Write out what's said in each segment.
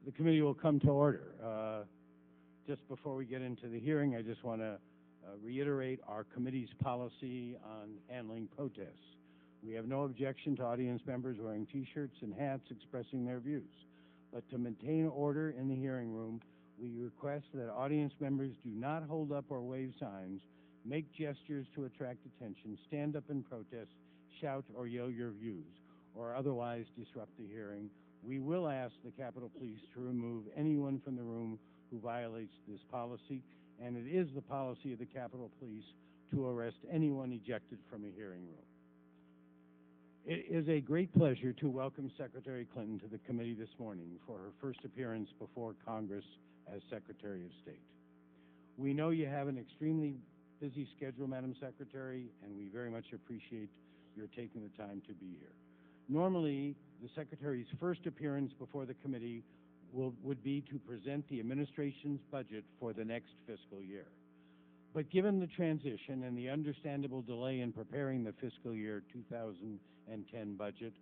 The committee will come to order. Just before we get into the hearing, I just want to reiterate our committee's policy on handling protests. We have no objection to audience members wearing T-shirts and hats expressing their views. But to maintain order in the hearing room, we request that audience members do not hold up or wave signs, make gestures to attract attention, stand up in protest, shout or yell your views, or otherwise disrupt the hearing. We will ask the Capitol Police to remove anyone from the room who violates this policy, and it is the policy of the Capitol Police to arrest anyone ejected from a hearing room. It is a great pleasure to welcome Secretary Clinton to the committee this morning for her first appearance before Congress as Secretary of State. We know you have an extremely busy schedule, Madam Secretary, and we very much appreciate your taking the time to be here. Normally, the Secretary's first appearance before the committee would be to present the administration's budget for the next fiscal year. But given the transition and the understandable delay in preparing the fiscal year 2010 budget,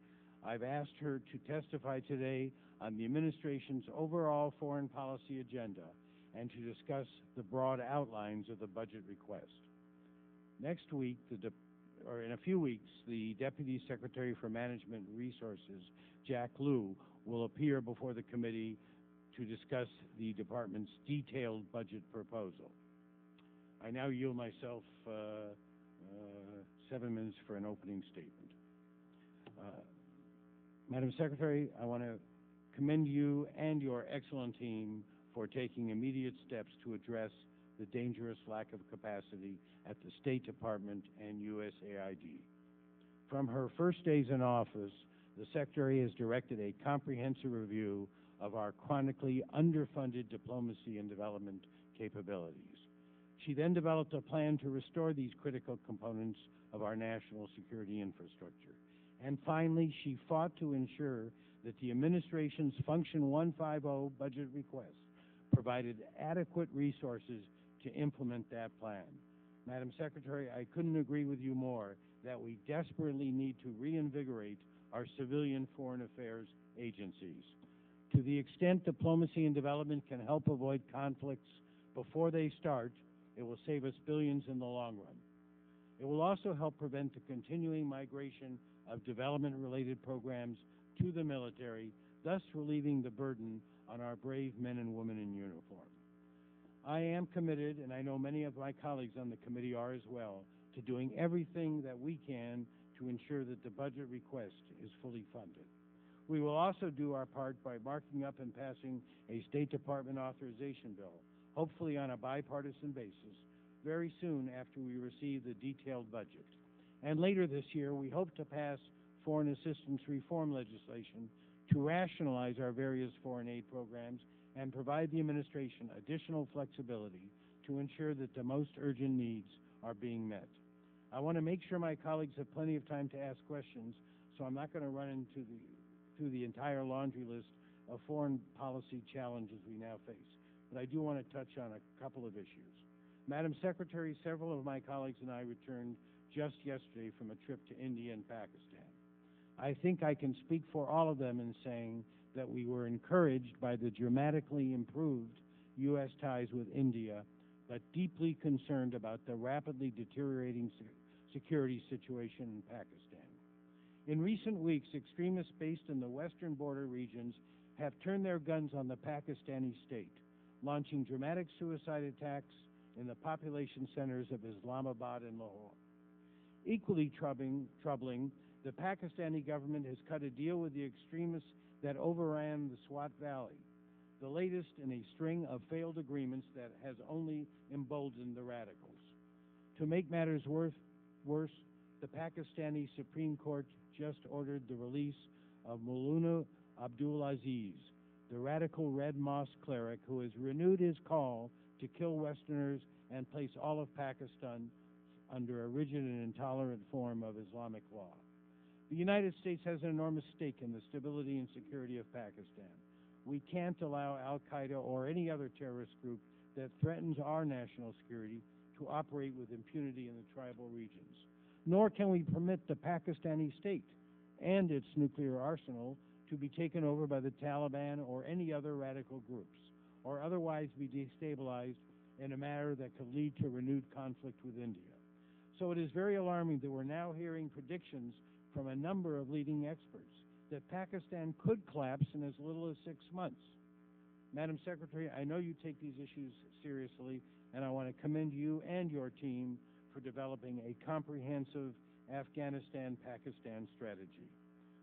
I've asked her to testify today on the administration's overall foreign policy agenda and to discuss the broad outlines of the budget request. Next week, in a few weeks, the Deputy Secretary for Management Resources, Jack Lew, will appear before the committee to discuss the department's detailed budget proposal. I now yield myself 7 minutes for an opening statement. Madam Secretary, I want to commend you and your excellent team for taking immediate steps to address the dangerous lack of capacity at the State Department and USAID. From her first days in office, the Secretary has directed a comprehensive review of our chronically underfunded diplomacy and development capabilities. She then developed a plan to restore these critical components of our national security infrastructure. And finally, she fought to ensure that the administration's Function 150 budget request provided adequate resources to implement that plan. Madam Secretary, I couldn't agree with you more that we desperately need to reinvigorate our civilian foreign affairs agencies. To the extent diplomacy and development can help avoid conflicts before they start, it will save us billions in the long run. It will also help prevent the continuing migration of development-related programs to the military, thus relieving the burden on our brave men and women in uniform. I am committed, and I know many of my colleagues on the committee are as well, to doing everything that we can to ensure that the budget request is fully funded. We will also do our part by marking up and passing a State Department authorization bill, hopefully on a bipartisan basis, very soon after we receive the detailed budget. And later this year, we hope to pass foreign assistance reform legislation to rationalize our various foreign aid programs and provide the administration additional flexibility to ensure that the most urgent needs are being met. I want to make sure my colleagues have plenty of time to ask questions, so I'm not going to run through the entire laundry list of foreign policy challenges we now face. But I do want to touch on a couple of issues. Madam Secretary, several of my colleagues and I returned just yesterday from a trip to India and Pakistan. I think I can speak for all of them in saying that we were encouraged by the dramatically improved U.S. ties with India, but deeply concerned about the rapidly deteriorating security situation in Pakistan. In recent weeks, extremists based in the western border regions have turned their guns on the Pakistani state, launching dramatic suicide attacks in the population centers of Islamabad and Lahore. Equally troubling, the Pakistani government has cut a deal with the extremists that overran the Swat Valley, the latest in a string of failed agreements that has only emboldened the radicals. To make matters worse, the Pakistani Supreme Court just ordered the release of Maulana Abdul Aziz, the radical Red Mosque cleric who has renewed his call to kill Westerners and place all of Pakistan under a rigid and intolerant form of Islamic law. The United States has an enormous stake in the stability and security of Pakistan. We can't allow al-Qaeda or any other terrorist group that threatens our national security to operate with impunity in the tribal regions. Nor can we permit the Pakistani state and its nuclear arsenal to to be taken over by the Taliban or any other radical groups, or otherwise be destabilized in a manner that could lead to renewed conflict with India. So it is very alarming that we're now hearing predictions from a number of leading experts that Pakistan could collapse in as little as 6 months. Madam Secretary, I know you take these issues seriously, and I want to commend you and your team for developing a comprehensive Afghanistan-Pakistan strategy.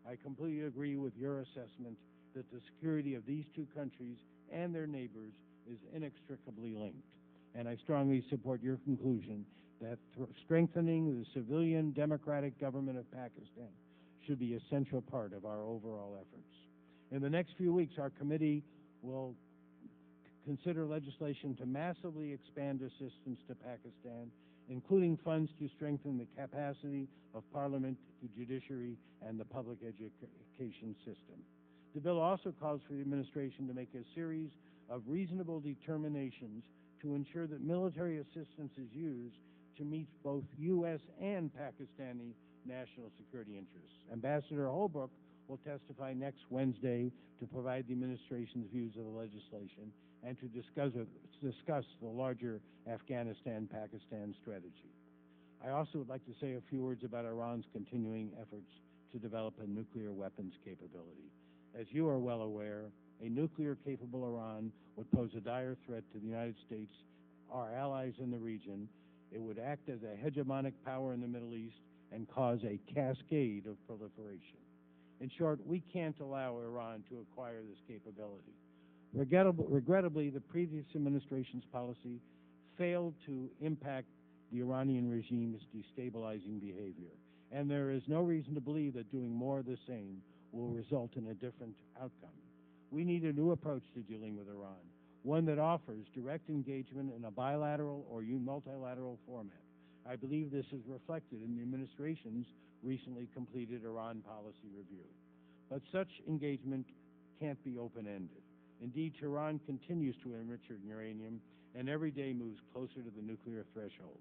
I completely agree with your assessment that the security of these two countries and their neighbors is inextricably linked, and I strongly support your conclusion that strengthening the civilian democratic government of Pakistan should be a central part of our overall efforts. In the next few weeks, our committee will consider legislation to massively expand assistance to Pakistan, including funds to strengthen the capacity of parliament, the judiciary, and the public education system. The bill also calls for the administration to make a series of reasonable determinations to ensure that military assistance is used to meet both U.S. and Pakistani national security interests. Ambassador Holbrooke will testify next Wednesday to provide the administration's views of the legislation and to discuss the larger Afghanistan-Pakistan strategy. I also would like to say a few words about Iran's continuing efforts to develop a nuclear weapons capability. As you are well aware, a nuclear-capable Iran would pose a dire threat to the United States, our allies in the region. It would act as a hegemonic power in the Middle East and cause a cascade of proliferation. In short, we can't allow Iran to acquire this capability. Regrettably, the previous administration's policy failed to impact the Iranian regime's destabilizing behavior, and there is no reason to believe that doing more of the same will result in a different outcome. We need a new approach to dealing with Iran, one that offers direct engagement in a bilateral or multilateral format. I believe this is reflected in the administration's recently completed Iran policy review. But such engagement can't be open-ended. Indeed, Tehran continues to enrich uranium and every day moves closer to the nuclear threshold.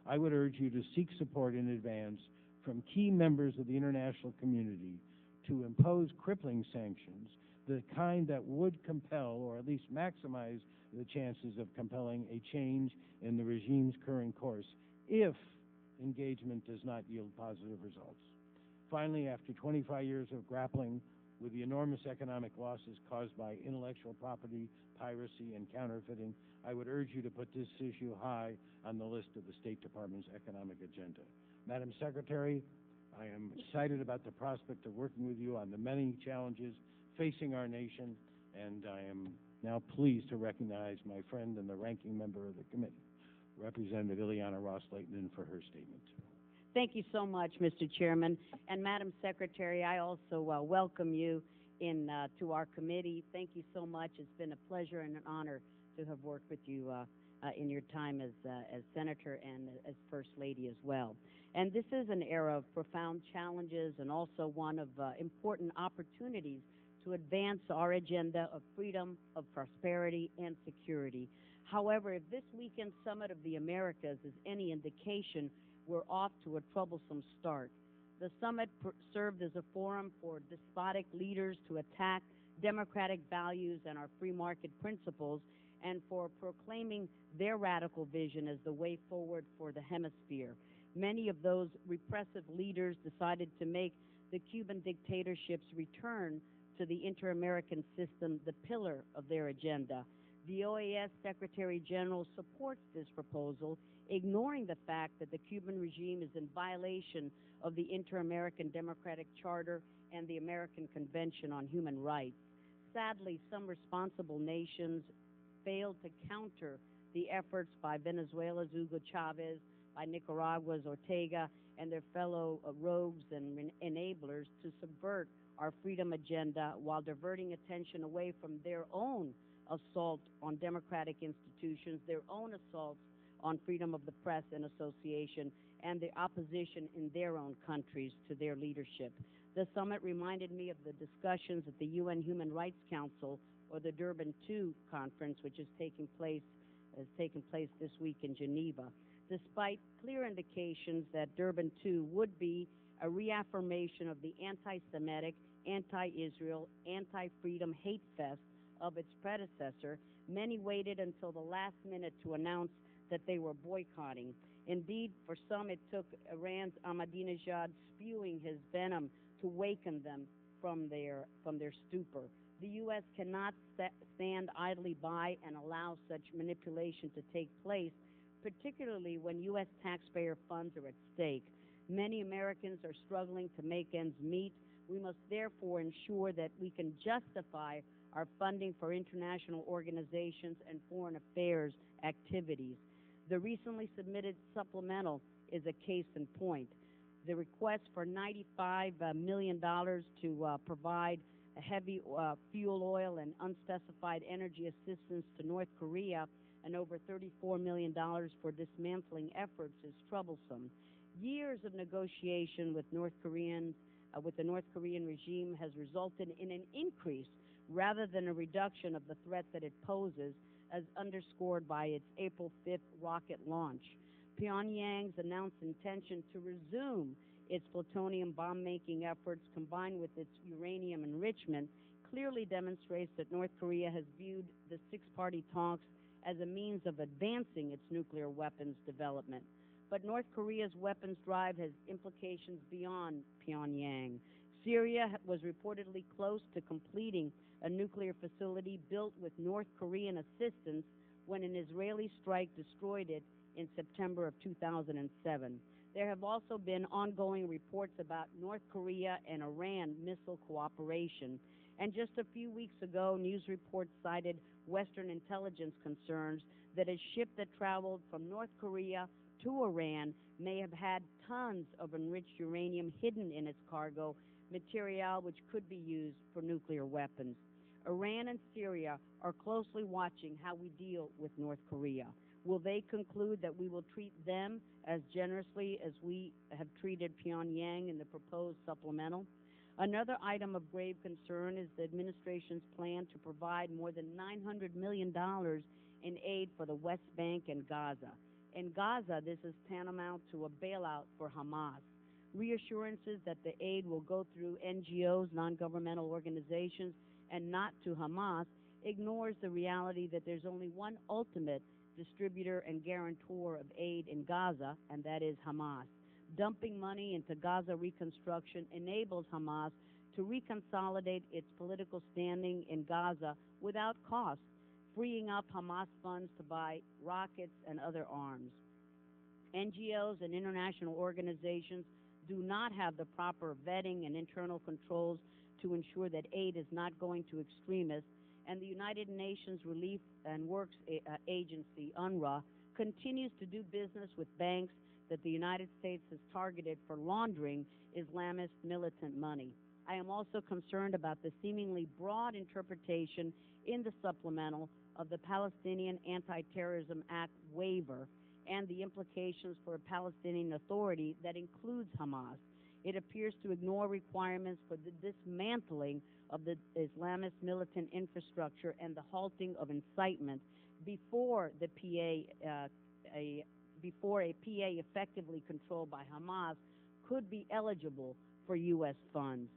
I would urge you to seek support in advance from key members of the international community to impose crippling sanctions, the kind that would compel or at least maximize the chances of compelling a change in the regime's current course if engagement does not yield positive results. Finally, after 25 years of grappling with the enormous economic losses caused by intellectual property, piracy, and counterfeiting, I would urge you to put this issue high on the list of the State Department's economic agenda. Madam Secretary, I am excited about the prospect of working with you on the many challenges facing our nation, and I am now pleased to recognize my friend and the ranking member of the committee, Representative Ileana Ros-Lehtinen, for her statement. Thank you so much, Mr. Chairman. And Madam Secretary, I also welcome you to our committee. Thank you so much. It's been a pleasure and an honor to have worked with you in your time as Senator and as First Lady as well. And this is an era of profound challenges and also one of important opportunities to advance our agenda of freedom, of prosperity, and security. However, if this weekend's Summit of the Americas is any indication, we're off to a troublesome start. The summit served as a forum for despotic leaders to attack democratic values and our free market principles, and for proclaiming their radical vision as the way forward for the hemisphere. Many of those repressive leaders decided to make the Cuban dictatorship's return to the inter-American system the pillar of their agenda. The OAS Secretary General supports this proposal, ignoring the fact that the Cuban regime is in violation of the Inter-American Democratic Charter and the American Convention on Human Rights. Sadly, some responsible nations failed to counter the efforts by Venezuela's Hugo Chavez, by Nicaragua's Ortega, and their fellow rogues and enablers to subvert our freedom agenda while diverting attention away from their own assault on democratic institutions, their own assaults on freedom of the press and association, and the opposition in their own countries to their leadership. The summit reminded me of the discussions at the UN Human Rights Council, or the Durban II conference, which has taken place this week in Geneva. Despite clear indications that Durban II would be a reaffirmation of the anti-Semitic, anti-Israel, anti-freedom hate fest of its predecessor. Many waited until the last minute to announce that they were boycotting. Indeed, for some, it took Iran's Ahmadinejad spewing his venom to waken them from their stupor. The U.S. cannot stand idly by and allow such manipulation to take place, particularly when U.S. taxpayer funds are at stake. Many Americans are struggling to make ends meet. We must therefore ensure that we can justify our funding for international organizations and foreign affairs activities. The recently submitted supplemental is a case in point. The request for $95 million to provide heavy fuel oil and unspecified energy assistance to North Korea and over $34 million for dismantling efforts is troublesome. Years of negotiation with the North Korean regime has resulted in an increase rather than a reduction of the threat that it poses, as underscored by its April 5th rocket launch. Pyongyang's announced intention to resume its plutonium bomb-making efforts combined with its uranium enrichment clearly demonstrates that North Korea has viewed the six-party talks as a means of advancing its nuclear weapons development. But North Korea's weapons drive has implications beyond Pyongyang. Syria was reportedly close to completing a nuclear facility built with North Korean assistance when an Israeli strike destroyed it in September of 2007. There have also been ongoing reports about North Korea and Iran missile cooperation. And just a few weeks ago, news reports cited Western intelligence concerns that a ship that traveled from North Korea to Iran may have had tons of enriched uranium hidden in its cargo, material which could be used for nuclear weapons. Iran and Syria are closely watching how we deal with North Korea. Will they conclude that we will treat them as generously as we have treated Pyongyang in the proposed supplemental? Another item of grave concern is the administration's plan to provide more than $900 million in aid for the West Bank and Gaza. In Gaza, this is tantamount to a bailout for Hamas. Reassurances that the aid will go through NGOs, non-governmental organizations, and not to Hamas ignores the reality that there's only one ultimate distributor and guarantor of aid in Gaza, and that is Hamas. Dumping money into Gaza reconstruction enables Hamas to reconsolidate its political standing in Gaza without cost, freeing up Hamas funds to buy rockets and other arms. NGOs and international organizations do not have the proper vetting and internal controls to ensure that aid is not going to extremists, and the United Nations Relief and Works Agency, UNRWA, continues to do business with banks that the United States has targeted for laundering Islamist militant money. I am also concerned about the seemingly broad interpretation in the supplemental of the Palestinian Anti-Terrorism Act waiver and the implications for a Palestinian Authority that includes Hamas. It appears to ignore requirements for the dismantling of the Islamist militant infrastructure and the halting of incitement before before a PA effectively controlled by Hamas could be eligible for U.S. funds.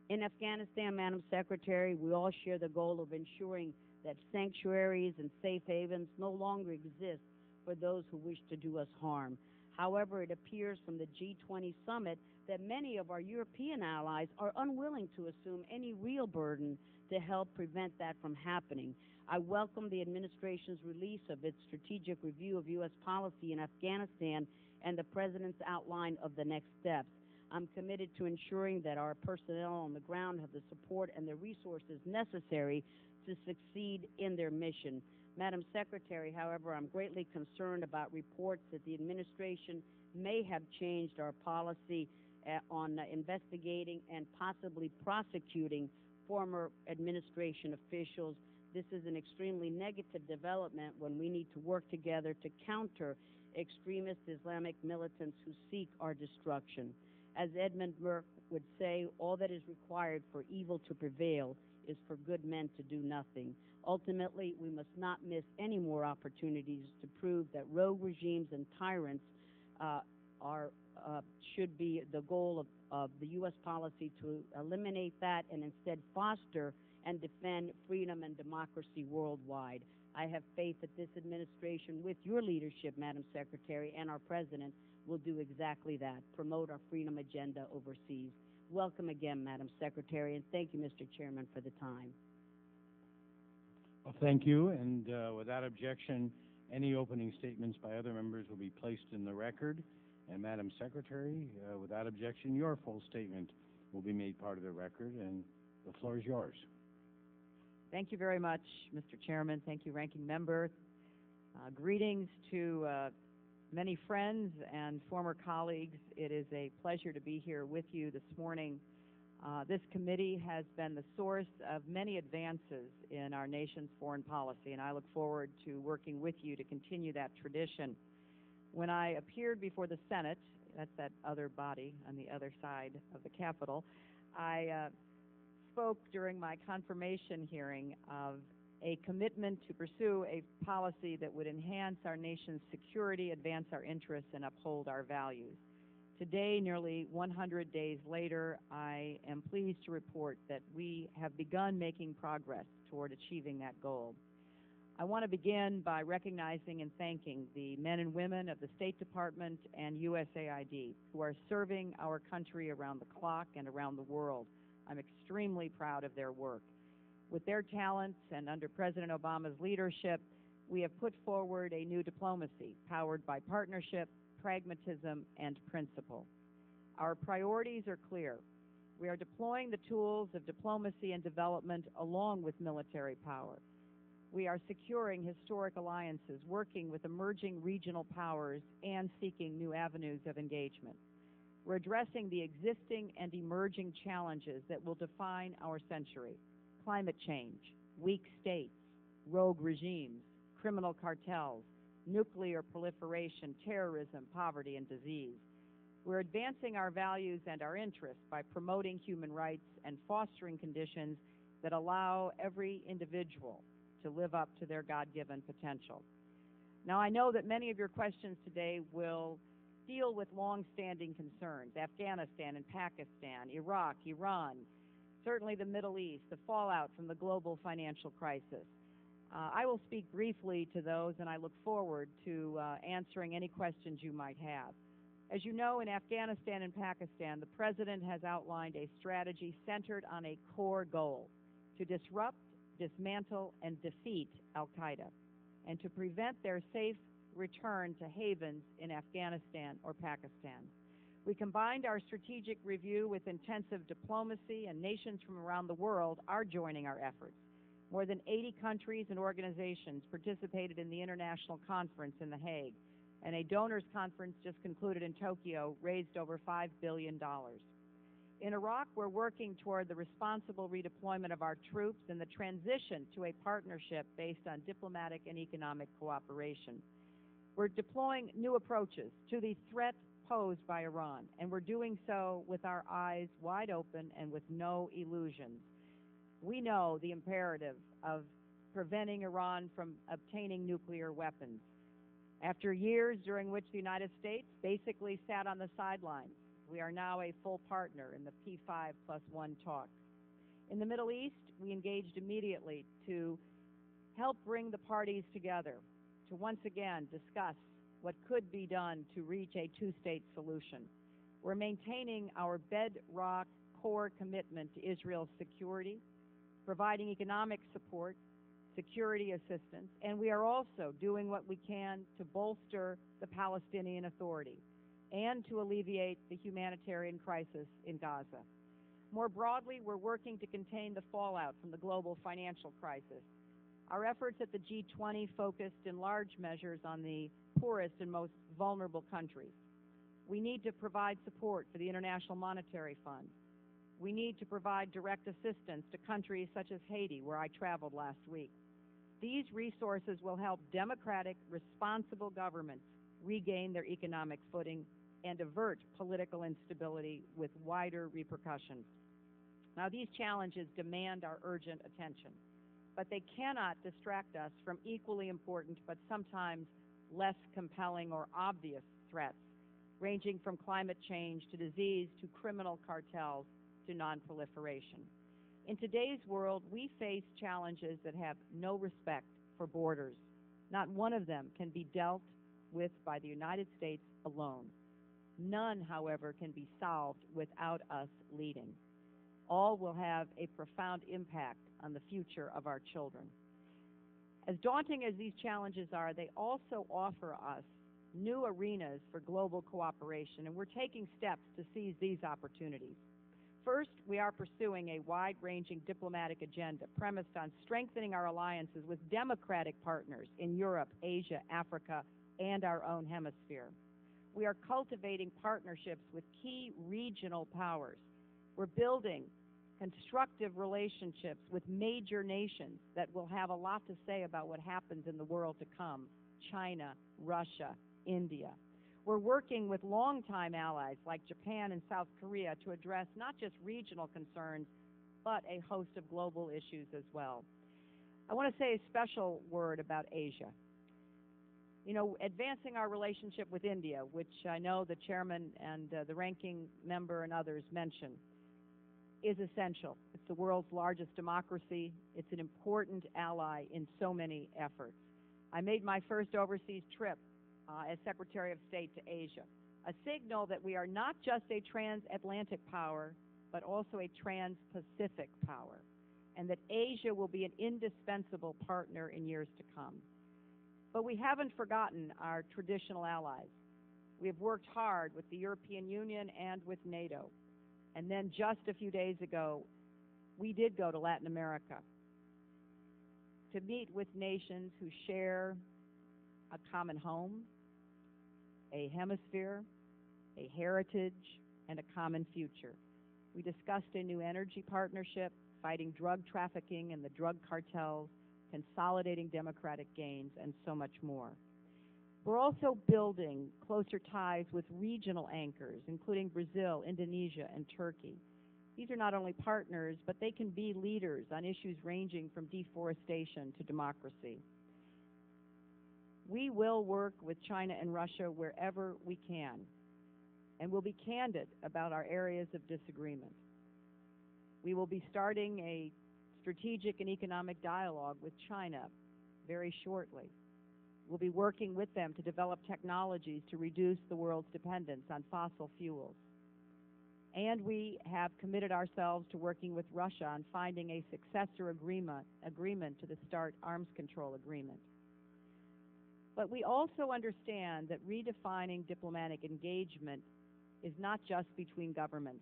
In Afghanistan, Madam Secretary, we all share the goal of ensuring that sanctuaries and safe havens no longer exist for those who wish to do us harm. However, it appears from the G20 summit that many of our European allies are unwilling to assume any real burden to help prevent that from happening. I welcome the administration's release of its strategic review of U.S. policy in Afghanistan and the President's outline of the next steps. I'm committed to ensuring that our personnel on the ground have the support and the resources necessary to succeed in their mission. Madam Secretary, however, I'm greatly concerned about reports that the administration may have changed our policy on investigating and possibly prosecuting former administration officials. This is an extremely negative development when we need to work together to counter extremist Islamic militants who seek our destruction. As Edmund Burke would say, all that is required for evil to prevail is for good men to do nothing. Ultimately, we must not miss any more opportunities to prove that rogue regimes and tyrants are uh, should be the goal of the U.S. policy to eliminate that and instead foster and defend freedom and democracy worldwide. I have faith that this administration, with your leadership, Madam Secretary, and our President, will do exactly that, promote our freedom agenda overseas. Welcome again, Madam Secretary, and thank you, Mr. Chairman, for the time. Well, thank you, and without objection, any opening statements by other members will be placed in the record. And Madam Secretary, without objection, your full statement will be made part of the record, and the floor is yours. Thank you very much, Mr. Chairman. Thank you, Ranking Member. Greetings to many friends and former colleagues. It is a pleasure to be here with you this morning. This committee has been the source of many advances in our nation's foreign policy, and I look forward to working with you to continue that tradition. When I appeared before the Senate, that's that other body on the other side of the Capitol, I spoke during my confirmation hearing of a commitment to pursue a policy that would enhance our nation's security, advance our interests, and uphold our values. Today, nearly 100 days later, I am pleased to report that we have begun making progress toward achieving that goal. I want to begin by recognizing and thanking the men and women of the State Department and USAID who are serving our country around the clock and around the world. I'm extremely proud of their work. With their talents and under President Obama's leadership, we have put forward a new diplomacy powered by partnership, pragmatism, and principle. Our priorities are clear. We are deploying the tools of diplomacy and development along with military power. We are securing historic alliances, working with emerging regional powers, and seeking new avenues of engagement. We're addressing the existing and emerging challenges that will define our century: climate change, weak states, rogue regimes, criminal cartels, nuclear proliferation, terrorism, poverty, and disease. We're advancing our values and our interests by promoting human rights and fostering conditions that allow every individual to live up to their God-given potential. Now, I know that many of your questions today will deal with long-standing concerns: Afghanistan and Pakistan, Iraq, Iran, certainly the Middle East, the fallout from the global financial crisis. I will speak briefly to those, and I look forward to answering any questions you might have. As you know, in Afghanistan and Pakistan, the President has outlined a strategy centered on a core goal: to disrupt, dismantle, and defeat al-Qaeda, and to prevent their safe return to havens in Afghanistan or Pakistan. We combined our strategic review with intensive diplomacy, and nations from around the world are joining our efforts. More than 80 countries and organizations participated in the international conference in The Hague, and a donors conference just concluded in Tokyo raised over $5 billion. In Iraq, we're working toward the responsible redeployment of our troops and the transition to a partnership based on diplomatic and economic cooperation. We're deploying new approaches to the threat posed by Iran, and we're doing so with our eyes wide open and with no illusions. We know the imperative of preventing Iran from obtaining nuclear weapons. After years during which the United States basically sat on the sidelines, we are now a full partner in the P5+1 talks. In the Middle East, we engaged immediately to help bring the parties together to once again discuss what could be done to reach a two-state solution. We're maintaining our bedrock core commitment to Israel's security, providing economic support, security assistance, and we are also doing what we can to bolster the Palestinian Authority and to alleviate the humanitarian crisis in Gaza. More broadly, we're working to contain the fallout from the global financial crisis. Our efforts at the G20 focused in large measures on the poorest and most vulnerable countries. We need to provide support for the International Monetary Fund. We need to provide direct assistance to countries such as Haiti, where I traveled last week. These resources will help democratic, responsible governments regain their economic footing and avert political instability with wider repercussions. Now, these challenges demand our urgent attention, but they cannot distract us from equally important but sometimes less compelling or obvious threats. ranging from climate change to disease to criminal cartels to nonproliferation. In today's world, we face challenges that have no respect for borders. Not one of them can be dealt with by the United States alone. None, however, can be solved without us leading. All will have a profound impact on the future of our children. As daunting as these challenges are, they also offer us new arenas for global cooperation, and we're taking steps to seize these opportunities. First, we are pursuing a wide-ranging diplomatic agenda premised on strengthening our alliances with democratic partners in Europe, Asia, Africa, and our own hemisphere. We are cultivating partnerships with key regional powers. We're building constructive relationships with major nations that will have a lot to say about what happens in the world to come: China, Russia, India. We're working with longtime allies like Japan and South Korea to address not just regional concerns, but a host of global issues as well. I want to say a special word about Asia. You know, advancing our relationship with India, which I know the chairman and the ranking member and others mentioned, is essential. It's the world's largest democracy. It's an important ally in so many efforts. I made my first overseas trip as Secretary of State to Asia, a signal that we are not just a transatlantic power, but also a trans-Pacific power, and that Asia will be an indispensable partner in years to come. But we haven't forgotten our traditional allies. We have worked hard with the European Union and with NATO. And then just a few days ago, we did go to Latin America to meet with nations who share a common home, a hemisphere, a heritage, and a common future. We discussed a new energy partnership, fighting drug trafficking and the drug cartels, consolidating democratic gains, and so much more. We're also building closer ties with regional anchors, including Brazil, Indonesia, and Turkey. These are not only partners, but they can be leaders on issues ranging from deforestation to democracy. We will work with China and Russia wherever we can, and we'll be candid about our areas of disagreement. We will be starting a strategic and economic dialogue with China very shortly. We'll be working with them to develop technologies to reduce the world's dependence on fossil fuels. And we have committed ourselves to working with Russia on finding a successor agreement to the START arms control agreement. But we also understand that redefining diplomatic engagement is not just between governments.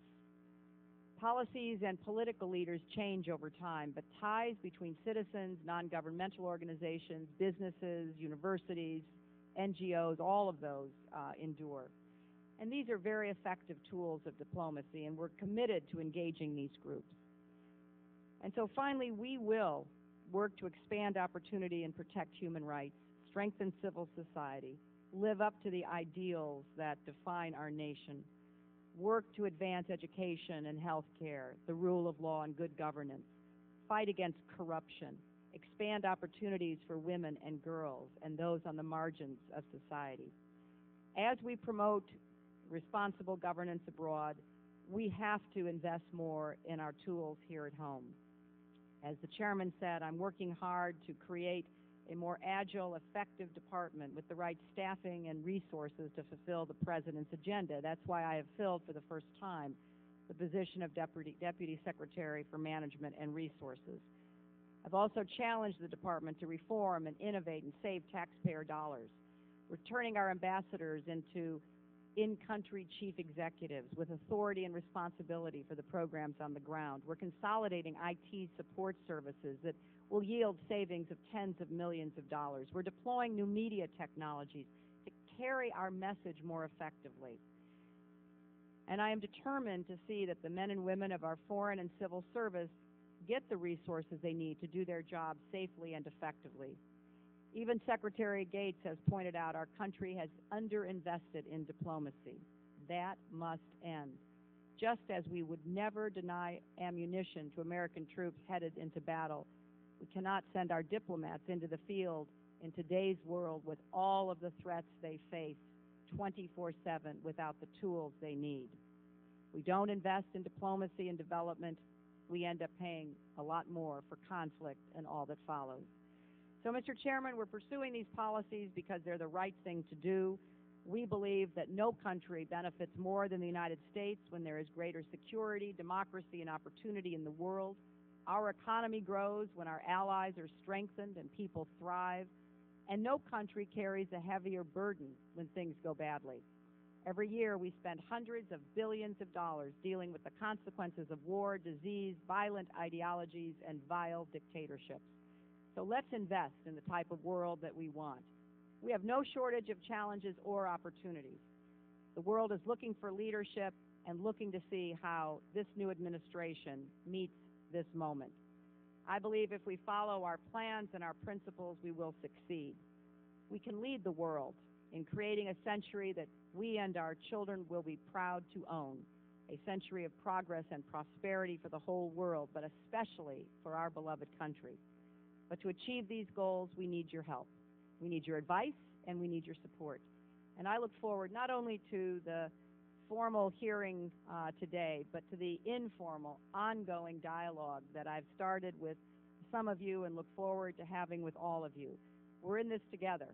Policies and political leaders change over time, but ties between citizens, non-governmental organizations, businesses, universities, NGOs, all of those endure. And these are very effective tools of diplomacy, and we're committed to engaging these groups. And so finally, we will work to expand opportunity and protect human rights, strengthen civil society, live up to the ideals that define our nation, work to advance education and health care, the rule of law and good governance, fight against corruption, expand opportunities for women and girls and those on the margins of society. As we promote responsible governance abroad, we have to invest more in our tools here at home. As the chairman said, I'm working hard to create a more agile, effective department with the right staffing and resources to fulfill the president's agenda. That's why I have filled for the first time the position of Deputy Secretary for Management and Resources. I've also challenged the department to reform and innovate and save taxpayer dollars. We're turning our ambassadors into in-country chief executives with authority and responsibility for the programs on the ground. We're consolidating IT support services that will yield savings of tens of millions of dollars. We're deploying new media technologies to carry our message more effectively. And I am determined to see that the men and women of our foreign and civil service get the resources they need to do their jobs safely and effectively. Even Secretary Gates has pointed out our country has underinvested in diplomacy. That must end. Just as we would never deny ammunition to American troops headed into battle, we cannot send our diplomats into the field in today's world with all of the threats they face 24/7 without the tools they need. We don't invest in diplomacy and development, we end up paying a lot more for conflict and all that follows. So, Mr. Chairman, we're pursuing these policies because they're the right thing to do. We believe that no country benefits more than the United States when there is greater security, democracy, and opportunity in the world. Our economy grows when our allies are strengthened and people thrive, and no country carries a heavier burden when things go badly. Every year we spend hundreds of billions of dollars dealing with the consequences of war, disease, violent ideologies, and vile dictatorships. So let's invest in the type of world that we want. We have no shortage of challenges or opportunities. The world is looking for leadership and looking to see how this new administration meets this moment. I believe if we follow our plans and our principles, we will succeed. We can lead the world in creating a century that we and our children will be proud to own, a century of progress and prosperity for the whole world, but especially for our beloved country. But to achieve these goals, we need your help. We need your advice, and we need your support. And I look forward not only to the formal hearing today, but to the informal, ongoing dialogue that I've started with some of you and look forward to having with all of you. We're in this together.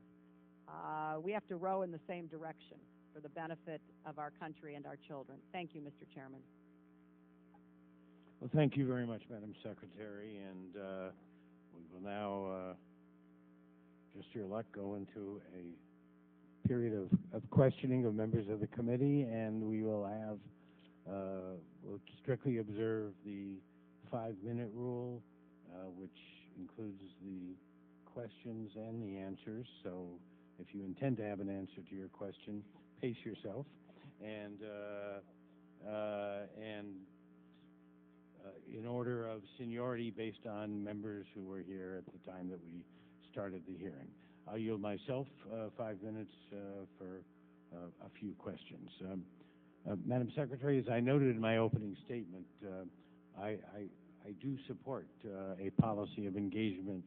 We have to row in the same direction for the benefit of our country and our children. Thank you, Mr. Chairman. Well, thank you very much, Madam Secretary, and we will now, just your luck, go into a period of questioning of members of the committee, and we will have, we'll strictly observe the 5-minute rule, which includes the questions and the answers. So if you intend to have an answer to your question, pace yourself. And in order of seniority based on members who were here at the time that we started the hearing. I'll yield myself 5 minutes for a few questions. Madam Secretary, as I noted in my opening statement, I do support a policy of engagement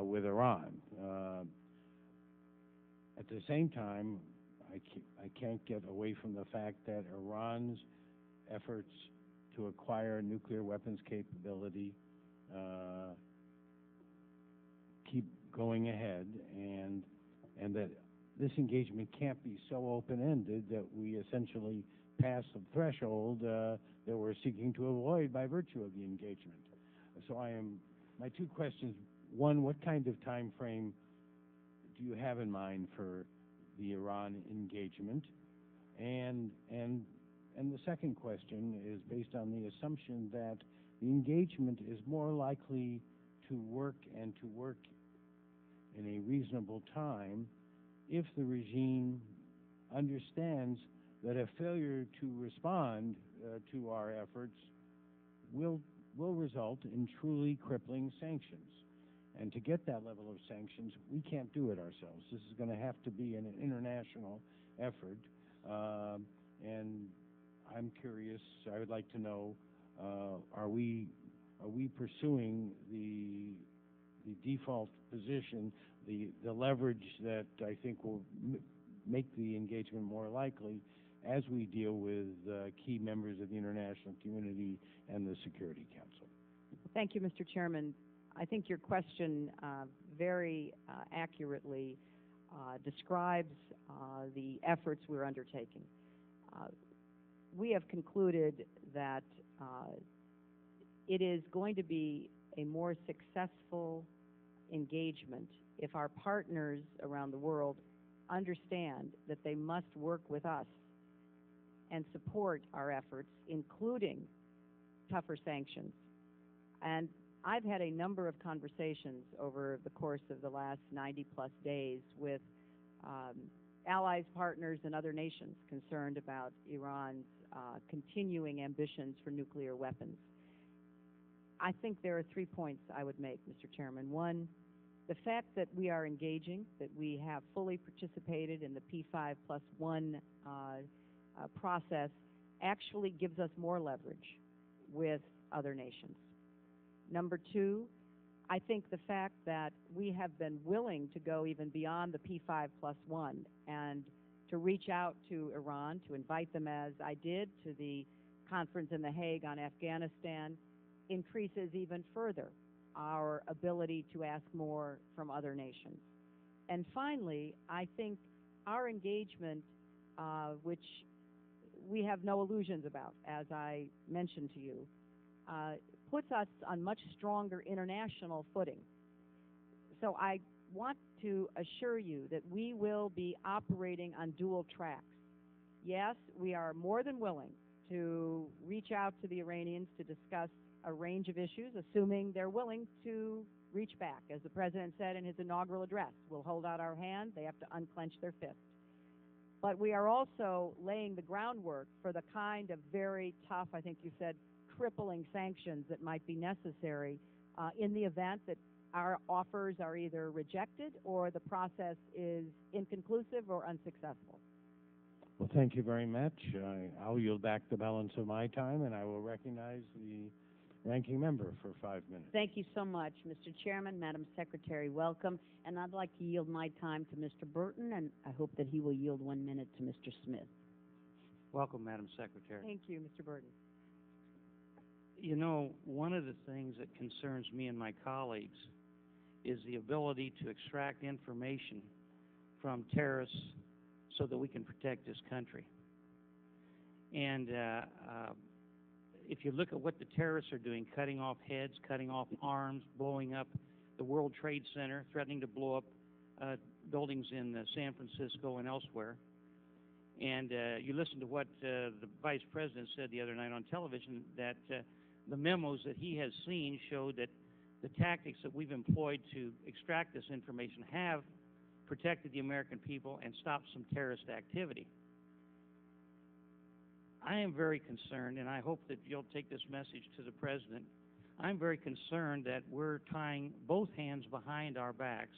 with Iran. At the same time, I can't get away from the fact that Iran's efforts to acquire nuclear weapons capability keep going ahead, and that this engagement can't be so open-ended that we essentially pass the threshold that we're seeking to avoid by virtue of the engagement. So my two questions: one, what kind of time frame do you have in mind for the Iran engagement? And the second question is based on the assumption that the engagement is more likely to work in a reasonable time if the regime understands that a failure to respond to our efforts will result in truly crippling sanctions. And to get that level of sanctions, we can't do it ourselves. This is going to have to be an international effort. And I'm curious, I would like to know, are we pursuing the default position, the leverage that I think will make the engagement more likely as we deal with key members of the international community and the Security Council? Thank you, Mr. Chairman. I think your question very accurately describes the efforts we're undertaking. We have concluded that it is going to be a more successful engagement if our partners around the world understand that they must work with us and support our efforts, including tougher sanctions. And I've had a number of conversations over the course of the last 90-plus days with allies, partners, and other nations concerned about Iran's continuing ambitions for nuclear weapons. I think there are 3 points I would make, Mr. Chairman. One, the fact that we are engaging, that we have fully participated in the P5+1 process actually gives us more leverage with other nations. Number two, I think the fact that we have been willing to go even beyond the P5+1 and to reach out to Iran, to invite them, as I did, to the conference in The Hague on Afghanistan, increases even further our ability to ask more from other nations. And finally, I think our engagement, which we have no illusions about, as I mentioned to you, puts us on much stronger international footing. So I want to assure you that we will be operating on dual tracks. Yes, we are more than willing to reach out to the Iranians to discuss a range of issues, assuming they're willing to reach back. As the President said in his inaugural address, we'll hold out our hand, they have to unclench their fist. But we are also laying the groundwork for the kind of very tough, I think you said, crippling sanctions that might be necessary in the event that our offers are either rejected or the process is inconclusive or unsuccessful. Well, thank you very much. I'll yield back the balance of my time, and I will recognize the ranking member for 5 minutes. Thank you so much, Mr. Chairman. Madam Secretary, welcome. And I'd like to yield my time to Mr. Burton, and I hope that he will yield 1 minute to Mr. Smith. Welcome, Madam Secretary. Thank you, Mr. Burton. You know, one of the things that concerns me and my colleagues is the ability to extract information from terrorists so that we can protect this country. And if you look at what the terrorists are doing, cutting off heads, cutting off arms, blowing up the World Trade Center, threatening to blow up buildings in San Francisco and elsewhere. And you listen to what the Vice President said the other night on television, that the memos that he has seen show that the tactics that we've employed to extract this information have protected the American people and stopped some terrorist activity. I am very concerned, and I hope that you'll take this message to the President. I'm very concerned that we're tying both hands behind our backs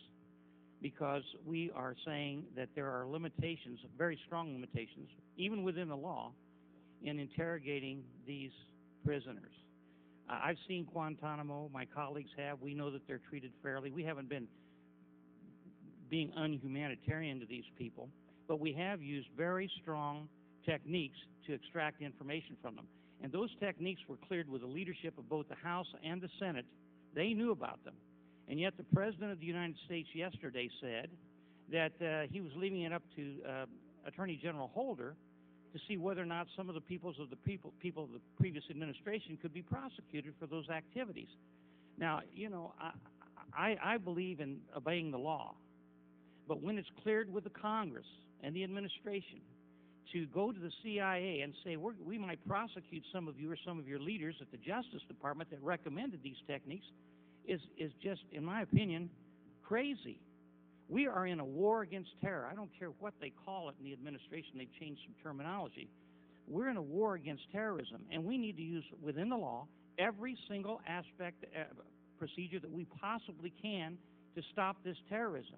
because we are saying that there are limitations, very strong limitations, even within the law, in interrogating these prisoners. I've seen Guantanamo, my colleagues have. We know that they're treated fairly. We haven't been being unhumanitarian to these people, but we have used very strong techniques to extract information from them. And those techniques were cleared with the leadership of both the House and the Senate. They knew about them. And yet the President of the United States yesterday said that he was leaving it up to Attorney General Holder to see whether or not some of the people of the previous administration could be prosecuted for those activities. Now, you know, I believe in obeying the law, but when it's cleared with the Congress and the administration to go to the CIA and say, we might prosecute some of you or some of your leaders at the Justice Department that recommended these techniques is just, in my opinion, crazy. We are in a war against terror. I don't care what they call it in the administration. They've changed some terminology. We're in a war against terrorism, and we need to use, within the law, every single aspect, procedure that we possibly can to stop this terrorism.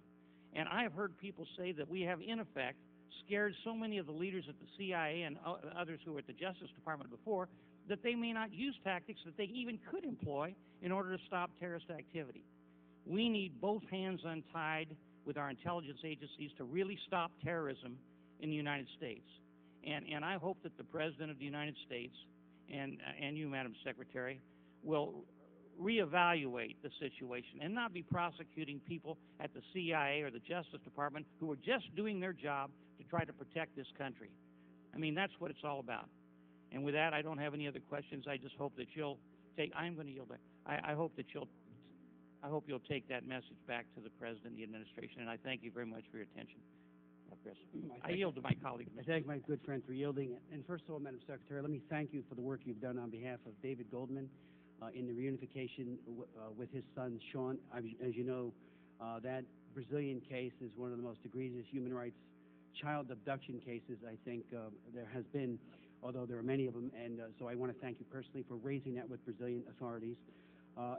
And I have heard people say that we have, in effect, scared so many of the leaders at the CIA and others who were at the Justice Department before that they may not use tactics that they even could employ in order to stop terrorist activity. We need both hands untied with our intelligence agencies to really stop terrorism in the United States. And I hope that the President of the United States and you, Madam Secretary, will reevaluate the situation and not be prosecuting people at the CIA or the Justice Department who are just doing their job to try to protect this country. I mean, that's what it's all about. And with that, I don't have any other questions. I just hope that you'll take, I'm going to yield back. I hope you'll take that message back to the President and the administration, and I thank you very much for your attention. Chris. I yield to my colleague. I thank my good friend for yielding. And first of all, Madam Secretary, let me thank you for the work you've done on behalf of David Goldman in the reunification with his son, Sean. As you know, that Brazilian case is one of the most egregious human rights child abduction cases I think there has been, although there are many of them. And so I want to thank you personally for raising that with Brazilian authorities.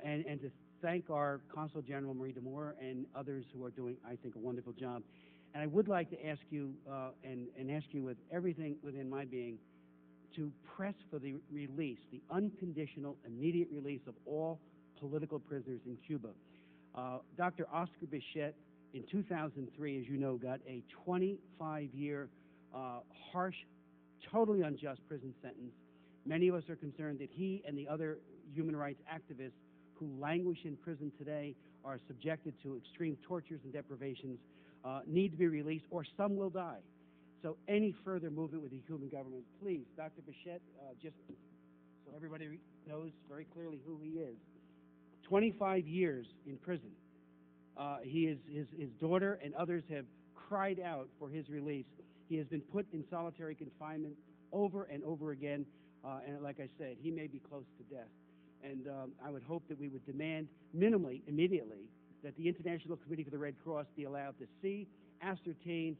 And to thank our Consul General Marie DeMoore and others who are doing, I think, a wonderful job. And I would like to ask you, and ask you with everything within my being, to press for the release, the unconditional, immediate release of all political prisoners in Cuba. Dr. Oscar Bichette, in 2003, as you know, got a 25-year harsh, totally unjust prison sentence. Many of us are concerned that he and the other human rights activists who languish in prison today are subjected to extreme tortures and deprivations, need to be released, or some will die. So any further movement with the Cuban government, please, Dr. Bichette, just so everybody knows very clearly who he is. 25 years in prison. His daughter and others have cried out for his release. He has been put in solitary confinement over and over again, and like I said, he may be close to death. And I would hope that we would demand minimally, immediately, that the International Committee for the Red Cross be allowed to see, ascertain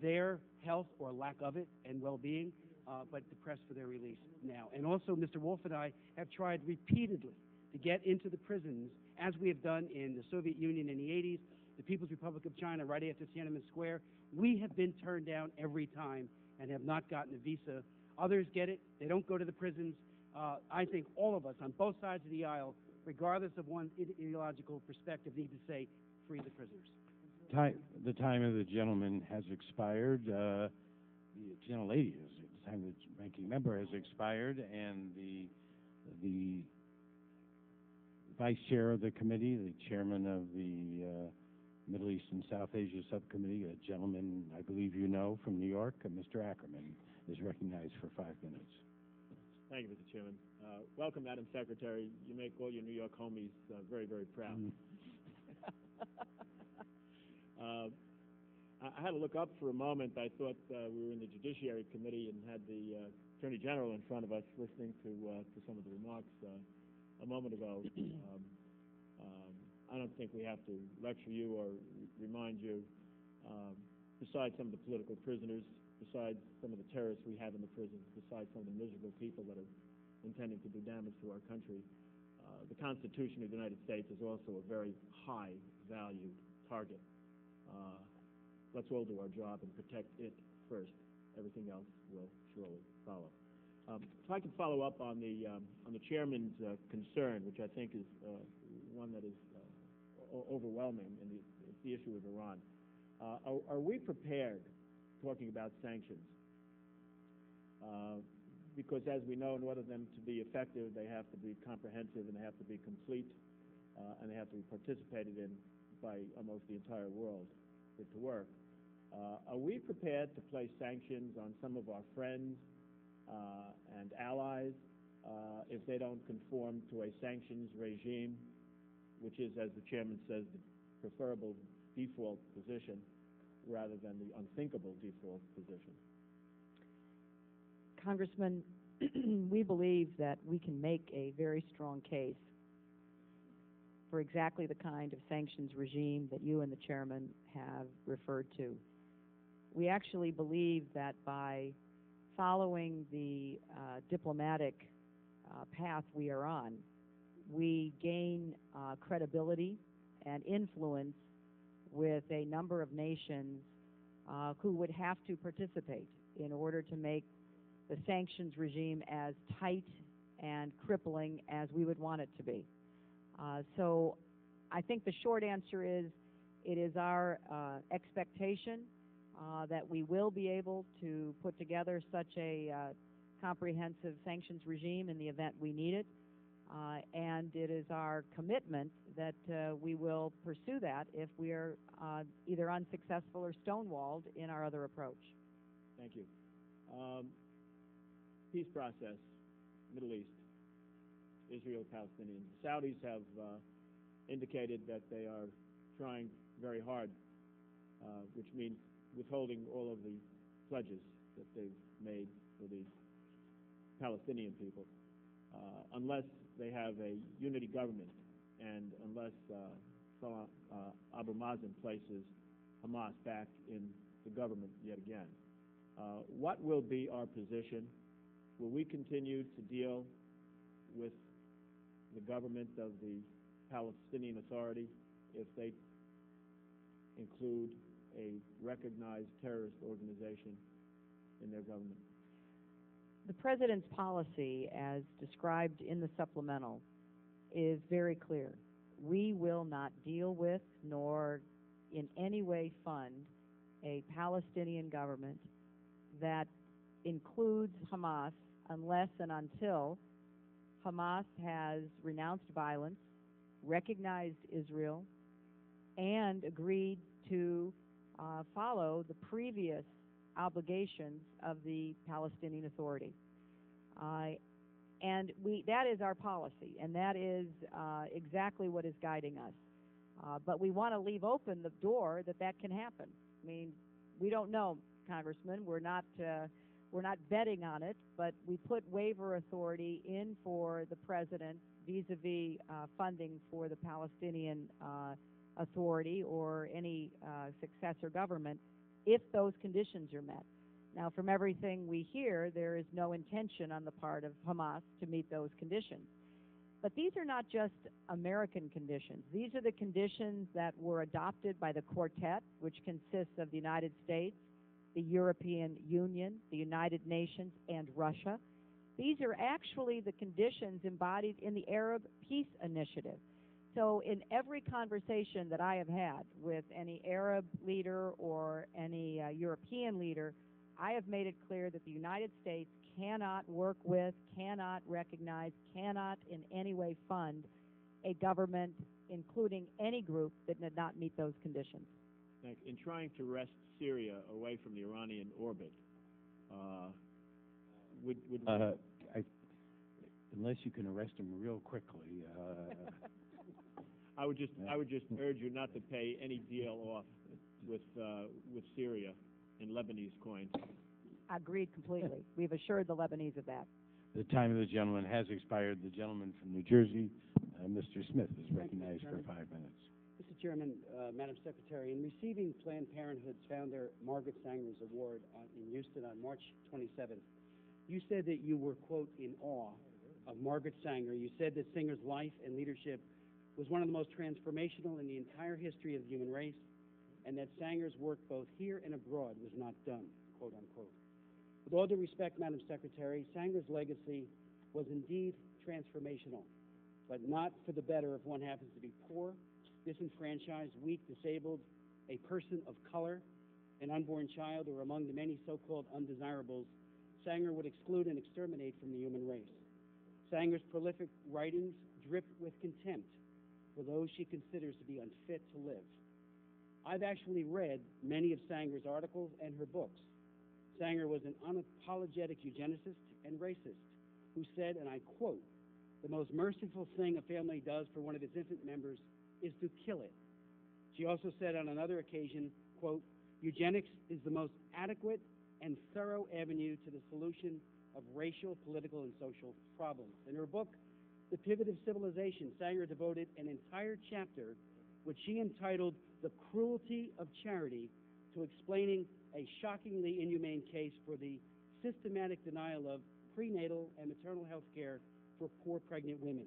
their health or lack of it and well-being, but to press for their release now. And also, Mr. Wolf and I have tried repeatedly to get into the prisons, as we have done in the Soviet Union in the 80s, the People's Republic of China right after Tiananmen Square. We have been turned down every time and have not gotten a visa. Others get it. They don't go to the prisons. I think all of us on both sides of the aisle, regardless of one's ideological perspective, need to say, free the prisoners. The time of the gentleman has expired. The gentlelady, the time of the ranking member has expired, and the vice chair of the committee, the chairman of the Middle East and South Asia subcommittee, a gentleman I believe you know from New York, Mr. Ackerman, is recognized for 5 minutes. Thank you, Mr. Chairman. Welcome, Madam Secretary. You make all your New York homies very, very proud. I had to look up for a moment. I thought we were in the Judiciary Committee and had the Attorney General in front of us listening to some of the remarks a moment ago. I don't think we have to lecture you or remind you, besides some of the political prisoners, besides some of the terrorists we have in the prisons, besides some of the miserable people that are intending to do damage to our country, the Constitution of the United States is also a very high-valued target. Let's all do our job and protect it first. Everything else will surely follow. If I could follow up on the chairman's concern, which I think is one that is overwhelming, and it's the issue of Iran. Are we prepared, talking about sanctions? Because as we know, in order for them to be effective, they have to be comprehensive and they have to be complete, and they have to be participated in by almost the entire world for it to work. Are we prepared to place sanctions on some of our friends and allies if they don't conform to a sanctions regime, which is, as the chairman says, the preferable default position rather than the unthinkable default position? Congressman, we believe that we can make a very strong case for exactly the kind of sanctions regime that you and the chairman have referred to. We actually believe that by following the diplomatic path we are on, we gain credibility and influence with a number of nations who would have to participate in order to make the sanctions regime as tight and crippling as we would want it to be. So I think the short answer is it is our expectation that we will be able to put together such a comprehensive sanctions regime in the event we need it. And it is our commitment that we will pursue that if we are either unsuccessful or stonewalled in our other approach. Thank you. Peace process, Middle East, Israel, Palestinians. The Saudis have indicated that they are trying very hard, which means withholding all of the pledges that they've made for the Palestinian people, unless they have a unity government and unless Abu Mazen places Hamas back in the government yet again. What will be our position? Will we continue to deal with the government of the Palestinian Authority if they include a recognized terrorist organization in their government? The President's policy, as described in the supplemental, is very clear. We will not deal with nor in any way fund a Palestinian government that includes Hamas unless and until Hamas has renounced violence, recognized Israel, and agreed to follow the previous obligations of the Palestinian Authority. That is our policy, and that is exactly what is guiding us. But we want to leave open the door that can happen. I mean, we don't know, Congressman. We're not betting on it, but we put waiver authority in for the president vis-a-vis funding for the Palestinian Authority or any successor government if those conditions are met. Now, from everything we hear, there is no intention on the part of Hamas to meet those conditions. But these are not just American conditions. These are the conditions that were adopted by the Quartet, which consists of the United States, the European Union, the United Nations, and Russia. These are actually the conditions embodied in the Arab Peace Initiative. So in every conversation that I have had with any Arab leader or any European leader, I have made it clear that the United States cannot work with, cannot recognize, cannot in any way fund a government, including any group, that did not meet those conditions. In trying to wrest Syria away from the Iranian orbit, Unless you can arrest him real quickly. I would just urge you not to pay any deal off with Syria in Lebanese coin. Agreed completely. We've assured the Lebanese of that. The time of the gentleman has expired. The gentleman from New Jersey, Mr. Smith, is recognized for 5 minutes. Mr. Chairman, Madam Secretary, in receiving Planned Parenthood's founder Margaret Sanger's award in Houston on March 27th, you said that you were, quote, in awe of Margaret Sanger. You said that Sanger's life and leadership was one of the most transformational in the entire history of the human race, and that Sanger's work both here and abroad was not done, quote unquote. With all due respect, Madam Secretary, Sanger's legacy was indeed transformational, but not for the better if one happens to be poor, disenfranchised, weak, disabled, a person of color, an unborn child, or among the many so-called undesirables Sanger would exclude and exterminate from the human race. Sanger's prolific writings drip with contempt for those she considers to be unfit to live. I've actually read many of Sanger's articles and her books. Sanger was an unapologetic eugenicist and racist who said, and I quote, "The most merciful thing a family does for one of its infant members is to kill it." She also said on another occasion, quote, "Eugenics is the most adequate and thorough avenue to the solution of racial, political, and social problems." In her book, The Pivot of Civilization, Sanger devoted an entire chapter, which she entitled The Cruelty of Charity, to explaining a shockingly inhumane case for the systematic denial of prenatal and maternal health care for poor pregnant women.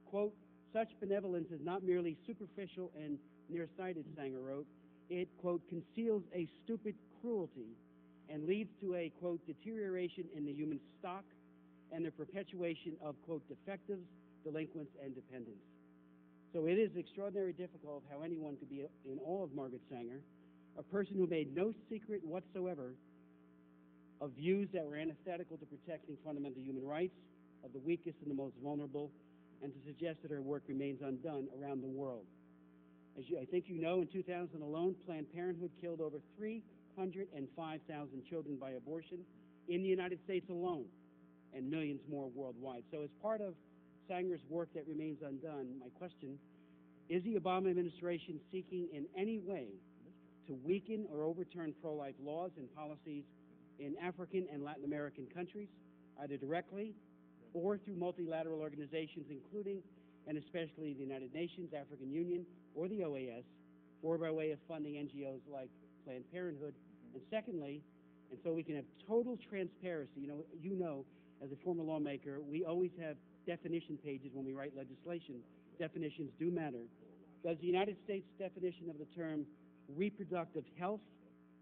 Quote, "Such benevolence is not merely superficial and nearsighted," Sanger wrote. It, quote, "conceals a stupid cruelty and leads to a, quote, deterioration in the human stock and the perpetuation of, quote, defectives, delinquents, and dependents." So it is extraordinarily difficult how anyone could be in awe of Margaret Sanger, a person who made no secret whatsoever of views that were antithetical to protecting fundamental human rights of the weakest and the most vulnerable, and to suggest that her work remains undone around the world. I think you know, in 2000 alone, Planned Parenthood killed over 305,000 children by abortion in the United States alone, and millions more worldwide. So as part of Sanger's work that remains undone, my question, is the Obama administration seeking in any way to weaken or overturn pro-life laws and policies in African and Latin American countries, either directly or through multilateral organizations, including and especially the United Nations, African Union, or the OAS, or by way of funding NGOs like Planned Parenthood? And secondly, and so we can have total transparency, you know, as a former lawmaker, we always have definition pages when we write legislation. Definitions do matter. Does the United States definition of the term reproductive health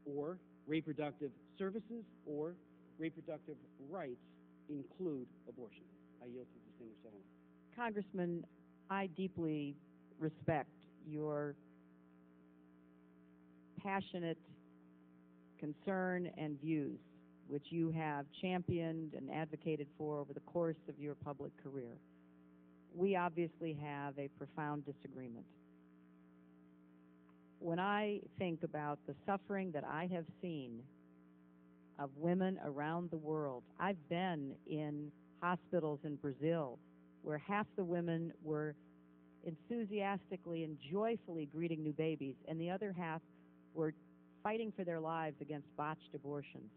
or reproductive services or reproductive rights include abortion? I yield to the distinguished gentleman. Congressman, I deeply respect your passionate concern and views which you have championed and advocated for over the course of your public career. We obviously have a profound disagreement. When I think about the suffering that I have seen of women around the world, I've been in hospitals in Brazil where half the women were enthusiastically and joyfully greeting new babies, and the other half were fighting for their lives against botched abortions.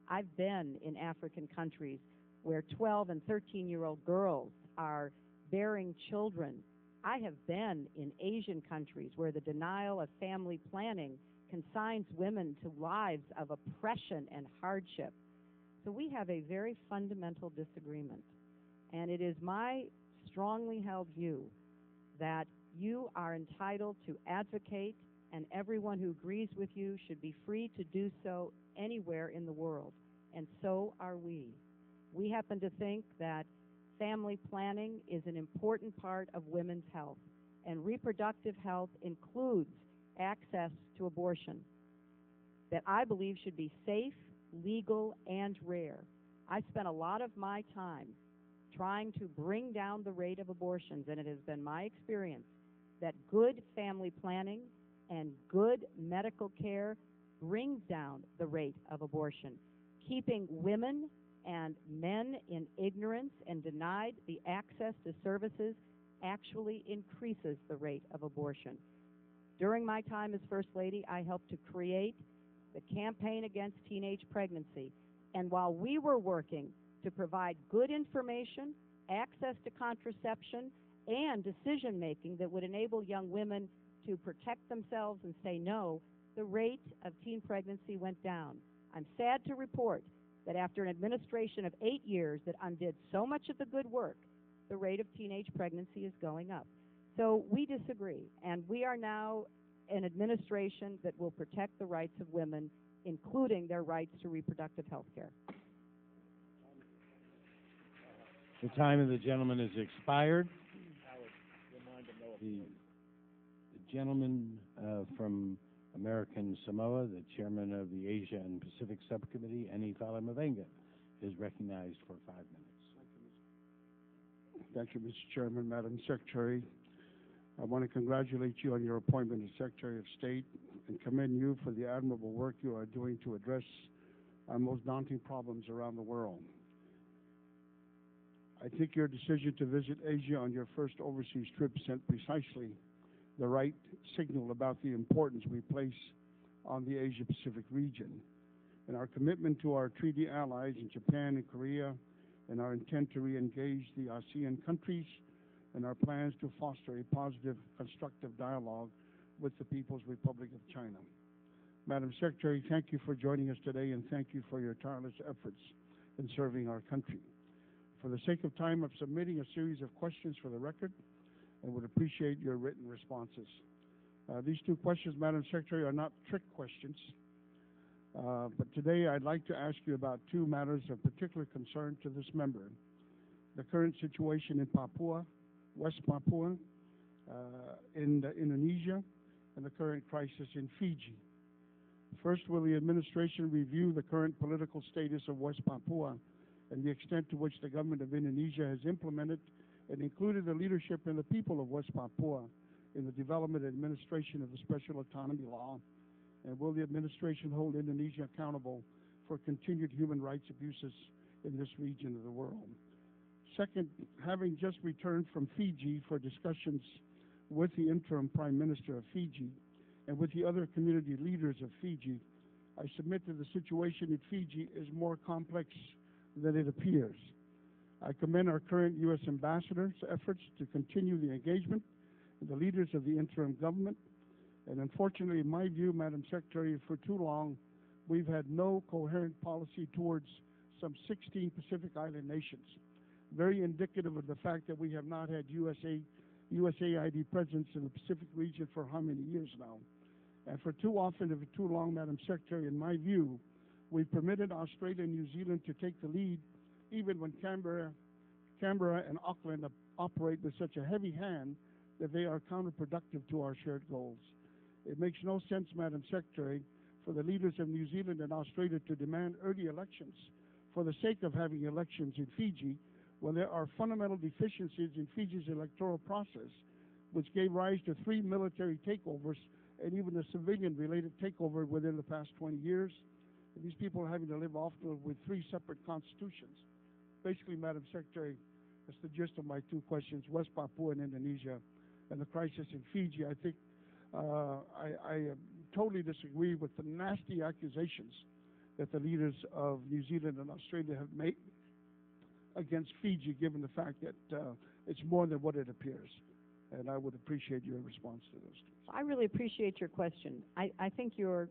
I've been in African countries where 12 and 13-year-old girls are bearing children. I have been in Asian countries where the denial of family planning consigns women to lives of oppression and hardship. So we have a very fundamental disagreement. And it is my strongly held view that you are entitled to advocate, and everyone who agrees with you should be free to do so anywhere in the world. And so are we. We happen to think that family planning is an important part of women's health, and reproductive health includes access to abortion that I believe should be safe, legal, and rare. I spent a lot of my time trying to bring down the rate of abortions, and it has been my experience that good family planning and good medical care brings down the rate of abortion. Keeping women and men in ignorance and denied the access to services actually increases the rate of abortion. During my time as First Lady, I helped to create the Campaign Against Teenage Pregnancy, and while we were working to provide good information, access to contraception, and decision-making that would enable young women to protect themselves and say no, the rate of teen pregnancy went down. I'm sad to report that after an administration of 8 years that undid so much of the good work, the rate of teenage pregnancy is going up. So we disagree, and we are now an administration that will protect the rights of women, including their rights to reproductive health care. The time of the gentleman is expired. The gentleman from American Samoa, the chairman of the Asia and Pacific Subcommittee, Anifala Mavenga, is recognized for 5 minutes. Thank you, Mr. Chairman, Madam Secretary. I want to congratulate you on your appointment as Secretary of State and commend you for the admirable work you are doing to address our most daunting problems around the world. I think your decision to visit Asia on your first overseas trip sent precisely the right signal about the importance we place on the Asia-Pacific region and our commitment to our treaty allies in Japan and Korea, and our intent to re-engage the ASEAN countries, and our plans to foster a positive, constructive dialogue with the People's Republic of China. Madam Secretary, thank you for joining us today, and thank you for your tireless efforts in serving our country. For the sake of time, I'm submitting a series of questions for the record and would appreciate your written responses. These 2 questions, Madam Secretary, are not trick questions, but today I'd like to ask you about 2 matters of particular concern to this member: the current situation in Papua, West Papua, in Indonesia, and the current crisis in Fiji. First, will the administration review the current political status of West Papua and the extent to which the government of Indonesia has implemented and included the leadership and the people of West Papua in the development and administration of the Special Autonomy Law? And will the administration hold Indonesia accountable for continued human rights abuses in this region of the world? Second, having just returned from Fiji for discussions with the interim Prime Minister of Fiji and with the other community leaders of Fiji, I submit that the situation in Fiji is more complex than it appears. I commend our current U.S. ambassador's efforts to continue the engagement with the leaders of the interim government. And unfortunately, in my view, Madam Secretary, for too long, we've had no coherent policy towards some 16 Pacific Island nations, very indicative of the fact that we have not had USAID presence in the Pacific region for how many years now. And for too often and for too long, Madam Secretary, in my view, we've permitted Australia and New Zealand to take the lead, even when Canberra and Auckland operate with such a heavy hand that they are counterproductive to our shared goals. It makes no sense, Madam Secretary, for the leaders of New Zealand and Australia to demand early elections for the sake of having elections in Fiji, when there are fundamental deficiencies in Fiji's electoral process, which gave rise to 3 military takeovers and even a civilian-related takeover within the past 20 years. And these people are having to live often with 3 separate constitutions. Basically, Madam Secretary, that's the gist of my 2 questions, West Papua and Indonesia, and the crisis in Fiji. I think I totally disagree with the nasty accusations that the leaders of New Zealand and Australia have made against Fiji, given the fact that it's more than what it appears. And I would appreciate your response to those. I really appreciate your question. I think your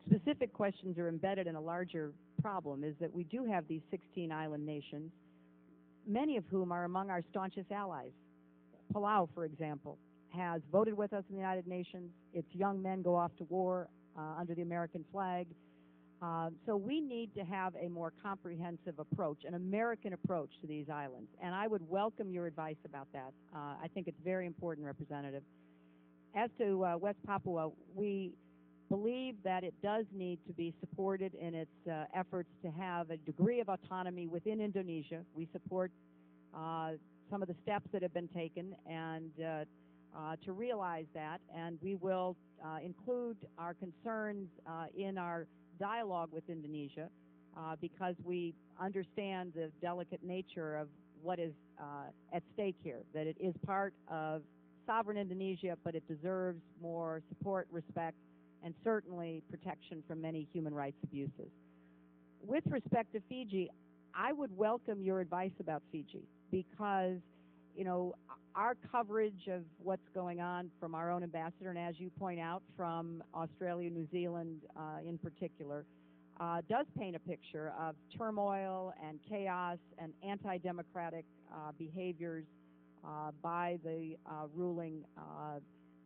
specific questions are embedded in a larger problem, is that we do have these 16 island nations, many of whom are among our staunchest allies. Palau, for example, has voted with us in the United Nations. Its young men go off to war under the American flag. So we need to have a more comprehensive approach, an American approach to these islands. And I would welcome your advice about that. I think it's very important, Representative. As to West Papua, we believe that it does need to be supported in its efforts to have a degree of autonomy within Indonesia. We support some of the steps that have been taken and to realize that, and we will include our concerns in our dialogue with Indonesia because we understand the delicate nature of what is at stake here, that it is part of sovereign Indonesia, but it deserves more support, respect, and certainly protection from many human rights abuses. With respect to Fiji, I would welcome your advice about Fiji because, you know, our coverage of what's going on from our own ambassador, and as you point out, from Australia, New Zealand in particular, does paint a picture of turmoil and chaos and anti-democratic behaviors by the ruling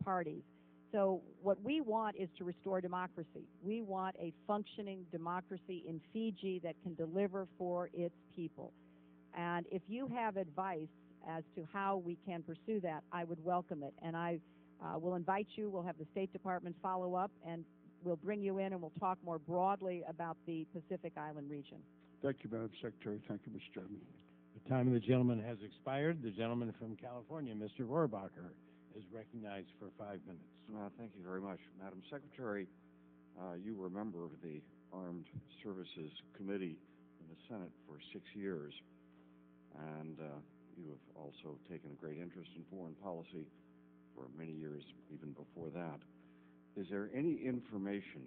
parties. So what we want is to restore democracy. We want a functioning democracy in Fiji that can deliver for its people. And if you have advice as to how we can pursue that, I would welcome it. And I will invite you, we'll have the State Department follow up, and we'll bring you in and we'll talk more broadly about the Pacific Island region. Thank you, Madam Secretary. Thank you, Mr. Chairman. The time of the gentleman has expired. The gentleman from California, Mr. Rohrabacher, is recognized for 5 minutes. Thank you very much. Madam Secretary, you were a member of the Armed Services Committee in the Senate for 6 years, and you have also taken a great interest in foreign policy for many years, even before that. Is there any information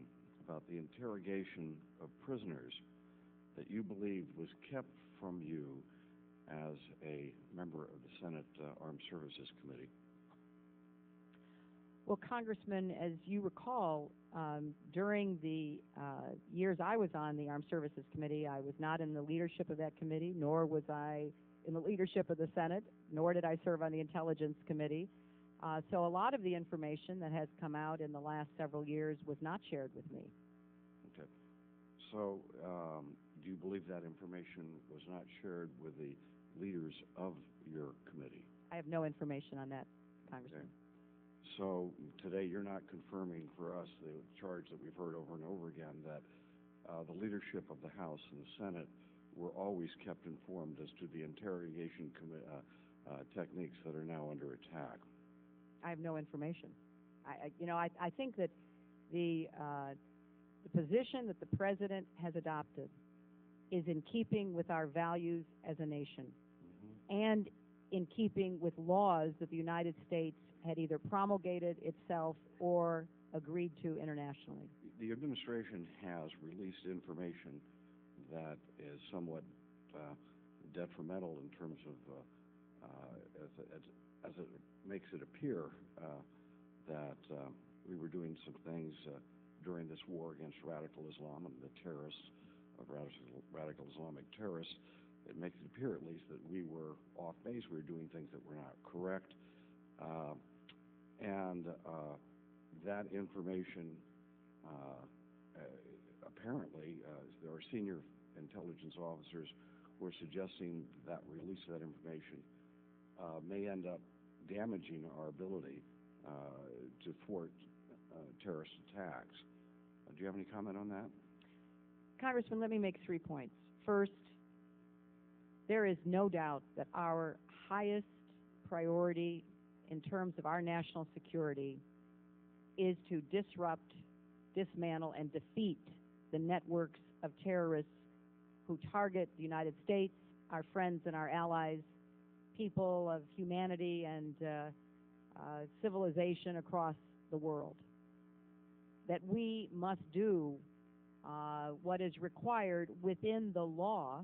about the interrogation of prisoners that you believe was kept from you as a member of the Senate Armed Services Committee? Well, Congressman, as you recall, during the years I was on the Armed Services Committee, I was not in the leadership of that committee, nor was I in the leadership of the Senate, nor did I serve on the Intelligence Committee. So a lot of the information that has come out in the last several years was not shared with me. Okay. So do you believe that information was not shared with the leaders of your committee? I have no information on that, Congressman. Okay. So today you're not confirming for us the charge that we've heard over and over again that the leadership of the House and the Senate were always kept informed as to the interrogation techniques that are now under attack. I have no information. I think that the position that the President has adopted is in keeping with our values as a nation and in keeping with laws that the United States had either promulgated itself or agreed to internationally. The administration has released information that is somewhat detrimental in terms of as it makes it appear that we were doing some things during this war against radical Islam and the terrorists of radical Islamic terrorists. It makes it appear, at least, that we were off base. We were doing things that were not correct. And that information, apparently, there are senior intelligence officers who are suggesting that release of that information may end up damaging our ability to thwart terrorist attacks. Do you have any comment on that? Congressman, let me make 3 points. First, there is no doubt that our highest priority in terms of our national security is to disrupt, dismantle, and defeat the networks of terrorists who target the United States, our friends and our allies, people of humanity and civilization across the world. That we must do what is required within the law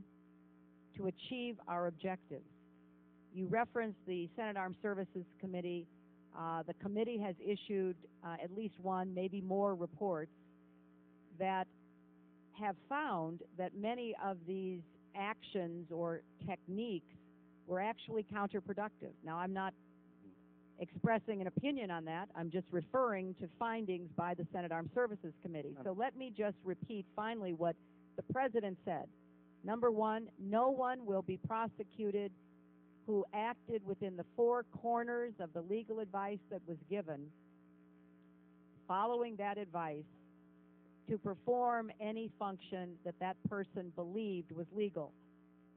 to achieve our objectives. You referenced the Senate Armed Services Committee. The committee has issued at least one, maybe more reports that have found that many of these actions or techniques were actually counterproductive. Now, I'm not expressing an opinion on that. I'm just referring to findings by the Senate Armed Services Committee. So let me just repeat finally what the President said. Number one, no one will be prosecuted who acted within the 4 corners of the legal advice that was given, following that advice, to perform any function that that person believed was legal.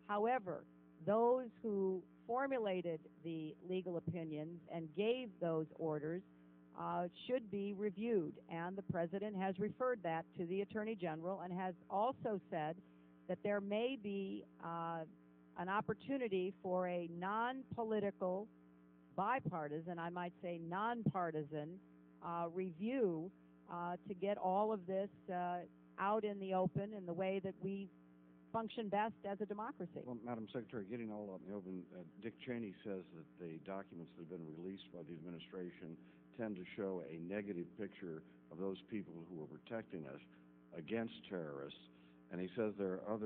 However, those who formulated the legal opinions and gave those orders should be reviewed, and the President has referred that to the Attorney General and has also said that there may be an opportunity for a non-political, bipartisan, I might say nonpartisan review to get all of this out in the open in the way that we function best as a democracy. Well, Madam Secretary, getting all out in the open, Dick Cheney says that the documents that have been released by the administration tend to show a negative picture of those people who are protecting us against terrorists, and he says there are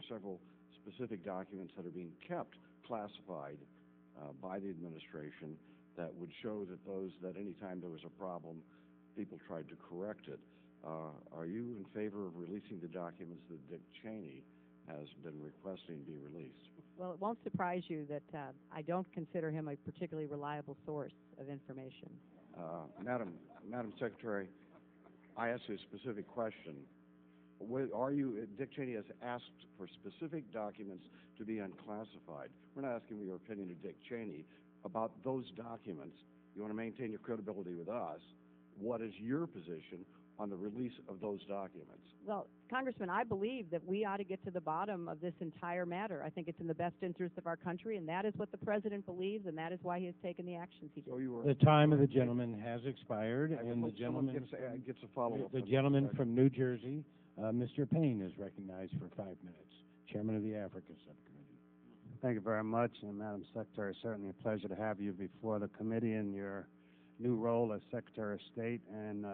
several specific documents that are being kept classified by the administration that would show that any time there was a problem, people tried to correct it. Are you in favor of releasing the documents that Dick Cheney has been requesting be released? Well, it won't surprise you that I don't consider him a particularly reliable source of information. Madam Secretary, I asked you a specific question. Dick Cheney has asked for specific documents to be unclassified. We're not asking for your opinion of Dick Cheney about those documents. You want to maintain your credibility with us. What is your position on the release of those documents? Well, Congressman, I believe that we ought to get to the bottom of this entire matter. I think it's in the best interest of our country, and that is what the President believes, and that is why he has taken the actions he did. The time of the gentleman has expired, and the gentleman gets a follow-up. The gentleman from New Jersey, Mr. Payne, is recognized for 5 minutes. Chairman of the Africa Subcommittee. Thank you very much, and Madam Secretary, certainly a pleasure to have you before the committee in your new role as Secretary of State, and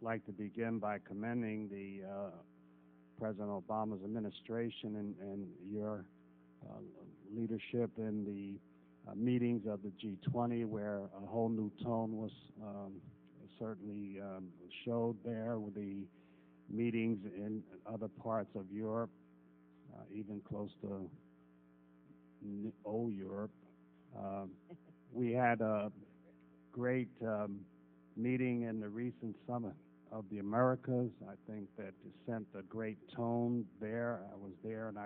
like to begin by commending the President Obama's administration and your leadership in the meetings of the G20, where a whole new tone was certainly showed there with the meetings in other parts of Europe, even close to old Europe. We had a great meeting in the recent summit of the Americas. I think that it sent a great tone there. I was there, and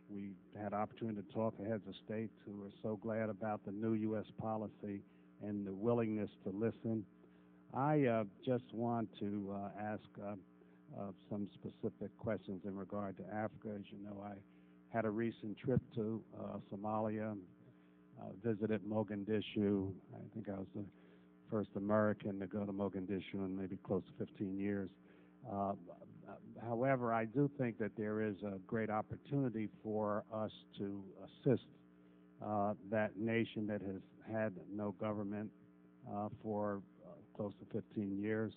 we had opportunity to talk to heads of states who were so glad about the new U.S. policy and the willingness to listen. I just want to ask some specific questions in regard to Africa. As you know, I had a recent trip to Somalia, visited Mogadishu. I think I was the first American to go to Mogadishu in maybe close to 15 years. However, I do think that there is a great opportunity for us to assist that nation that has had no government for close to 15 years.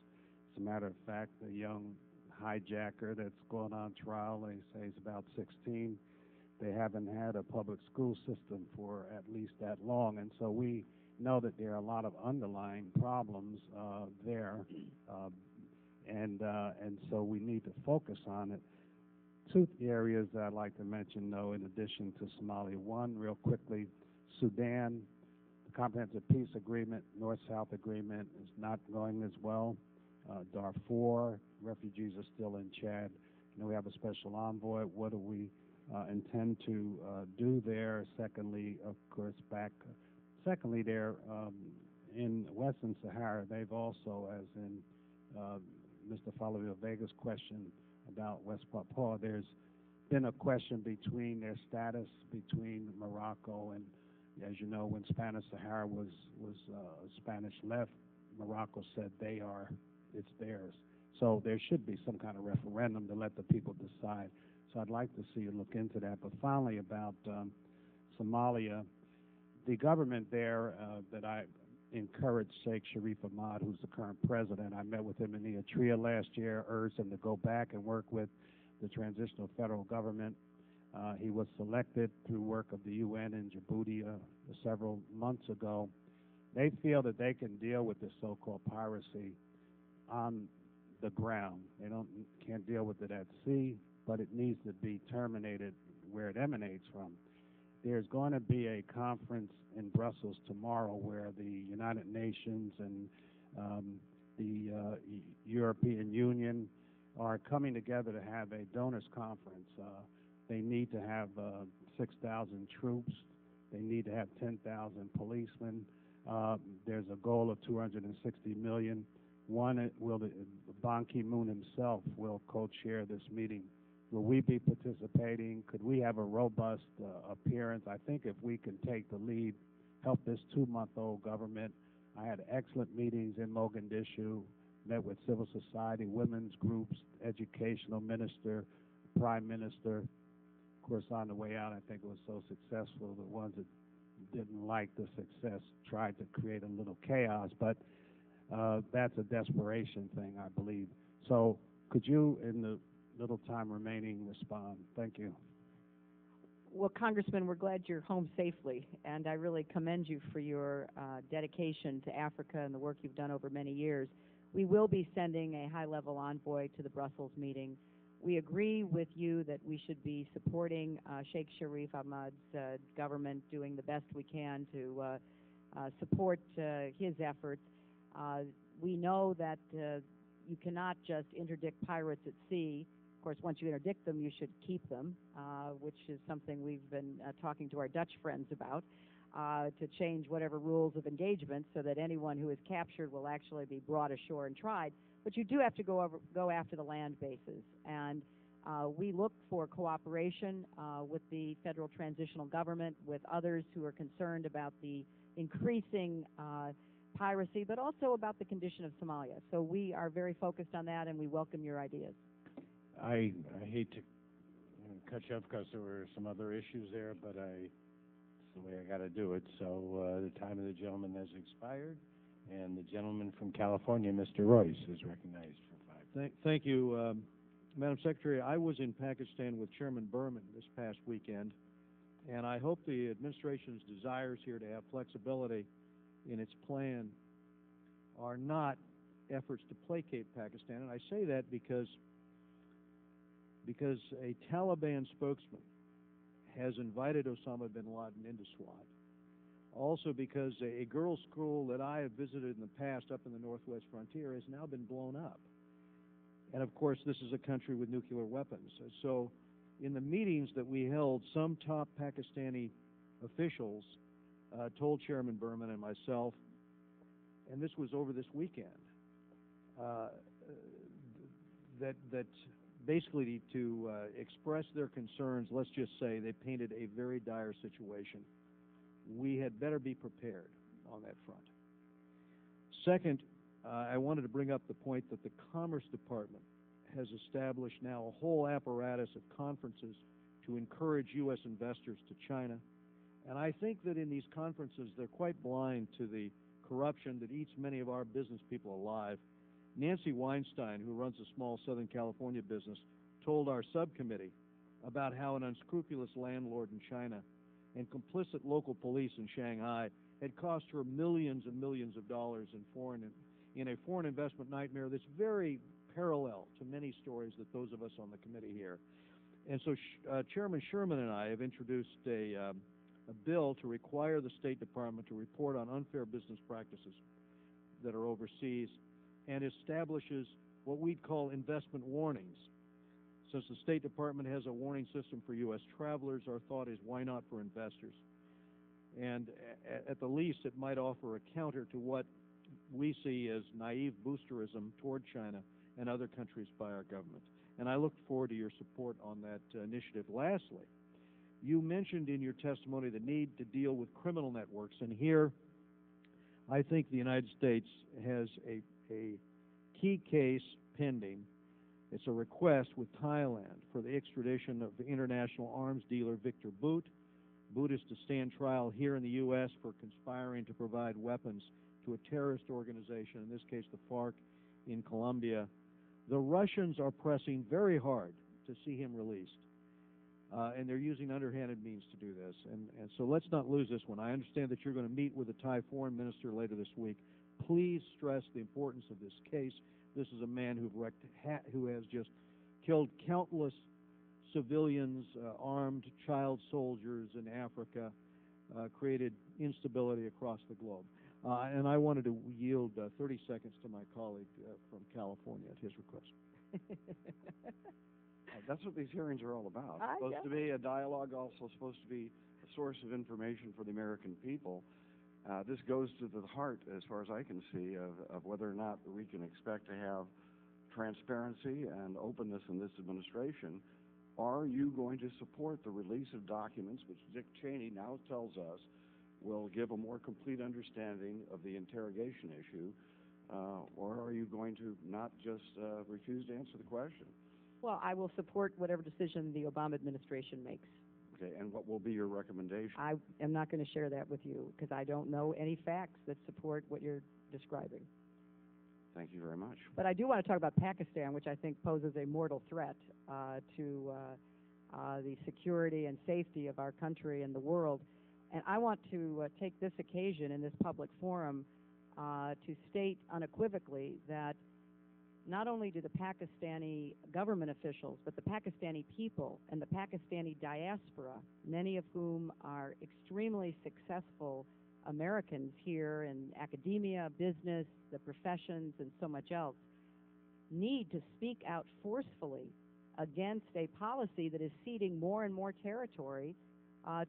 As a matter of fact, the young hijacker that's going on trial, they say he's about 16. They haven't had a public school system for at least that long, and so we know that there are a lot of underlying problems there, and so we need to focus on it. 2 areas that I'd like to mention, though, in addition to Somalia. One, real quickly, Sudan, the Comprehensive Peace Agreement, North-South Agreement is not going as well. Darfur. Refugees are still in Chad. We have a special envoy. What do we intend to do there? Secondly, of course, there in Western Sahara, they've also, as in Mr. Falavio Vega's question about West Papua, there's been a question between their status between Morocco and, as you know, when Spanish Sahara was Spanish left, Morocco said it's theirs. So there should be some kind of referendum to let the people decide. So I'd like to see you look into that. But finally, about Somalia, the government there that I encouraged Sheikh Sharif Ahmad, who's the current president. I met with him in Eritrea last year, urged him to go back and work with the transitional federal government. He was selected through work of the UN in Djibouti several months ago. They feel that they can deal with this so-called piracy on the ground. They can't deal with it at sea, but it needs to be terminated where it emanates from. There's going to be a conference in Brussels tomorrow where the United Nations and the European Union are coming together to have a donors conference. They need to have 6,000 troops. They need to have 10,000 policemen. There's a goal of 260 million. Ban Ki-moon himself will co-chair this meeting. Will we be participating? Could we have a robust appearance? I think if we can take the lead, help this 2-month-old government. I had excellent meetings in Mogadishu, met with civil society, women's groups, educational minister, prime minister. Of course, on the way out, I think it was so successful, the ones that didn't like the success tried to create a little chaos, but that's a desperation thing, I believe. So could you, in the little time remaining, respond? Thank you. Well, Congressman, we're glad you're home safely, and I really commend you for your dedication to Africa and the work you've done over many years. We will be sending a high-level envoy to the Brussels meeting. We agree with you that we should be supporting Sheikh Sharif Ahmad's government, doing the best we can to support his efforts. We know that you cannot just interdict pirates at sea. Of course, once you interdict them, you should keep them, which is something we've been talking to our Dutch friends about, to change whatever rules of engagement so that anyone who is captured will actually be brought ashore and tried. But you do have to go after the land bases. And we look for cooperation with the federal transitional government, with others who are concerned about the increasing piracy, but also about the condition of Somalia. So we are very focused on that, and we welcome your ideas. I hate to cut you off because there were some other issues there, but it's the way I got to do it. So the time of the gentleman has expired, and the gentleman from California, Mr. Royce, is recognized for 5. Thank you, Madam Secretary. I was in Pakistan with Chairman Berman this past weekend, and I hope the administration's desires here to have flexibility in its plan are not efforts to placate Pakistan. And I say that because a Taliban spokesman has invited Osama bin Laden into SWAT. Also because a girls' school that I have visited in the past up in the northwest frontier has now been blown up. And of course, this is a country with nuclear weapons. So in the meetings that we held, some top Pakistani officials told Chairman Berman and myself, and this was over this weekend, that basically to express their concerns, let's just say they painted a very dire situation. We had better be prepared on that front. Second, I wanted to bring up the point that the Commerce Department has established now a whole apparatus of conferences to encourage U.S. investors to China. And I think that in these conferences, they're quite blind to the corruption that eats many of our business people alive. Nancy Weinstein, who runs a small Southern California business, told our subcommittee about how an unscrupulous landlord in China and complicit local police in Shanghai had cost her millions and millions of dollars in a foreign investment nightmare that's very parallel to many stories that those of us on the committee hear. And so Chairman Sherman and I have introduced a bill to require the State Department to report on unfair business practices that are overseas. and establishes what we'd call investment warnings. Since the State Department has a warning system for U.S. travelers, our thought is why not for investors? And at the least, it might offer a counter to what we see as naive boosterism toward China and other countries by our government. And I look forward to your support on that initiative. Lastly, you mentioned in your testimony the need to deal with criminal networks, and here I think the United States has a key case pending. It's a request with Thailand for the extradition of the international arms dealer Victor Bout. Bout is to stand trial here in the U.S. for conspiring to provide weapons to a terrorist organization, in this case the FARC in Colombia. The Russians are pressing very hard to see him released, and they're using underhanded means to do this. And so let's not lose this one. I understand that you're going to meet with the Thai foreign minister later this week. Please stress the importance of this case. This is a man who has just killed countless civilians, armed child soldiers in Africa, created instability across the globe. And I wanted to yield 30 seconds to my colleague from California at his request. That's what these hearings are all about. I Supposed know. to be a dialogue, also supposed to be a source of information for the American people. This goes to the heart, as far as I can see, of whether or not we can expect to have transparency and openness in this administration. Are you going to support the release of documents, which Dick Cheney now tells us will give a more complete understanding of the interrogation issue, or are you going to not just refuse to answer the question? Well, I will support whatever decision the Obama administration makes. Okay, and what will be your recommendation? I am not going to share that with you because I don't know any facts that support what you're describing. Thank you very much. But I do want to talk about Pakistan, which I think poses a mortal threat to the security and safety of our country and the world. And I want to take this occasion in this public forum to state unequivocally that not only do the Pakistani government officials, but the Pakistani people and the Pakistani diaspora, many of whom are extremely successful Americans here in academia, business, the professions, and so much else, need to speak out forcefully against a policy that is ceding more and more territory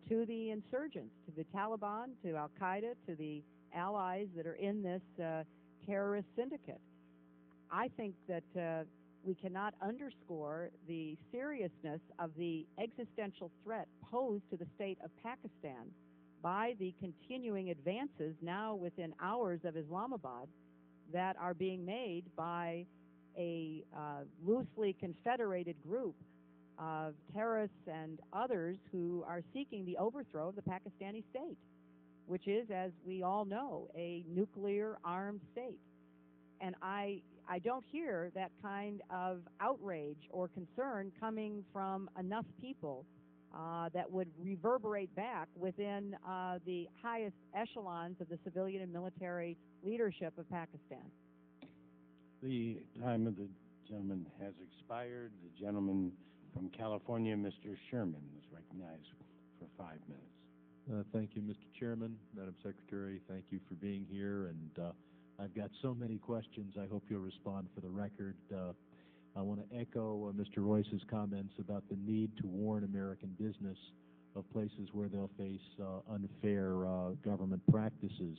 to the insurgents, to the Taliban, to Al-Qaeda, to the allies that are in this terrorist syndicate. I think that we cannot underscore the seriousness of the existential threat posed to the state of Pakistan by the continuing advances now within hours of Islamabad that are being made by a loosely confederated group of terrorists and others who are seeking the overthrow of the Pakistani state, which is, as we all know, a nuclear-armed state. And I don't hear that kind of outrage or concern coming from enough people that would reverberate back within the highest echelons of the civilian and military leadership of Pakistan. The time of the gentleman has expired. The gentleman from California, Mr. Sherman, is recognized for 5 minutes. Thank you, Mr. Chairman, Madam Secretary. Thank you for being here. And I've got so many questions. I hope you'll respond for the record. I want to echo Mr. Royce's comments about the need to warn American business of places where they'll face unfair government practices.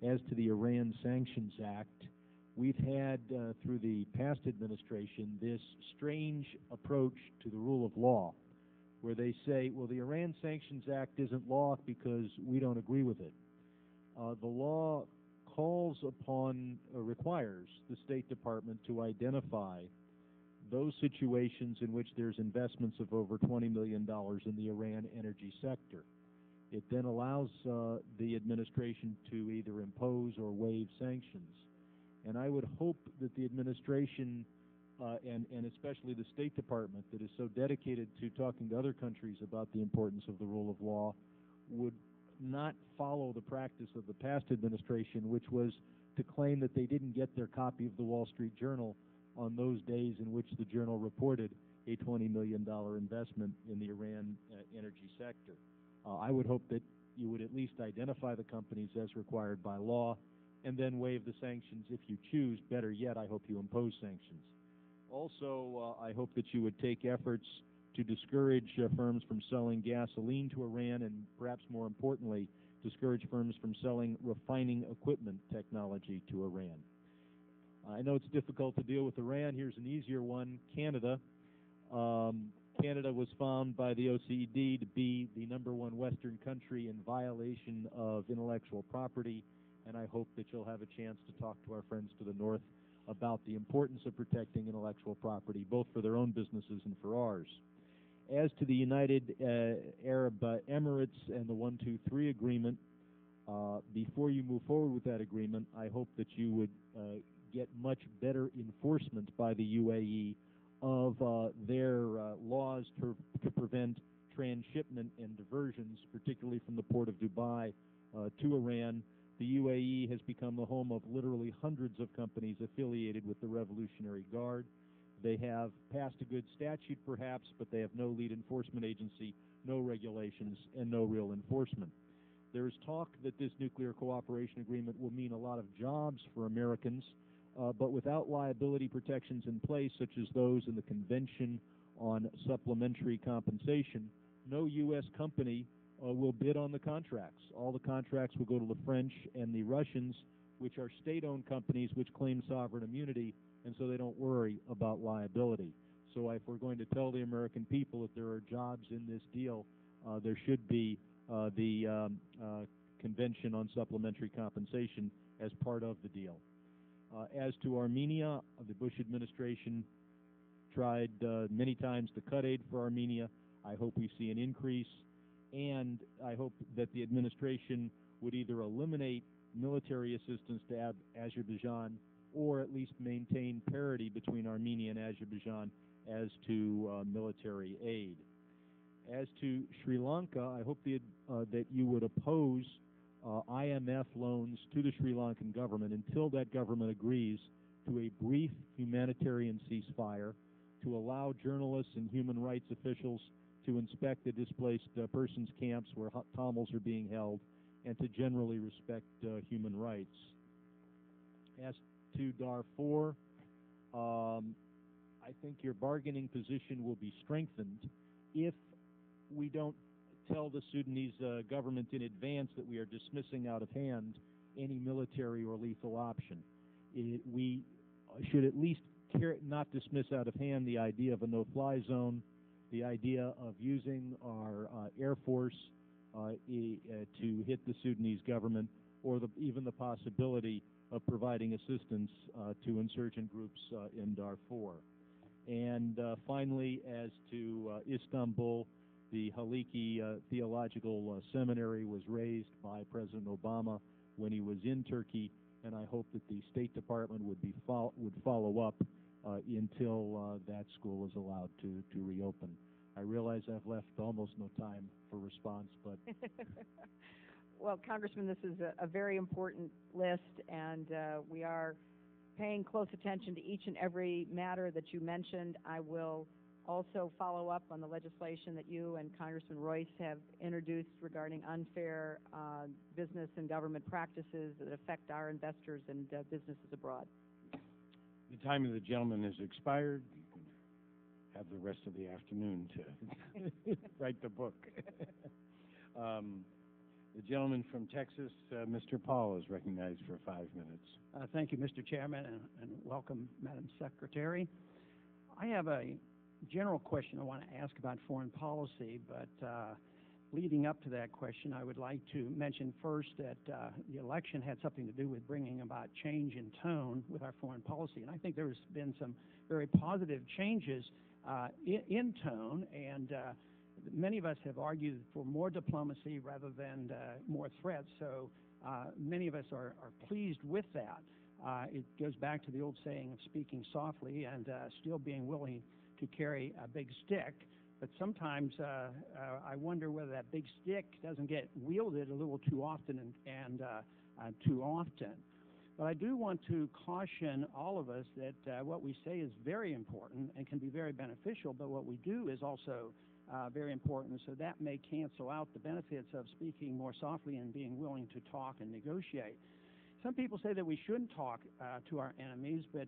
As to the Iran Sanctions Act, we've had, through the past administration, this strange approach to the rule of law, where they say, well, the Iran Sanctions Act isn't law because we don't agree with it. The law calls upon, requires the State Department to identify those situations in which there's investments of over $20 million in the Iran energy sector. It then allows the administration to either impose or waive sanctions. And I would hope that the administration, and especially the State Department, that is so dedicated to talking to other countries about the importance of the rule of law, would not follow the practice of the past administration, which was to claim that they didn't get their copy of the Wall Street Journal on those days in which the Journal reported a $20 million investment in the Iran energy sector. I would hope that you would at least identify the companies as required by law and then waive the sanctions if you choose. Better yet, I hope you impose sanctions. Also, I hope that you would take efforts to discourage firms from selling gasoline to Iran, and perhaps more importantly, discourage firms from selling refining equipment technology to Iran. I know it's difficult to deal with Iran. Here's an easier one. Canada. Canada was found by the OECD to be the #1 Western country in violation of intellectual property, and I hope that you'll have a chance to talk to our friends to the north about the importance of protecting intellectual property, both for their own businesses and for ours. As to the United Arab Emirates and the 123 agreement, before you move forward with that agreement, I hope that you would get much better enforcement by the UAE of their laws to prevent transshipment and diversions, particularly from the port of Dubai to Iran. The UAE has become the home of literally hundreds of companies affiliated with the Revolutionary Guard. They have passed a good statute, perhaps, but they have no lead enforcement agency, no regulations, and no real enforcement. There is talk that this nuclear cooperation agreement will mean a lot of jobs for Americans, but without liability protections in place, such as those in the Convention on Supplementary Compensation, no U.S. company will bid on the contracts. All the contracts will go to the French and the Russians, which are state-owned companies which claim sovereign immunity, and so they don't worry about liability. So if we're going to tell the American people that there are jobs in this deal, there should be the Convention on Supplementary Compensation as part of the deal. As to Armenia, the Bush administration tried many times to cut aid for Armenia. I hope we see an increase, and I hope that the administration would either eliminate military assistance to Azerbaijan or at least maintain parity between Armenia and Azerbaijan as to military aid. As to Sri Lanka, I hope that you would oppose IMF loans to the Sri Lankan government until that government agrees to a brief humanitarian ceasefire, to allow journalists and human rights officials to inspect the displaced persons camps where Tamils are being held, and to generally respect human rights. As to Darfur, I think your bargaining position will be strengthened if we don't tell the Sudanese government in advance that we are dismissing out of hand any military or lethal option. We should at least not dismiss out of hand the idea of a no-fly zone, the idea of using our Air Force to hit the Sudanese government, or even the possibility of providing assistance to insurgent groups in Darfur. And finally, as to Istanbul, the Haliki Theological Seminary was raised by President Obama when he was in Turkey, and I hope that the State Department would follow up until that school is allowed to reopen. I realize I've left almost no time for response, but... Well, Congressman, this is a very important list, and we are paying close attention to each and every matter that you mentioned. I will also follow up on the legislation that you and Congressman Royce have introduced regarding unfair business and government practices that affect our investors and businesses abroad. The time of the gentleman has expired. You can have the rest of the afternoon to write the book. The gentleman from Texas, Mr. Paul, is recognized for 5 minutes. Thank you, Mr. Chairman, and welcome, Madam Secretary. I have a general question I want to ask about foreign policy, but leading up to that question, I would like to mention first that the election had something to do with bringing about change in tone with our foreign policy, and I think there's been some very positive changes in tone, and many of us have argued for more diplomacy rather than more threats, so many of us are pleased with that. It goes back to the old saying of speaking softly and still being willing to carry a big stick, but sometimes I wonder whether that big stick doesn't get wielded a little too often and too often. But I do want to caution all of us that what we say is very important and can be very beneficial, but what we do is also very important, so that may cancel out the benefits of speaking more softly and being willing to talk and negotiate. some people say that we shouldn't talk to our enemies, but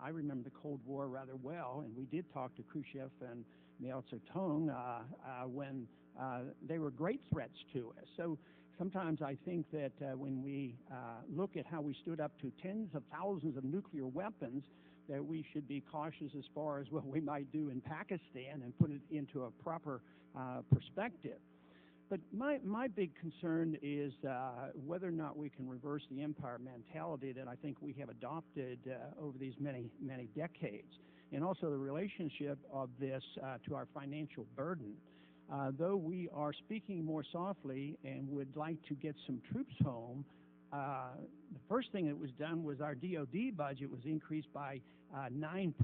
I remember the Cold War rather well, and we did talk to Khrushchev and Mao Zedong when they were great threats to us. So sometimes I think that when we look at how we stood up to tens of thousands of nuclear weapons, that we should be cautious as far as what we might do in Pakistan and put it into a proper perspective. But my big concern is whether or not we can reverse the empire mentality that I think we have adopted over these many decades, and also the relationship of this to our financial burden. Though we are speaking more softly and would like to get some troops home, the first thing that was done was our DOD budget was increased by 9%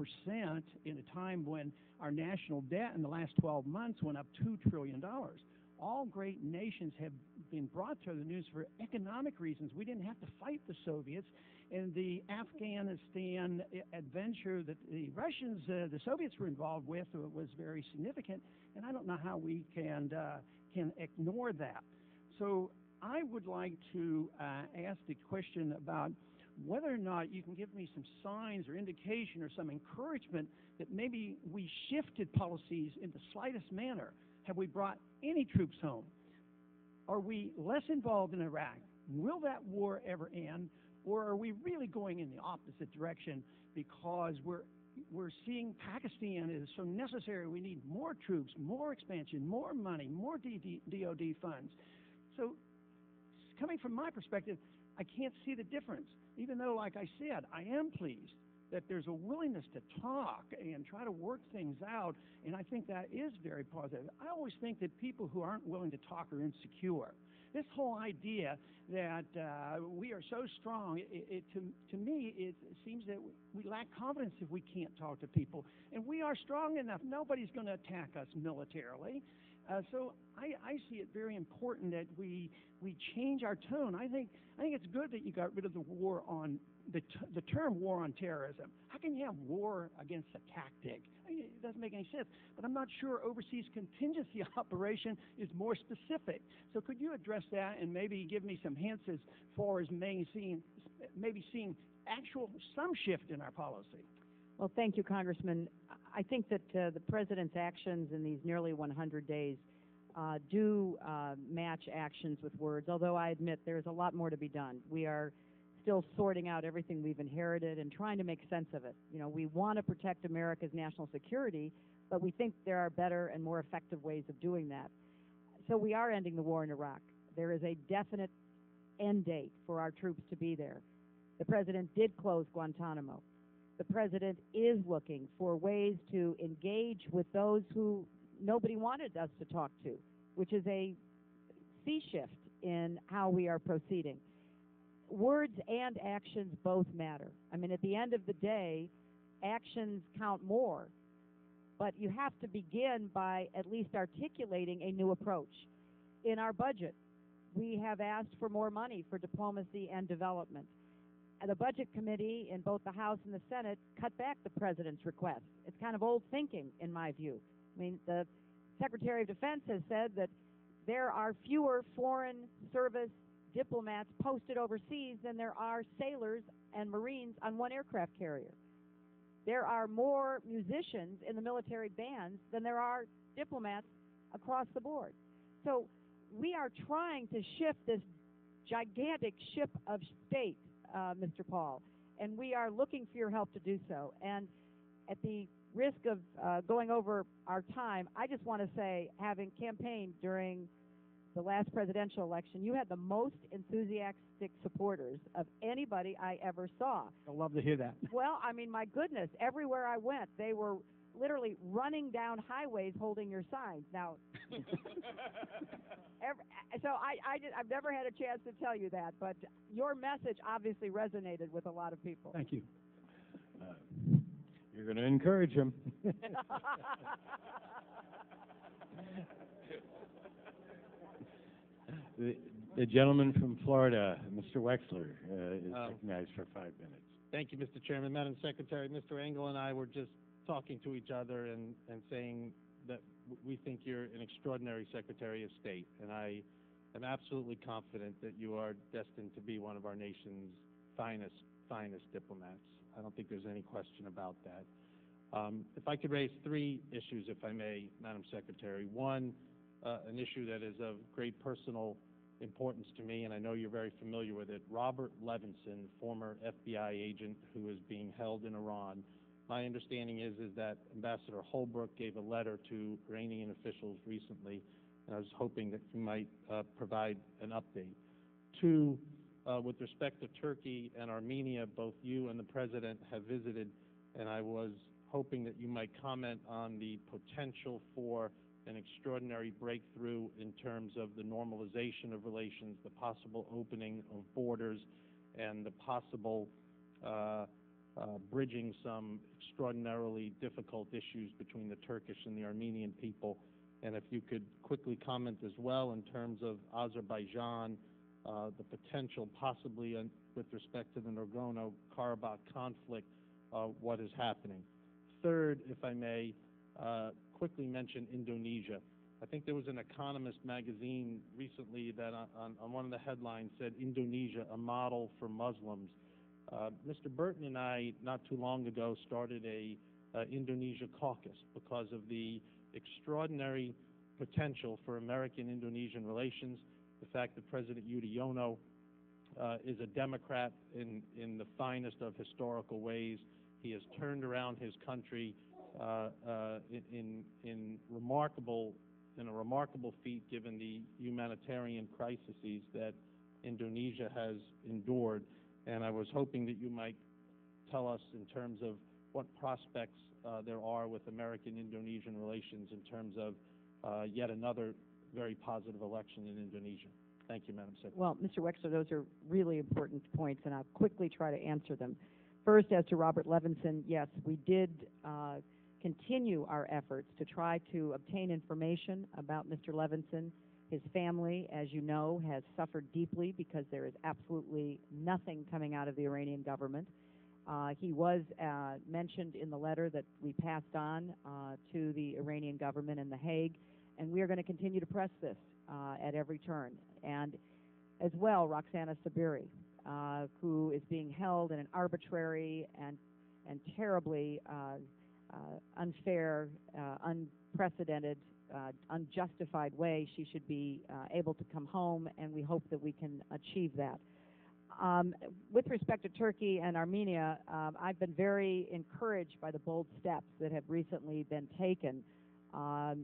in a time when our national debt in the last 12 months went up $2 trillion. All great nations have been brought to the news for economic reasons. We didn't have to fight the Soviets, and the Afghanistan adventure that the Russians, the Soviets were involved with was very significant, and I don't know how we can ignore that. So I would like to ask the question about whether or not you can give me some signs or indication or some encouragement that maybe we shifted policies in the slightest manner. Have we brought any troops home? Are we less involved in Iraq? Will that war ever end? Or are we really going in the opposite direction because we're seeing Pakistan is so necessary? We need more troops, more expansion, more money, more DOD funds. So coming from my perspective, I can't see the difference, even though, like I said, I am pleased that there's a willingness to talk and try to work things out, and I think that is very positive. I always think that people who aren't willing to talk are insecure. This whole idea that we are so strong, to me, it seems that we lack confidence if we can't talk to people. And we are strong enough. Nobody's going to attack us militarily. So I see it very important that we change our tone. I think it's good that you got rid of the war on the term war on terrorism. How can you have war against a tactic? It doesn't make any sense. But I'm not sure overseas contingency operation is more specific. So could you address that and maybe give me some hints as far as maybe seeing some shift in our policy? Well, thank you, Congressman. I think that the President's actions in these nearly 100 days do match actions with words, although I admit there's a lot more to be done. We are still sorting out everything we've inherited and trying to make sense of it. You know, we want to protect America's national security, but we think there are better and more effective ways of doing that. So we are ending the war in Iraq. There is a definite end date for our troops to be there. The President did close Guantanamo. The President is looking for ways to engage with those who nobody wanted us to talk to, which is a sea shift in how we are proceeding. Words and actions both matter. I mean, at the end of the day, actions count more, but you have to begin by at least articulating a new approach. In our budget, we have asked for more money for diplomacy and development. The Budget Committee in both the House and the Senate cut back the President's request. It's kind of old thinking, in my view. I mean, the Secretary of Defense has said that there are fewer foreign service diplomats posted overseas than there are sailors and Marines on one aircraft carrier. There are more musicians in the military bands than there are diplomats across the board. So we are trying to shift this gigantic ship of state, Mr. Paul, and we are looking for your help to do so. And at the risk of going over our time, I just want to say, having campaigned during the last presidential election, you had the most enthusiastic supporters of anybody I ever saw. I'd love to hear that. Well, I mean, my goodness, everywhere I went, they were literally running down highways holding your signs. Now, I've never had a chance to tell you that, but your message obviously resonated with a lot of people. Thank you. You're going to encourage him. The gentleman from Florida, Mr. Wexler, is recognized for 5 minutes. Thank you, Mr. Chairman. Madam Secretary, Mr. Engel and I were just talking to each other and saying that we think you're an extraordinary Secretary of State, and I am absolutely confident that you are destined to be one of our nation's finest diplomats. I don't think there's any question about that. If I could raise three issues, if I may, Madam Secretary. One, an issue that is of great personal importance to me, and I know you're very familiar with it. Robert Levinson, former FBI agent who is being held in Iran. My understanding is that Ambassador Holbrooke gave a letter to Iranian officials recently, and I was hoping that you might provide an update. Two, with respect to Turkey and Armenia, both you and the President have visited, and I was hoping that you might comment on the potential for an extraordinary breakthrough in terms of the normalization of relations, the possible opening of borders, and the possible bridging some extraordinarily difficult issues between the Turkish and the Armenian people. And if you could quickly comment as well in terms of Azerbaijan, the potential possibly with respect to the Nagorno-Karabakh conflict, what is happening. Third, if I may, quickly mention Indonesia. I think there was an Economist magazine recently that on one of the headlines said, Indonesia, a model for Muslims. Mr. Burton and I, not too long ago, started a Indonesia caucus because of the extraordinary potential for American-Indonesian relations, the fact that President Yudhoyono is a Democrat in the finest of historical ways. He has turned around his country in a remarkable feat given the humanitarian crises that Indonesia has endured. And I was hoping that you might tell us in terms of what prospects there are with American-Indonesian relations in terms of yet another very positive election in Indonesia. Thank you, Madam Secretary. Well, Mr. Wexler, those are really important points, and I'll quickly try to answer them. First, as to Robert Levinson, yes, we did continue our efforts to try to obtain information about Mr. Levinson. His family, as you know, has suffered deeply because there is absolutely nothing coming out of the Iranian government. He was mentioned in the letter that we passed on to the Iranian government in The Hague, and we are going to continue to press this at every turn. And as well, Roxana Sabiri, who is being held in an arbitrary and terribly unfair, unprecedented, unjustified way. She should be able to come home, and we hope that we can achieve that. With respect to Turkey and Armenia, I've been very encouraged by the bold steps that have recently been taken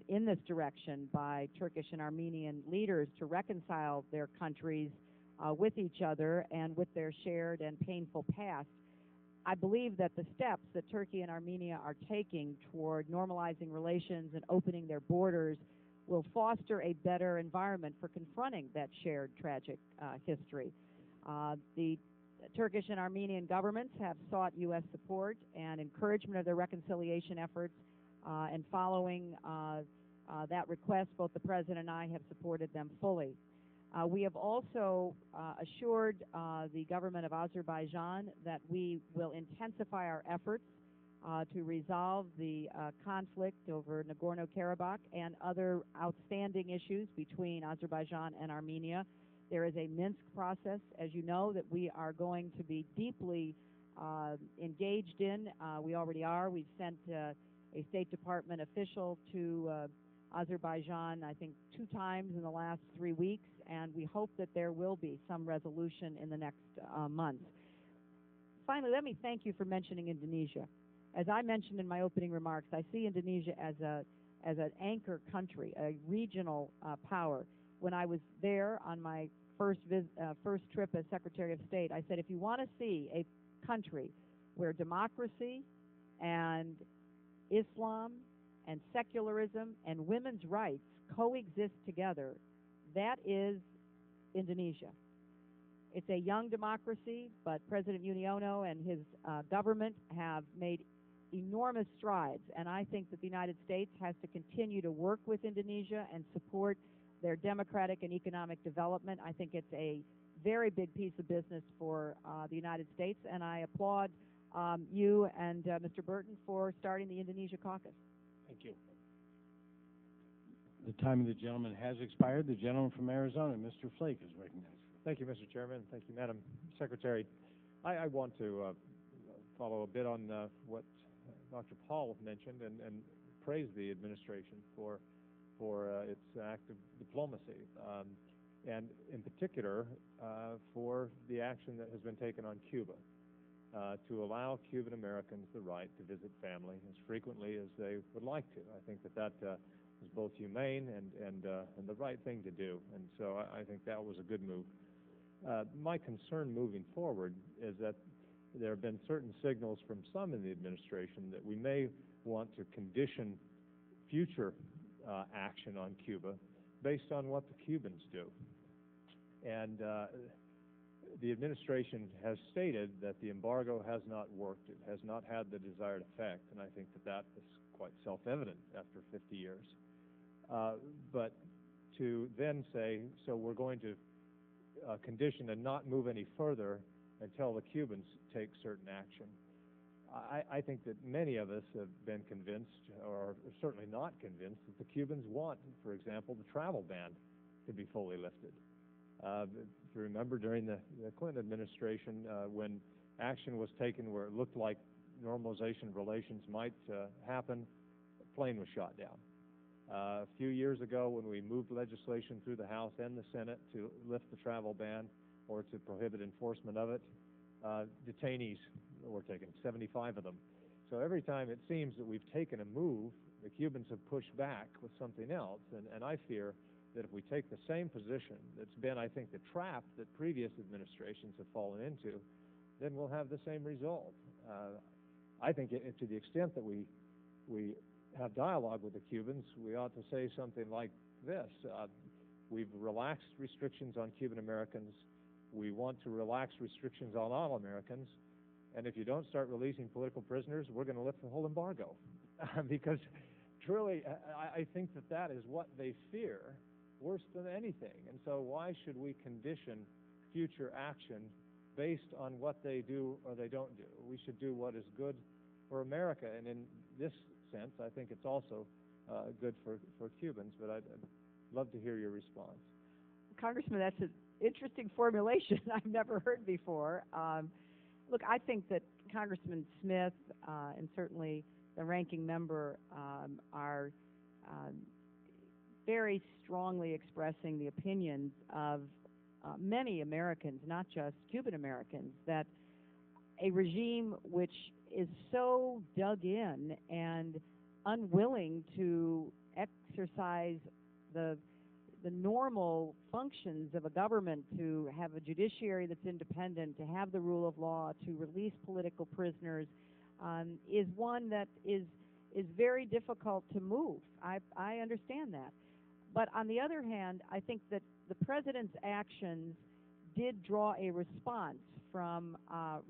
in this direction by Turkish and Armenian leaders to reconcile their countries with each other and with their shared and painful past. I believe that the steps that Turkey and Armenia are taking toward normalizing relations and opening their borders will foster a better environment for confronting that shared tragic history. The Turkish and Armenian governments have sought U.S. support and encouragement of their reconciliation efforts, and following that request, both the President and I have supported them fully. We have also assured the government of Azerbaijan that we will intensify our efforts to resolve the conflict over Nagorno-Karabakh and other outstanding issues between Azerbaijan and Armenia. There is a Minsk process, as you know, that we are going to be deeply engaged in. We already are. We've sent a State Department official to Azerbaijan, I think, 2 times in the last 3 weeks, and we hope that there will be some resolution in the next months. Finally, let me thank you for mentioning Indonesia. As I mentioned in my opening remarks, I see Indonesia as an anchor country, a regional power. When I was there on my first trip as Secretary of State, I said, if you want to see a country where democracy and Islam and secularism and women's rights coexist together, that is Indonesia. It's a young democracy, but President Yudhoyono and his government have made enormous strides, and I think that the United States has to continue to work with Indonesia and support their democratic and economic development. I think it's a very big piece of business for the United States, and I applaud you and Mr. Burton for starting the Indonesia caucus. Thank you. The time of the gentleman has expired. The gentleman from Arizona, Mr. Flake, is recognized. Thank you, Mr. Chairman. Thank you, Madam Secretary. I want to follow a bit on what Dr. Paul mentioned and praise the administration for its act of diplomacy, and in particular for the action that has been taken on Cuba to allow Cuban Americans the right to visit family as frequently as they would like to. I think that is both humane and the right thing to do, and so I think that was a good move. My concern moving forward is that there have been certain signals from some in the administration that we may want to condition future action on Cuba based on what the Cubans do. And the administration has stated that the embargo has not worked. It has not had the desired effect, and I think that is quite self-evident after 50 years. But to then say, so we're going to condition and not move any further until the Cubans take certain action. I think that many of us have been convinced, or certainly not convinced, that the Cubans want, for example, the travel ban to be fully lifted. If you remember during the Clinton administration, when action was taken where it looked like normalization of relations might happen, a plane was shot down. A few years ago, when we moved legislation through the House and the Senate to lift the travel ban or to prohibit enforcement of it, detainees were taken, 75 of them. So every time it seems that we've taken a move, the Cubans have pushed back with something else, and I fear that if we take the same position that's been, I think, the trap that previous administrations have fallen into, then we'll have the same result. I think to the extent that we have dialogue with the Cubans, we ought to say something like this. We've relaxed restrictions on Cuban Americans. We want to relax restrictions on all Americans. And if you don't start releasing political prisoners, we're going to lift the whole embargo. Because truly, I think that is what they fear worse than anything. And so why should we condition future action based on what they do or they don't do? We should do what is good for America. And in this sense, I think it's also good for Cubans. But I'd love to hear your response. Congressman, that's an interesting formulation I've never heard before. Look, I think that Congressman Smith and certainly the ranking member are very strongly expressing the opinions of many Americans, not just Cuban Americans, that a regime which is so dug in and unwilling to exercise the normal functions of a government, to have a judiciary that's independent, to have the rule of law, to release political prisoners, is one that is very difficult to move. I understand that. But on the other hand, I think that the president's actions did draw a response from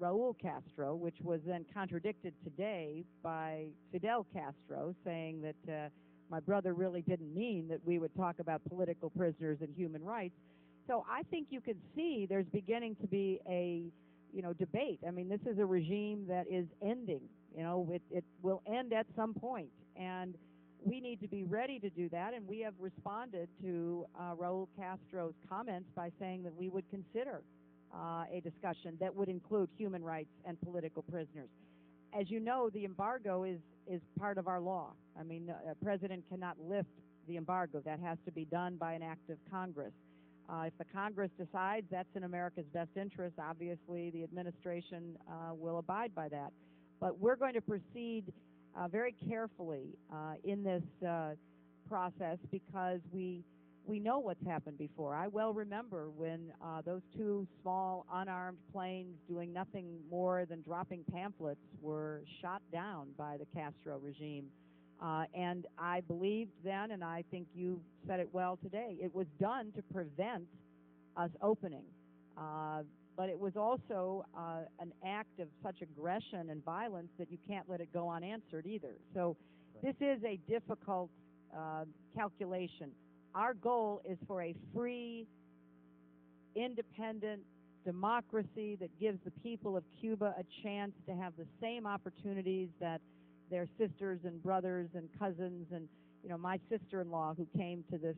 Raul Castro, which was then contradicted today by Fidel Castro, saying that my brother really didn't mean that we would talk about political prisoners and human rights. So I think you can see there's beginning to be a debate. I mean, this is a regime that is ending. It will end at some point, and we need to be ready to do that. And we have responded to Raul Castro's comments by saying that we would consider a discussion that would include human rights and political prisoners. As you know, the embargo is part of our law. I mean, the president cannot lift the embargo. That has to be done by an act of Congress. If the Congress decides that's in America's best interest, obviously the administration will abide by that. But we're going to proceed very carefully in this process because we know what's happened before. I well remember when those two small unarmed planes doing nothing more than dropping pamphlets were shot down by the Castro regime. And I believed then, and I think you said it well today, it was done to prevent us opening. But it was also an act of such aggression and violence that you can't let it go unanswered either. So this is a difficult calculation. Our goal is for a free, independent democracy that gives the people of Cuba a chance to have the same opportunities that their sisters and brothers and cousins and my sister-in-law who came to this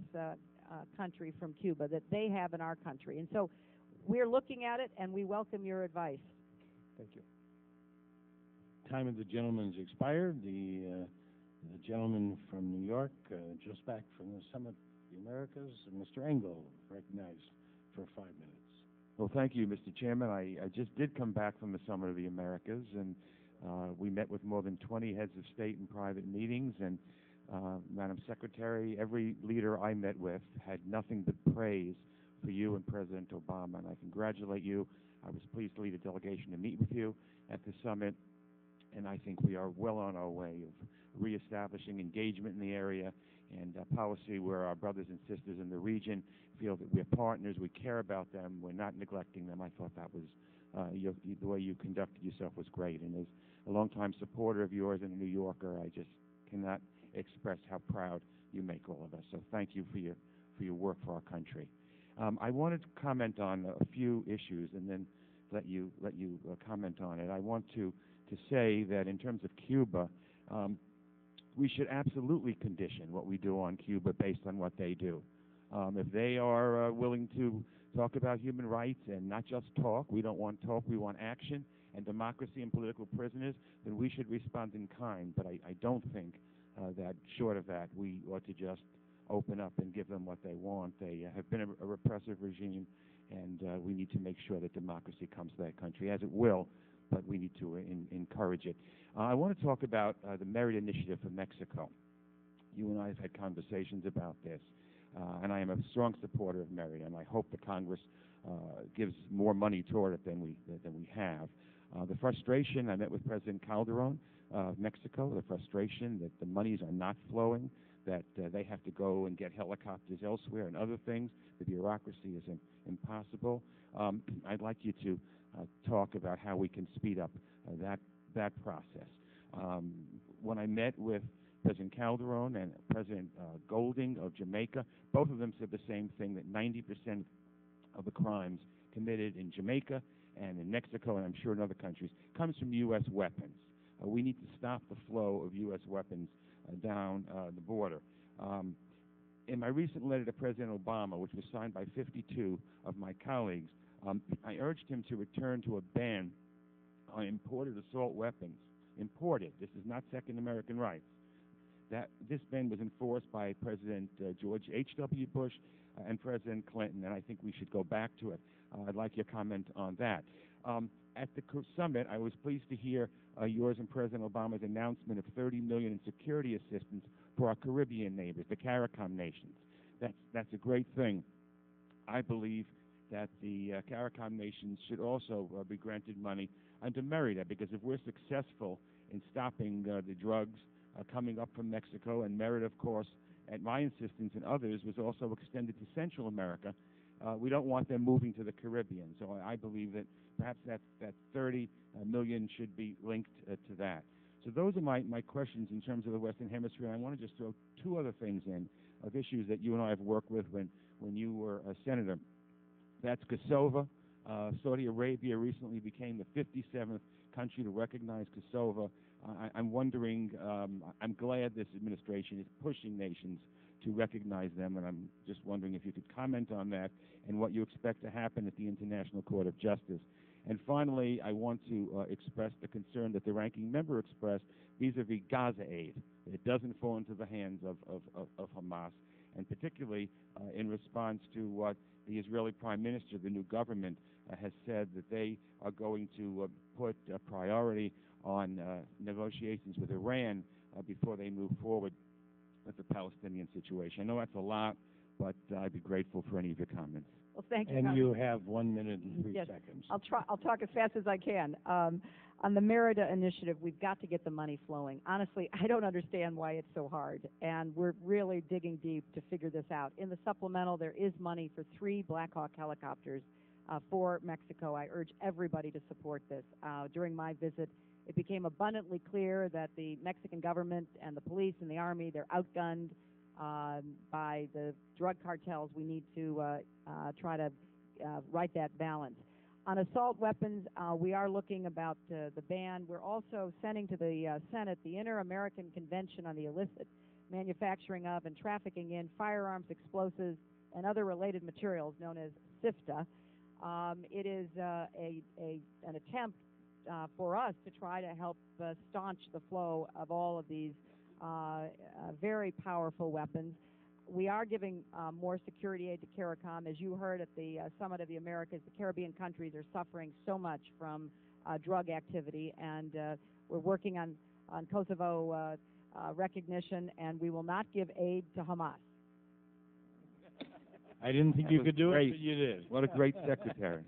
country from Cuba that they have in our country. And so we're looking at it, and we welcome your advice. Thank you. Time of the gentleman's expired. The gentleman from New York, just back from the Summit of the Americas, Mr. Engel, recognized for 5 minutes. Well, thank you, Mr. Chairman. I just did come back from the Summit of the Americas, and we met with more than 20 heads of state in private meetings, and Madam Secretary, every leader I met with had nothing but praise for you and President Obama, and I congratulate you. I was pleased to lead a delegation to meet with you at the summit, and I think we are well on our way of reestablishing engagement in the area and a policy where our brothers and sisters in the region feel that we're partners, we care about them, we're not neglecting them. I thought that was, the way you conducted yourself was great, and as a longtime supporter of yours and a New Yorker, I just cannot express how proud you make all of us. So thank you for your work for our country. I wanted to comment on a few issues and then let you comment on it. I want to say that in terms of Cuba, we should absolutely condition what we do on Cuba based on what they do. If they are willing to talk about human rights and not just talk, we don't want talk, we want action and democracy and political prisoners, then we should respond in kind. But I don't think that short of that, we ought to just open up and give them what they want. They have been a repressive regime, and we need to make sure that democracy comes to that country, as it will, but we need to encourage it. I want to talk about the Merit Initiative for Mexico. You and I have had conversations about this, and I am a strong supporter of Merit, and I hope the Congress gives more money toward it than we have. The frustration, I met with President Calderon of Mexico, the frustration that the monies are not flowing, that they have to go and get helicopters elsewhere and other things. The bureaucracy is impossible. I'd like you to talk about how we can speed up that process. When I met with President Calderon and President Golding of Jamaica, both of them said the same thing, that 90% of the crimes committed in Jamaica and in Mexico, and I'm sure in other countries, comes from U.S. weapons. We need to stop the flow of U.S. weapons down the border. In my recent letter to President Obama, which was signed by 52 of my colleagues, I urged him to return to a ban on imported assault weapons. Imported. This is not Second American rights. This ban was enforced by President George H.W. Bush and President Clinton, and I think we should go back to it. I'd like your comment on that. At the summit, I was pleased to hear yours and President Obama's announcement of $30 million in security assistance for our Caribbean neighbors, the CARICOM nations. That's a great thing. I believe that the CARICOM nations should also be granted money under MERIDA, because if we're successful in stopping the drugs coming up from Mexico, and MERIDA, of course, at my insistence and others, was also extended to Central America, we don't want them moving to the Caribbean. So I believe that perhaps that $30 million should be linked to that. So those are my questions in terms of the Western Hemisphere. I want to just throw two other things in of issues that you and I have worked with when you were a senator. That's Kosovo. Saudi Arabia recently became the 57th country to recognize Kosovo. I'm wondering, I'm glad this administration is pushing nations to recognize them, and I'm just wondering if you could comment on that and what you expect to happen at the International Court of Justice. And finally, I want to express the concern that the ranking member expressed vis-a-vis Gaza aid. It doesn't fall into the hands of Hamas, and particularly in response to what the Israeli Prime Minister, the new government, has said that they are going to put a priority on negotiations with Iran before they move forward with the Palestinian situation. I know that's a lot, but I'd be grateful for any of your comments. Well, thank you. And you have 1 minute and 3 Yes, seconds. I'll talk as fast as I can. On the MERIDA initiative, we've got to get the money flowing. Honestly, I don't understand why it's so hard, and we're really digging deep to figure this out. In the supplemental, there is money for 3 Black Hawk helicopters for Mexico. I urge everybody to support this. During my visit, it became abundantly clear that the Mexican government and the police and the army, they're outgunned by the drug cartels. We need to try to right that balance. On assault weapons, we are looking about the ban. We're also sending to the Senate the Inter-American Convention on the Illicit manufacturing of, and trafficking in firearms, explosives, and other related materials known as SIFTA. It is an attempt for us to try to help staunch the flow of all of these very powerful weapons. We are giving more security aid to CARICOM. As you heard at the Summit of the Americas, the Caribbean countries are suffering so much from drug activity, and we're working on Kosovo recognition, and we will not give aid to Hamas. I didn't think you could do it, but you did. What a great secretary.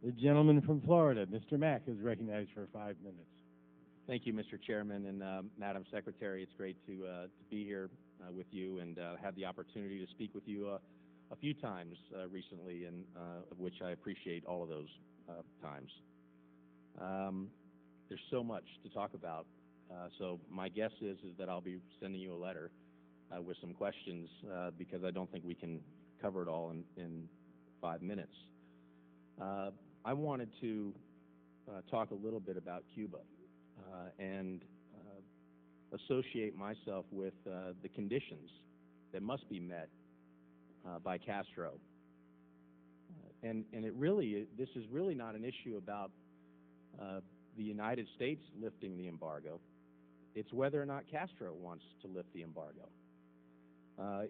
The gentleman from Florida, Mr. Mack, is recognized for 5 minutes. Thank you, Mr. Chairman and Madam Secretary. It's great to be here with you and have the opportunity to speak with you a few times recently, and of which I appreciate all of those times. There's so much to talk about, so my guess is that I'll be sending you a letter with some questions because I don't think we can cover it all in 5 minutes. I wanted to talk a little bit about Cuba and associate myself with the conditions that must be met by Castro. And this is really not an issue about the United States lifting the embargo. It's whether or not Castro wants to lift the embargo.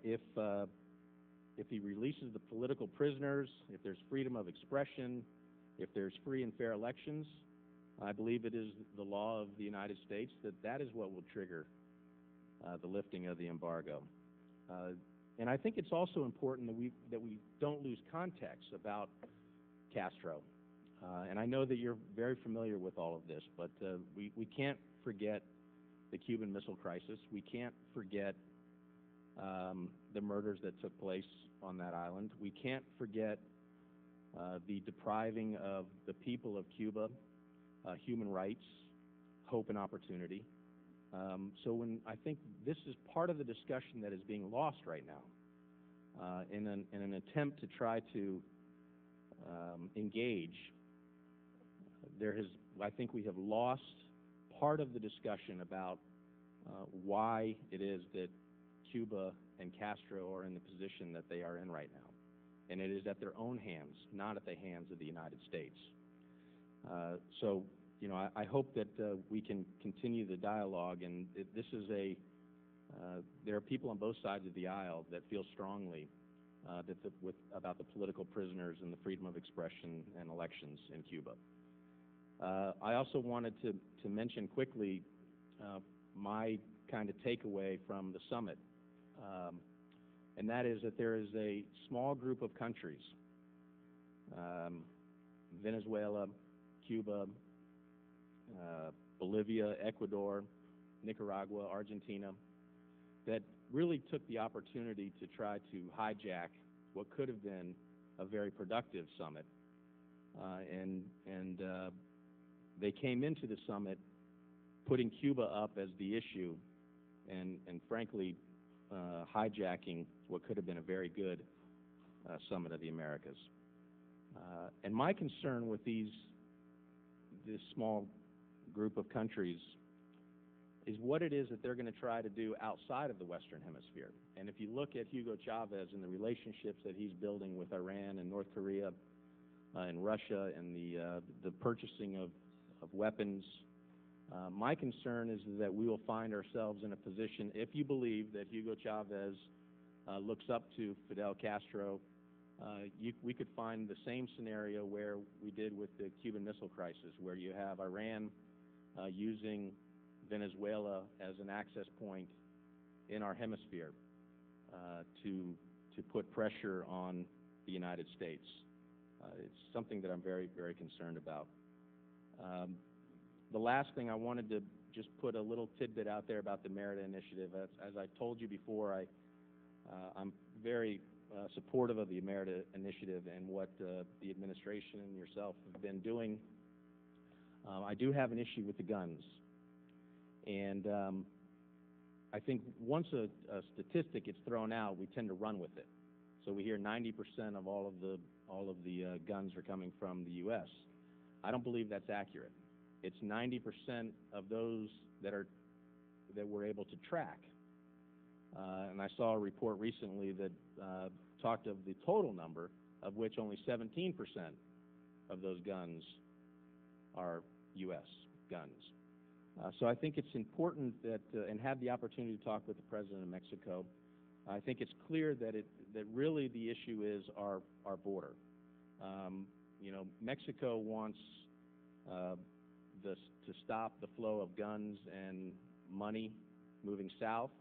If he releases the political prisoners, if there's freedom of expression, if there's free and fair elections, I believe it is the law of the United States that is what will trigger the lifting of the embargo. And I think it's also important that we don't lose context about Castro. And I know that you're very familiar with all of this, but we can't forget the Cuban Missile Crisis. We can't forget the murders that took place on that island. We can't forget the depriving of the people of Cuba human rights, hope, and opportunity. So I think this is part of the discussion that is being lost right now in an attempt to try to engage. I think we have lost part of the discussion about why it is that Cuba and Castro are in the position that they are in right now. And it is at their own hands, not at the hands of the United States. So, I hope that we can continue the dialogue, and there are people on both sides of the aisle that feel strongly about the political prisoners and the freedom of expression and elections in Cuba. I also wanted to mention quickly my kind of takeaway from the summit, and that is that there is a small group of countries, Venezuela, Cuba, Bolivia, Ecuador, Nicaragua, Argentina, that really took the opportunity to try to hijack what could have been a very productive summit. And they came into the summit putting Cuba up as the issue and frankly, hijacking what could have been a very good Summit of the Americas. And my concern with this small group of countries is what it is that they're going to try to do outside of the Western Hemisphere. And if you look at Hugo Chavez and the relationships that he's building with Iran and North Korea and Russia and the purchasing of weapons, my concern is that we will find ourselves in a position, if you believe that Hugo Chavez looks up to Fidel Castro, we could find the same scenario where we did with the Cuban Missile Crisis, where you have Iran using Venezuela as an access point in our hemisphere to put pressure on the United States. It's something that I'm very, very concerned about. The last thing I wanted to just put a little tidbit out there about the Merida Initiative. As I told you before, I'm very supportive of the Merida Initiative and what the administration and yourself have been doing. I do have an issue with the guns. And I think once a statistic gets thrown out, we tend to run with it. So we hear 90% of all of the guns are coming from the U.S. I don't believe that's accurate. It's 90% of those that we're able to track. And I saw a report recently that talked of the total number, of which only 17% of those guns are U.S. guns. So I think it's important that, and have the opportunity to talk with the President of Mexico. I think it's clear that that really the issue is our border. Mexico wants to stop the flow of guns and money moving south,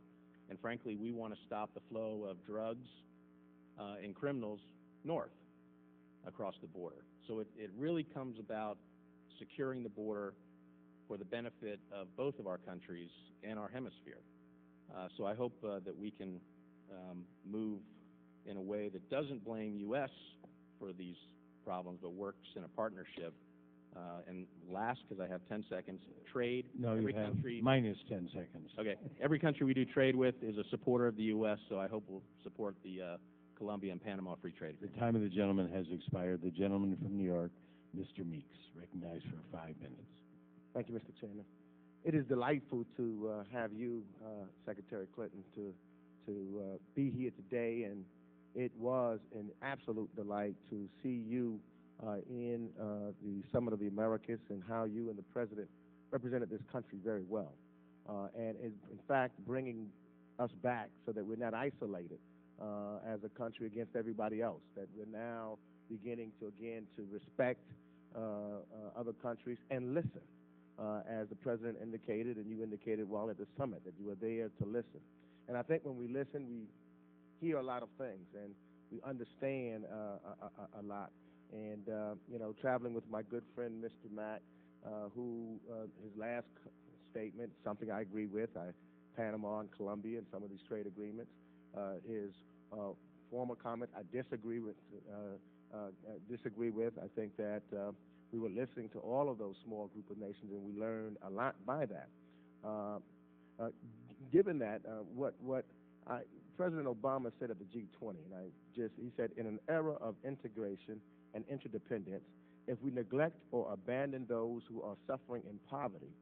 and frankly, we want to stop the flow of drugs and criminals north across the border. So it really comes about securing the border for the benefit of both of our countries and our hemisphere. So I hope that we can move in a way that doesn't blame U.S. for these problems, but works in a partnership. And last, because I have 10 seconds, trade. No, every you have country, minus 10 seconds. Okay. Every country we do trade with is a supporter of the U.S., so I hope we'll support the Colombia and Panama Free Trade Agreement. The time of the gentleman has expired. The gentleman from New York, Mr. Meeks, recognized for 5 minutes. Thank you, Mr. Chairman. It is delightful to have you, Secretary Clinton, to be here today, and it was an absolute delight to see you in the Summit of the Americas and how you and the President represented this country very well. And in fact, bringing us back so that we're not isolated as a country against everybody else, that we're now beginning to, again, to respect other countries and listen, as the President indicated and you indicated while at the summit, that you were there to listen. And I think when we listen, we hear a lot of things and we understand a lot. And, traveling with my good friend, Mr. Mack, who his last statement, something I agree with, Panama and Colombia and some of these trade agreements. His former comment, I disagree with. I think that we were listening to all of those small group of nations, and we learned a lot by that. Given that, what President Obama said at the G20, and he said, in an era of integration and interdependence, if we neglect or abandon those who are suffering in poverty,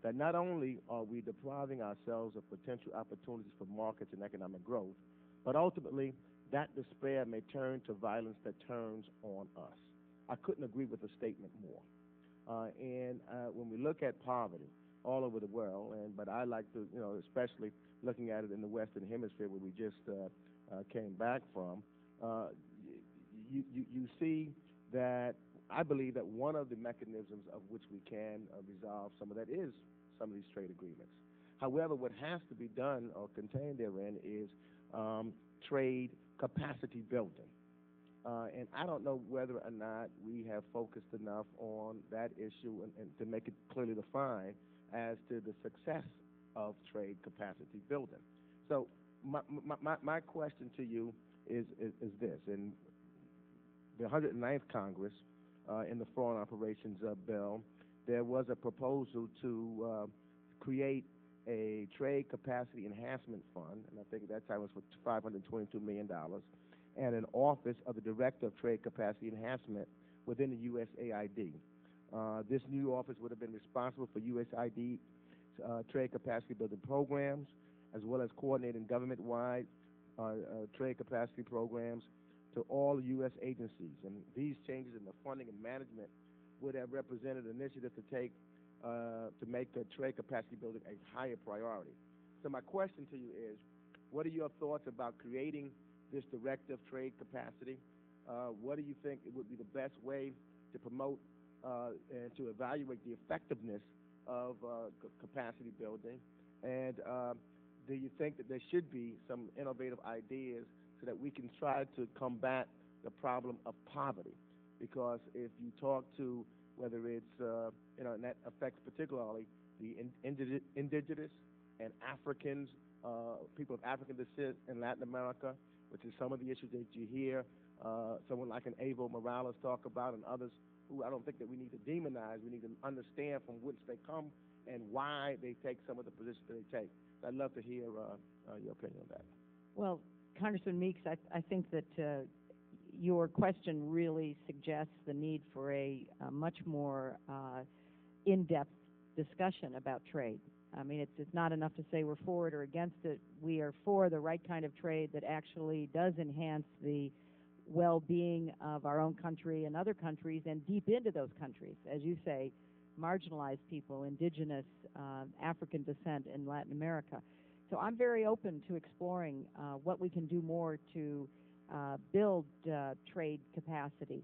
that not only are we depriving ourselves of potential opportunities for markets and economic growth, but ultimately that despair may turn to violence that turns on us. I couldn't agree with the statement more. And when we look at poverty all over the world, but I like to, especially looking at it in the Western Hemisphere where we just came back from, you see that I believe that one of the mechanisms of which we can resolve some of that is some of these trade agreements. However, what has to be done or contained therein is trade capacity building. And I don't know whether or not we have focused enough on that issue and to make it clearly defined as to the success of trade capacity building. So my question to you is this. In the 109th Congress, in the Foreign Operations Bill, there was a proposal to create a trade capacity enhancement fund, and I think at that time it was for $522 million, and an office of the Director of Trade Capacity Enhancement within the USAID. This new office would have been responsible for USAID trade capacity building programs, as well as coordinating government-wide trade capacity programs to all U.S. agencies. And these changes in the funding and management would have represented an initiative to make trade capacity building a higher priority. So my question to you is, what are your thoughts about creating this Director of Trade Capacity? What do you think it would be the best way to promote and to evaluate the effectiveness of capacity building? And do you think that there should be some innovative ideas so that we can try to combat the problem of poverty? Because if you talk to, whether it's, and that affects particularly the indigenous and Africans, people of African descent in Latin America, which is some of the issues that you hear someone like an Evo Morales talk about, and others who I don't think that we need to demonize. We need to understand from which they come and why they take some of the positions that they take. I'd love to hear your opinion on that. Well, Congressman Meeks, I think that your question really suggests the need for a much more in-depth discussion about trade. I mean, it's not enough to say we're for it or against it. We are for the right kind of trade that actually does enhance the well-being of our own country and other countries and deep into those countries. As you say, marginalized people, indigenous, African descent in Latin America. So I'm very open to exploring what we can do more to build trade capacity.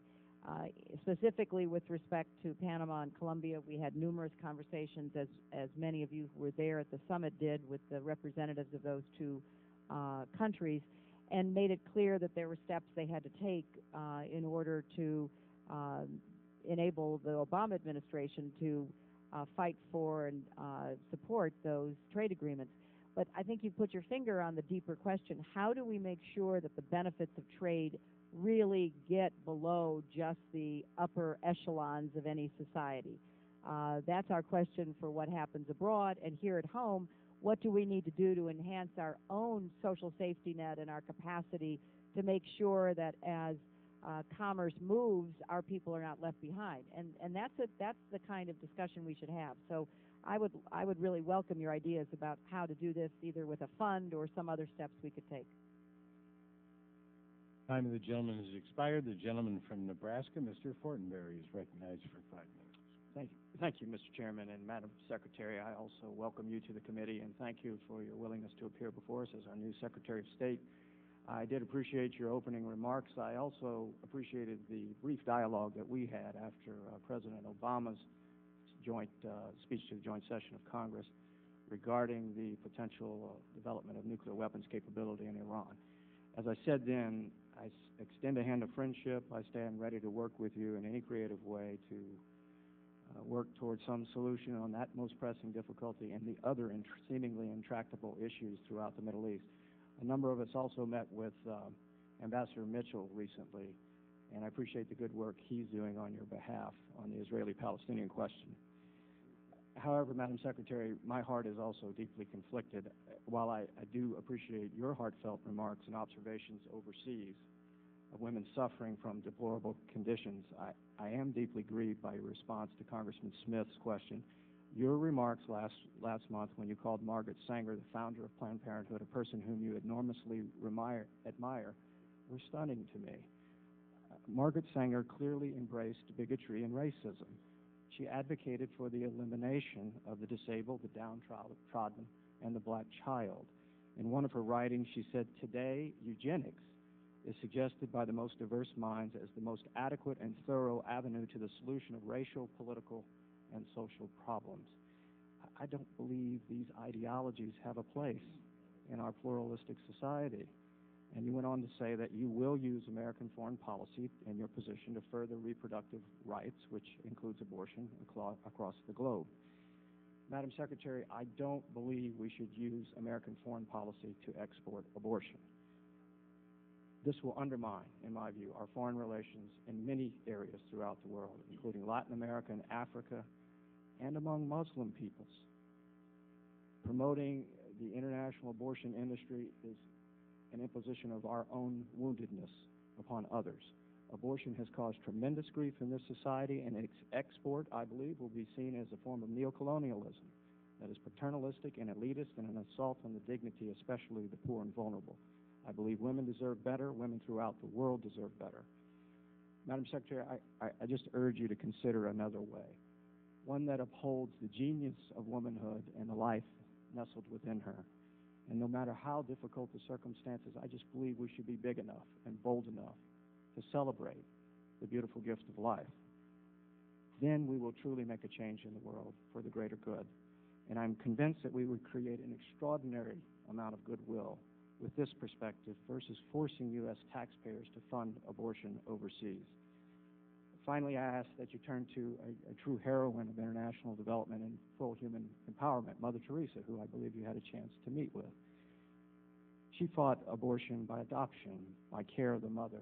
Specifically with respect to Panama and Colombia, we had numerous conversations, as many of you who were there at the summit did, with the representatives of those two countries, and made it clear that there were steps they had to take in order to enable the Obama administration to fight for and support those trade agreements. But I think you've put your finger on the deeper question. How do we make sure that the benefits of trade really get below just the upper echelons of any society? That's our question for what happens abroad. And here at home, what do we need to do to enhance our own social safety net and our capacity to make sure that as commerce moves, our people are not left behind? And that's the kind of discussion we should have. So I would really welcome your ideas about how to do this, either with a fund or some other steps we could take. Time of the gentleman has expired. The gentleman from Nebraska, Mr. Fortenberry, is recognized for 5 minutes. Thank you, Mr. Chairman, and Madam Secretary. I also welcome you to the committee, and thank you for your willingness to appear before us as our new Secretary of State. I did appreciate your opening remarks. I also appreciated the brief dialogue that we had after President Obama's joint speech to the joint session of Congress regarding the potential development of nuclear weapons capability in Iran. As I said then, I extend a hand of friendship. I stand ready to work with you in any creative way to work towards some solution on that most pressing difficulty and the other seemingly intractable issues throughout the Middle East. A number of us also met with Ambassador Mitchell recently, and I appreciate the good work he's doing on your behalf on the Israeli-Palestinian question. However, Madam Secretary, my heart is also deeply conflicted. While I do appreciate your heartfelt remarks and observations overseas of women suffering from deplorable conditions, I am deeply grieved by your response to Congressman Smith's question. Your remarks last month when you called Margaret Sanger, the founder of Planned Parenthood, a person whom you enormously admire, were stunning to me. Margaret Sanger clearly embraced bigotry and racism. She advocated for the elimination of the disabled, the downtrodden, and the black child. In one of her writings, she said, "Today, eugenics is suggested by the most diverse minds as the most adequate and thorough avenue to the solution of racial, political, and social problems." I don't believe these ideologies have a place in our pluralistic society. And you went on to say that you will use American foreign policy in your position to further reproductive rights, which includes abortion across the globe. Madam Secretary, I don't believe we should use American foreign policy to export abortion. This will undermine, in my view, our foreign relations in many areas throughout the world, including Latin America and Africa, and among Muslim peoples. Promoting the international abortion industry is an imposition of our own woundedness upon others. Abortion has caused tremendous grief in this society, and its export, I believe, will be seen as a form of neocolonialism that is paternalistic and elitist and an assault on the dignity, especially the poor and vulnerable. I believe women deserve better. Women throughout the world deserve better. Madam Secretary, I just urge you to consider another way, one that upholds the genius of womanhood and the life nestled within her. And no matter how difficult the circumstances, I just believe we should be big enough and bold enough to celebrate the beautiful gift of life. Then we will truly make a change in the world for the greater good. And I'm convinced that we would create an extraordinary amount of goodwill with this perspective versus forcing U.S. taxpayers to fund abortion overseas. Finally, I ask that you turn to a true heroine of international development and full human empowerment, Mother Teresa, who I believe you had a chance to meet with. She fought abortion by adoption, by care of the mother,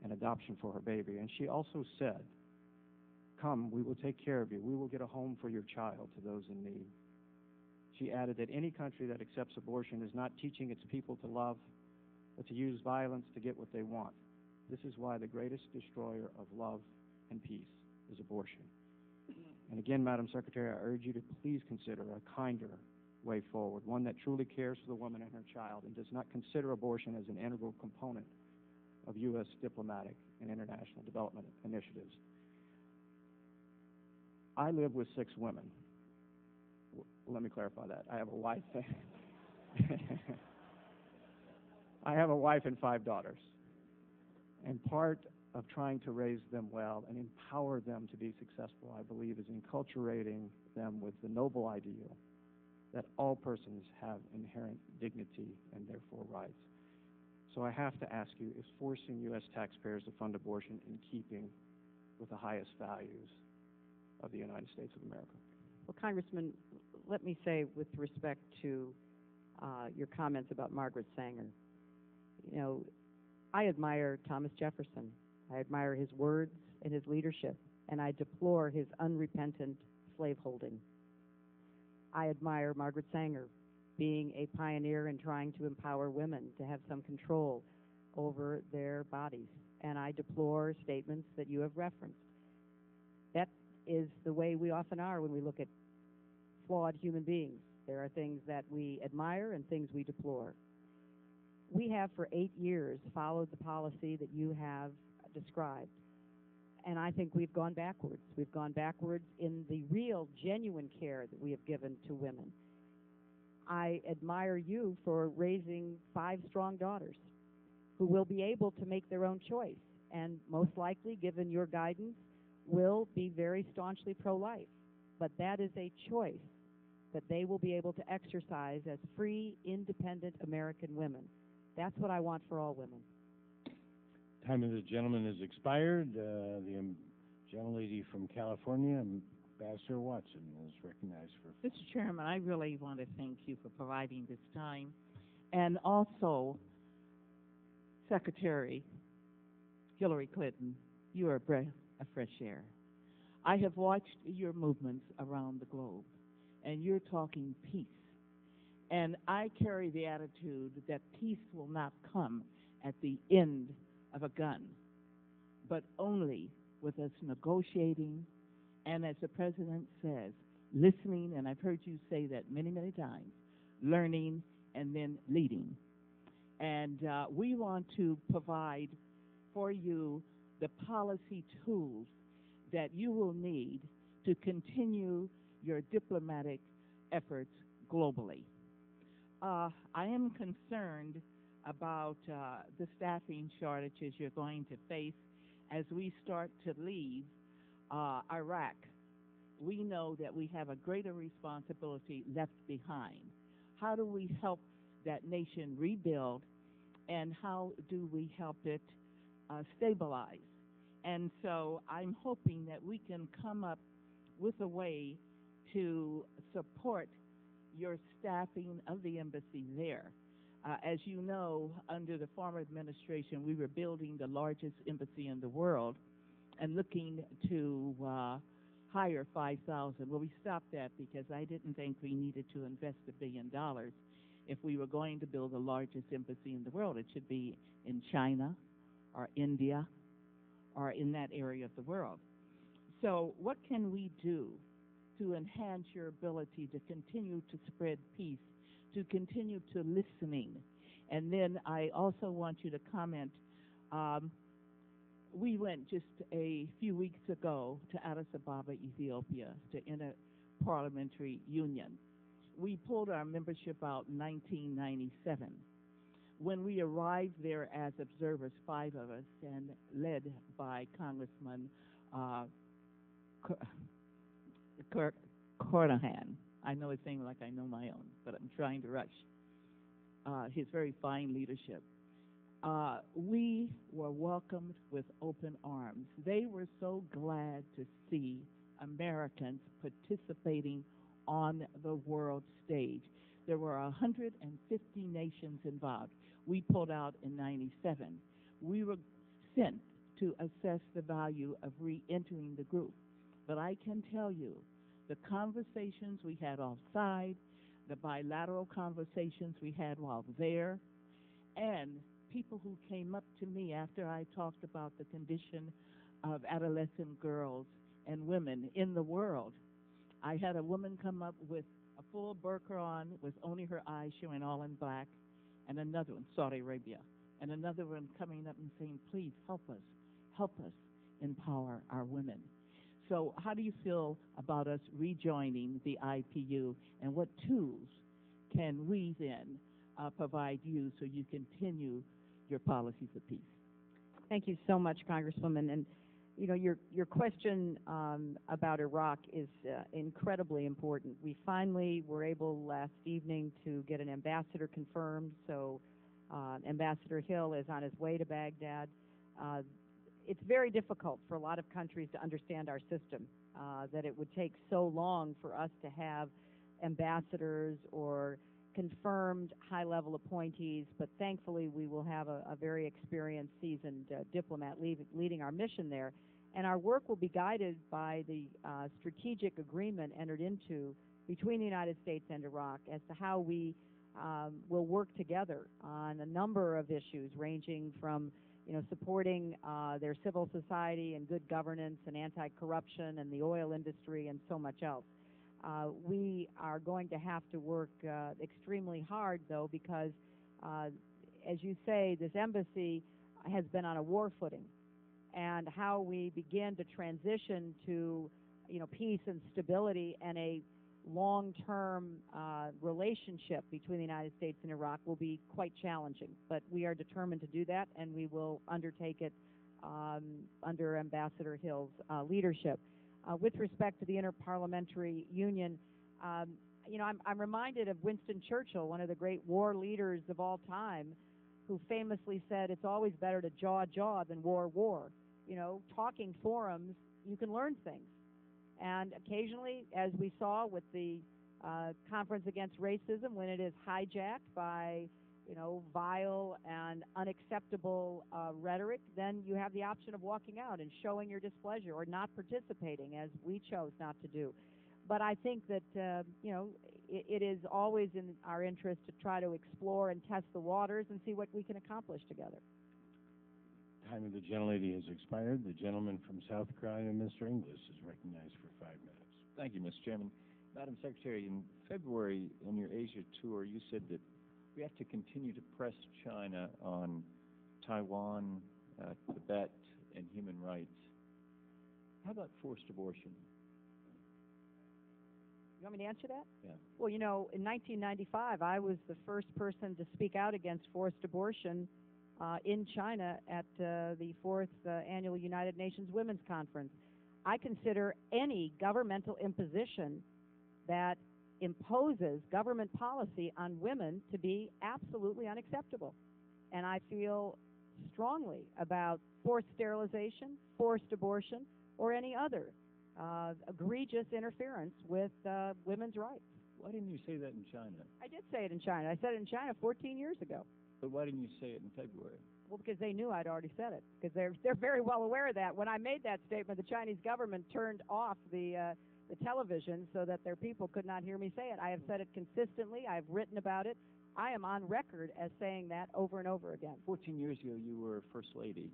and adoption for her baby. And she also said, "Come, we will take care of you. We will get a home for your child," to those in need. She added that any country that accepts abortion is not teaching its people to love, but to use violence to get what they want. This is why the greatest destroyer of love and peace is abortion. And again, Madam Secretary, I urge you to please consider a kinder way forward, one that truly cares for the woman and her child and does not consider abortion as an integral component of U.S. diplomatic and international development initiatives. I live with 6 women. Let me clarify that. I have a wife. I have a wife and 5 daughters. And part of trying to raise them well and empower them to be successful, I believe, is enculturating them with the noble ideal that all persons have inherent dignity and therefore rights. So I have to ask you, is forcing U.S. taxpayers to fund abortion in keeping with the highest values of the United States of America? Well, Congressman, let me say with respect to your comments about Margaret Sanger, you know, I admire Thomas Jefferson. I admire his words and his leadership, and I deplore his unrepentant slaveholding. I admire Margaret Sanger being a pioneer in trying to empower women to have some control over their bodies, and I deplore statements that you have referenced. That is the way we often are when we look at flawed human beings. There are things that we admire and things we deplore. We have for 8 years followed the policy that you have described, and I think we've gone backwards. We've gone backwards in the real, genuine care that we have given to women. I admire you for raising 5 strong daughters who will be able to make their own choice, and most likely, given your guidance, will be very staunchly pro-life. But that is a choice that they will be able to exercise as free, independent American women. That's what I want for all women. Time of the gentleman has expired. The gentlelady from California, Ambassador Watson, is recognized for... Mr. Chairman, I really want to thank you for providing this time. And also, Secretary Hillary Clinton, you are a breath of fresh air. I have watched your movements around the globe, and you're talking peace. And I carry the attitude that peace will not come at the end of a gun, but only with us negotiating and, as the President says, listening, and I've heard you say that many, many times, learning and then leading. And we want to provide for you the policy tools that you will need to continue your diplomatic efforts globally. I am concerned about the staffing shortages you're going to face as we start to leave Iraq. We know that we have a greater responsibility left behind. How do we help that nation rebuild, and how do we help it stabilize? And so I'm hoping that we can come up with a way to support your staffing of the embassy there. As you know, under the former administration, we were building the largest embassy in the world and looking to hire 5,000. Well, we stopped that because I didn't think we needed to invest $1 billion. If we were going to build the largest embassy in the world, it should be in China or India or in that area of the world. So what can we do to enhance your ability to continue to spread peace, to continue to listening? And then I also want you to comment, we went just a few weeks ago to Addis Ababa, Ethiopia, to Inter-Parliamentary Union. We pulled our membership out in 1997. When we arrived there as observers, 5 of us, and led by Congressman Cornahan. I know his name like I know my own, but I'm trying to rush his very fine leadership. We were welcomed with open arms. They were so glad to see Americans participating on the world stage. There were 150 nations involved. We pulled out in 97. We were sent to assess the value of re-entering the group. But I can tell you, the conversations we had offside, the bilateral conversations we had while there, and people who came up to me after I talked about the condition of adolescent girls and women women in the world. I had a woman come up with a full burqa on with only her eyes showing all in black, and another one, Saudi Arabia, and another one coming up and saying, please help us empower our women. So how do you feel about us rejoining the IPU, and what tools can we then provide you so you continue your policies of peace? Thank you so much, Congresswoman. And you know, your question about Iraq is incredibly important. We finally were able last evening to get an ambassador confirmed, so Ambassador Hill is on his way to Baghdad. It's very difficult for a lot of countries to understand our system, that it would take so long for us to have ambassadors or confirmed high-level appointees, but thankfully we will have a very experienced, seasoned diplomat leading our mission there. And our work will be guided by the strategic agreement entered into between the United States and Iraq as to how we will work together on a number of issues, ranging from supporting their civil society and good governance and anti-corruption and the oil industry and so much else. We are going to have to work extremely hard, though, because, as you say, this embassy has been on a war footing. And how we begin to transition to, peace and stability and a long-term relationship between the United States and Iraq will be quite challenging. But we are determined to do that, and we will undertake it under Ambassador Hill's leadership. With respect to the Interparliamentary Union, I'm reminded of Winston Churchill, one of the great war leaders of all time, who famously said, it's always better to jaw than war. Talking forums, you can learn things. And occasionally, as we saw with the Conference Against Racism, when it is hijacked by, vile and unacceptable rhetoric, then you have the option of walking out and showing your displeasure or not participating, as we chose not to do. But I think that, it is always in our interest to try to explore and test the waters and see what we can accomplish together. Time of the gentlelady has expired. The gentleman from South Carolina, Mr. Inglis, is recognized for 5 minutes. Thank you, Mr. Chairman. Madam Secretary, in February on your Asia tour, you said that we have to continue to press China on Taiwan, Tibet, and human rights. How about forced abortion? You want me to answer that? Yeah. Well, in 1995, I was the first person to speak out against forced abortion in China at the 4th Annual United Nations Women's Conference. I consider any governmental imposition that imposes government policy on women to be absolutely unacceptable. And I feel strongly about forced sterilization, forced abortion, or any other egregious interference with women's rights. Why didn't you say that in China? I did say it in China. I said it in China 14 years ago. But why didn't you say it in February? Well, because they knew I'd already said it. Because they're very well aware of that. When I made that statement, the Chinese government turned off the television so that their people could not hear me say it. I have said it consistently. I have written about it. I am on record as saying that over and over again. 14 years ago, you were First Lady.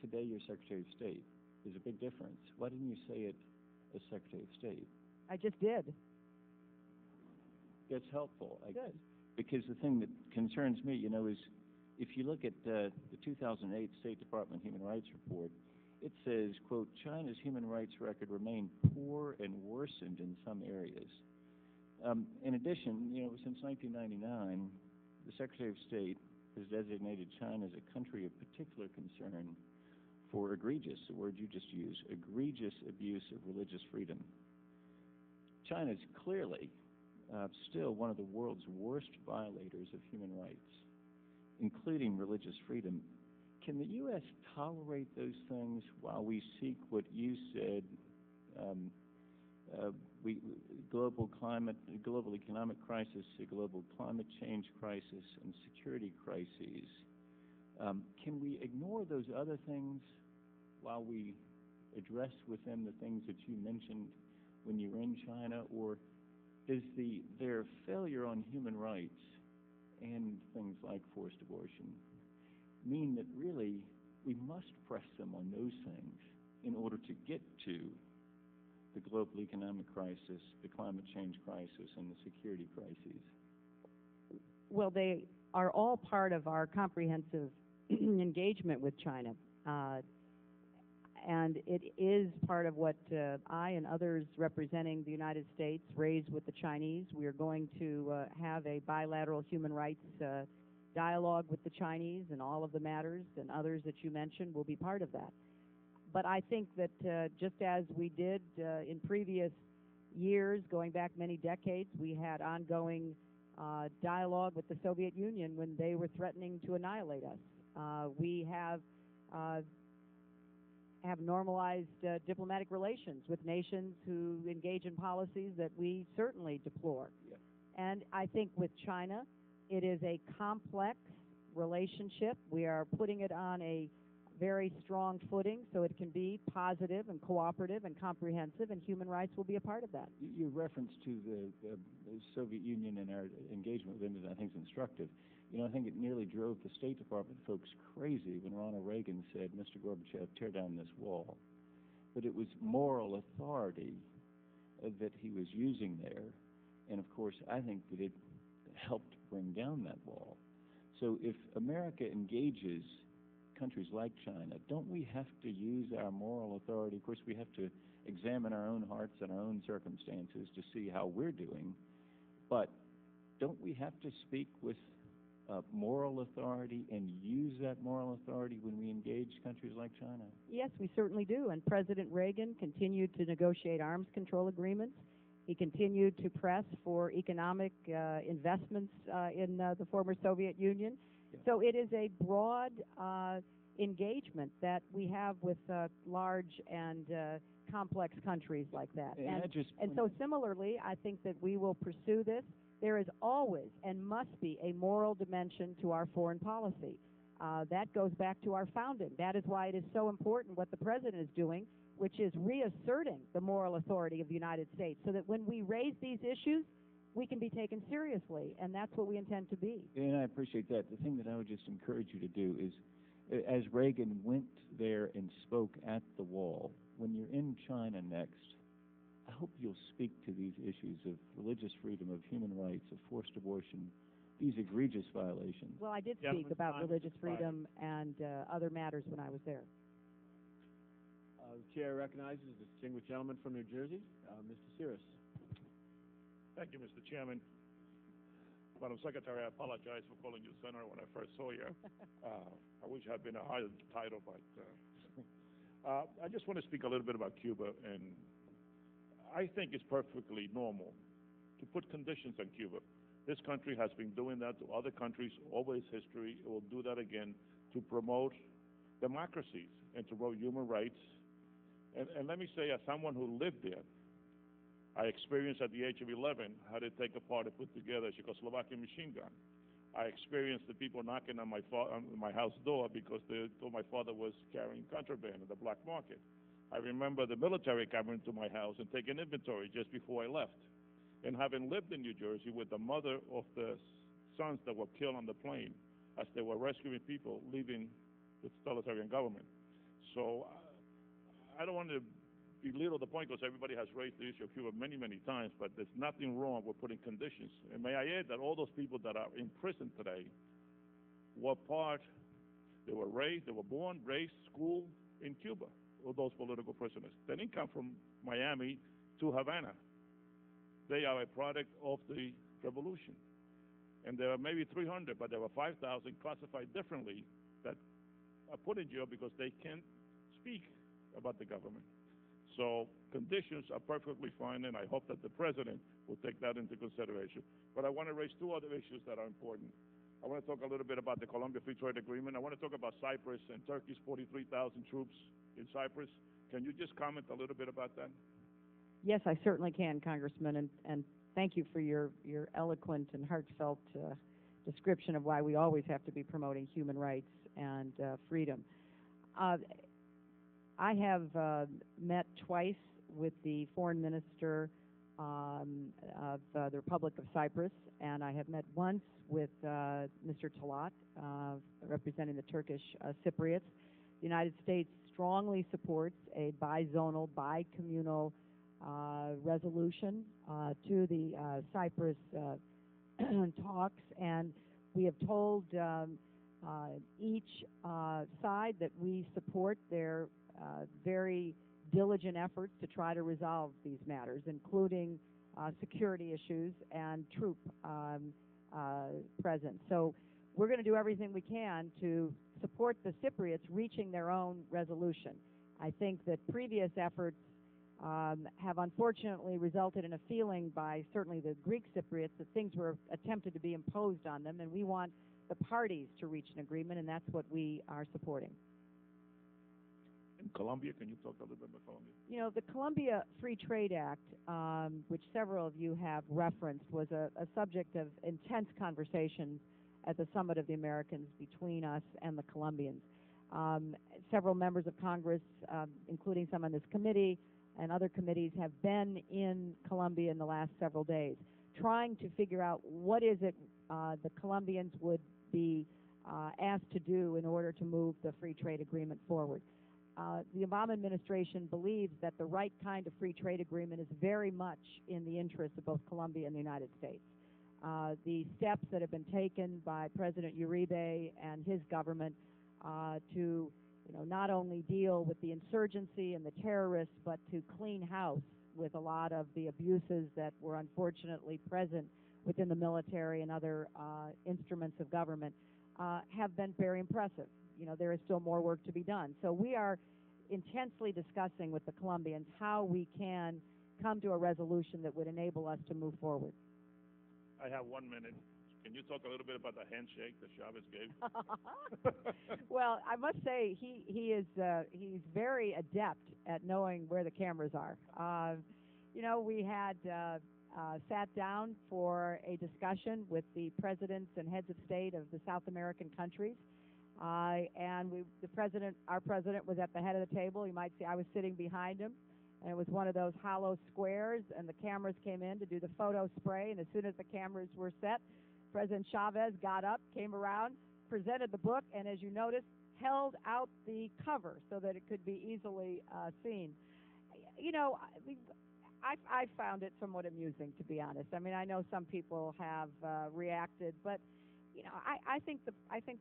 Today, you're Secretary of State. There's a big difference. Why didn't you say it as Secretary of State? I just did. That's helpful. Good. Because the thing that concerns me, is if you look at the 2008 State Department Human Rights Report, it says, quote, China's human rights record remained poor and worsened in some areas. In addition, since 1999, the Secretary of State has designated China as a country of particular concern for egregious, the word you just used, egregious abuse of religious freedom. China is clearly still one of the world's worst violators of human rights, including religious freedom. Can the U.S. tolerate those things while we seek what you said, global economic crisis, a global climate change crisis, and security crises? Can we ignore those other things while we address with them the things that you mentioned when you were in China? Or does their failure on human rights and things like forced abortion mean that really we must press them on those things in order to get to global economic crisis, the climate change crisis, and the security crises? Well, they are all part of our comprehensive engagement with China. And it is part of what I and others representing the United States raised with the Chinese. We are going to have a bilateral human rights dialogue with the Chinese, and all of the matters and others that you mentioned will be part of that. But I think that just as we did in previous years, going back many decades, we had ongoing dialogue with the Soviet Union when they were threatening to annihilate us. We have normalized diplomatic relations with nations who engage in policies that we certainly deplore. Yeah. And I think with China, it is a complex relationship. We are putting it on a very strong footing so it can be positive and cooperative and comprehensive, and human rights will be a part of that. Your reference to the Soviet Union and our engagement with them is, I think, is instructive. You know, I think it nearly drove the State Department folks crazy when Ronald Reagan said, "Mr. Gorbachev, tear down this wall." But it was moral authority that he was using there, and of course, I think that it helped bring down that wall. So if America engages countries like China, don't we have to use our moral authority? Of course, we have to examine our own hearts and our own circumstances to see how we're doing, but don't we have to speak with moral authority and use that moral authority when we engage countries like China? Yes, we certainly do. And President Reagan continued to negotiate arms control agreements. He continued to press for economic investments in the former Soviet Union. Yeah. So it is a broad engagement that we have with large and complex countries like that. And so similarly, I think that we will pursue this. There is always and must be a moral dimension to our foreign policy. That goes back to our founding. That is why it is so important what the President is doing, which is reasserting the moral authority of the United States, so that when we raise these issues, we can be taken seriously, and that's what we intend to be. And I appreciate that. The thing that I would just encourage you to do is, as Reagan went there and spoke at the wall, when you're in China next, I hope you'll speak to these issues of religious freedom, of human rights, of forced abortion, these egregious violations. Well, I did speak about religious freedom and other matters when I was there. The chair recognizes the distinguished gentleman from New Jersey, Mr. Cirrus. Thank you, Mr. Chairman. Madam Secretary, I apologize for calling you Senator when I first saw you. I wish I had been a higher title, but I just want to speak a little bit about Cuba, and I think it's perfectly normal to put conditions on Cuba. This country has been doing that to other countries over its history. It will do that again to promote democracies and to promote human rights. And let me say, as someone who lived there, I experienced at the age of 11 how to take apart and put together a Czechoslovakian machine gun. I experienced the people knocking on my house door because they thought my father was carrying contraband in the black market. I remember the military coming to my house and taking inventory just before I left. And having lived in New Jersey with the mother of the sons that were killed on the plane as they were rescuing people leaving the totalitarian government. So I don't want to belittle the point because everybody has raised the issue of Cuba many, many times, but there's nothing wrong with putting conditions. And may I add that all those people that are in prison today were they were raised, they were born, raised, schooled in Cuba, all those political prisoners. They didn't come from Miami to Havana. They are a product of the revolution. And there are maybe 300, but there were 5,000 classified differently that are put in jail because they can't speak about the government. So conditions are perfectly fine, and I hope that the President will take that into consideration. But I want to raise two other issues that are important. I want to talk a little bit about the Colombia Free Trade Agreement. I want to talk about Cyprus and Turkey's 43,000 troops in Cyprus. Can you just comment a little bit about that? Yes, I certainly can, Congressman, and thank you for your eloquent and heartfelt description of why we always have to be promoting human rights and freedom. I have met twice with the foreign minister of the Republic of Cyprus, and I have met once with Mr. Talat, representing the Turkish Cypriots. The United States strongly supports a bizonal, bi-communal resolution to the Cyprus talks, and we have told each side that we support their very diligent efforts to try to resolve these matters, including security issues and troop presence. So we're going to do everything we can to support the Cypriots reaching their own resolution. I think that previous efforts have unfortunately resulted in a feeling by certainly the Greek Cypriots that things were attempted to be imposed on them, and we want the parties to reach an agreement, and that's what we are supporting. In Colombia, can you talk a little bit about Colombia? You know, the Colombia Free Trade Act, which several of you have referenced, was a subject of intense conversations at the Summit of the Americans between us and the Colombians. Several members of Congress, including some on this committee and other committees, have been in Colombia in the last several days, trying to figure out what is it the Colombians would be asked to do in order to move the free trade agreement forward. The Obama administration believes that the right kind of free trade agreement is very much in the interest of both Colombia and the United States. The steps that have been taken by President Uribe and his government to not only deal with the insurgency and the terrorists, but to clean house with a lot of the abuses that were unfortunately present within the military and other instruments of government, have been very impressive. There is still more work to be done. So we are intensely discussing with the Colombians how we can come to a resolution that would enable us to move forward. I have 1 minute. Can you talk a little bit about the handshake that Chavez gave? Well, I must say he's very adept at knowing where the cameras are. We had sat down for a discussion with the presidents and heads of state of the South American countries, and our president was at the head of the table. You might see I was sitting behind him, and it was one of those hollow squares, and the cameras came in to do the photo spray, and as soon as the cameras were set, President Chavez got up, came around, presented the book, and as you noticed, held out the cover so that it could be easily seen. I found it somewhat amusing, to be honest. I mean, I know some people have reacted, but I think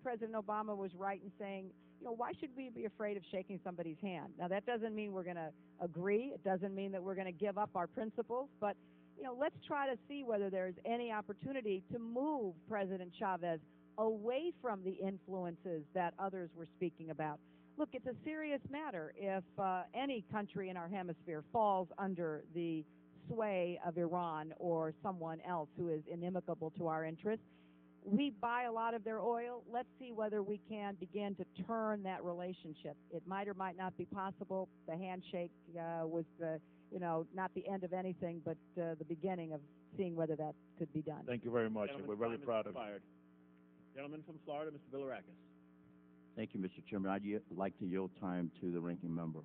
President Obama was right in saying, why should we be afraid of shaking somebody's hand? Now, that doesn't mean we're going to agree. It doesn't mean that we're going to give up our principles, but let's try to see whether there's any opportunity to move President Chavez away from the influences that others were speaking about. Look, it's a serious matter if any country in our hemisphere falls under the sway of Iran or someone else who is inimical to our interests. We buy a lot of their oil. Let's see whether we can begin to turn that relationship. It might or might not be possible. The handshake was not the end of anything, but the beginning of seeing whether that could be done. Thank you very much, and we're very proud of you. Gentleman from Florida, Mr. Bilirakis. Thank you, Mr. Chairman. I'd like to yield time to the ranking member.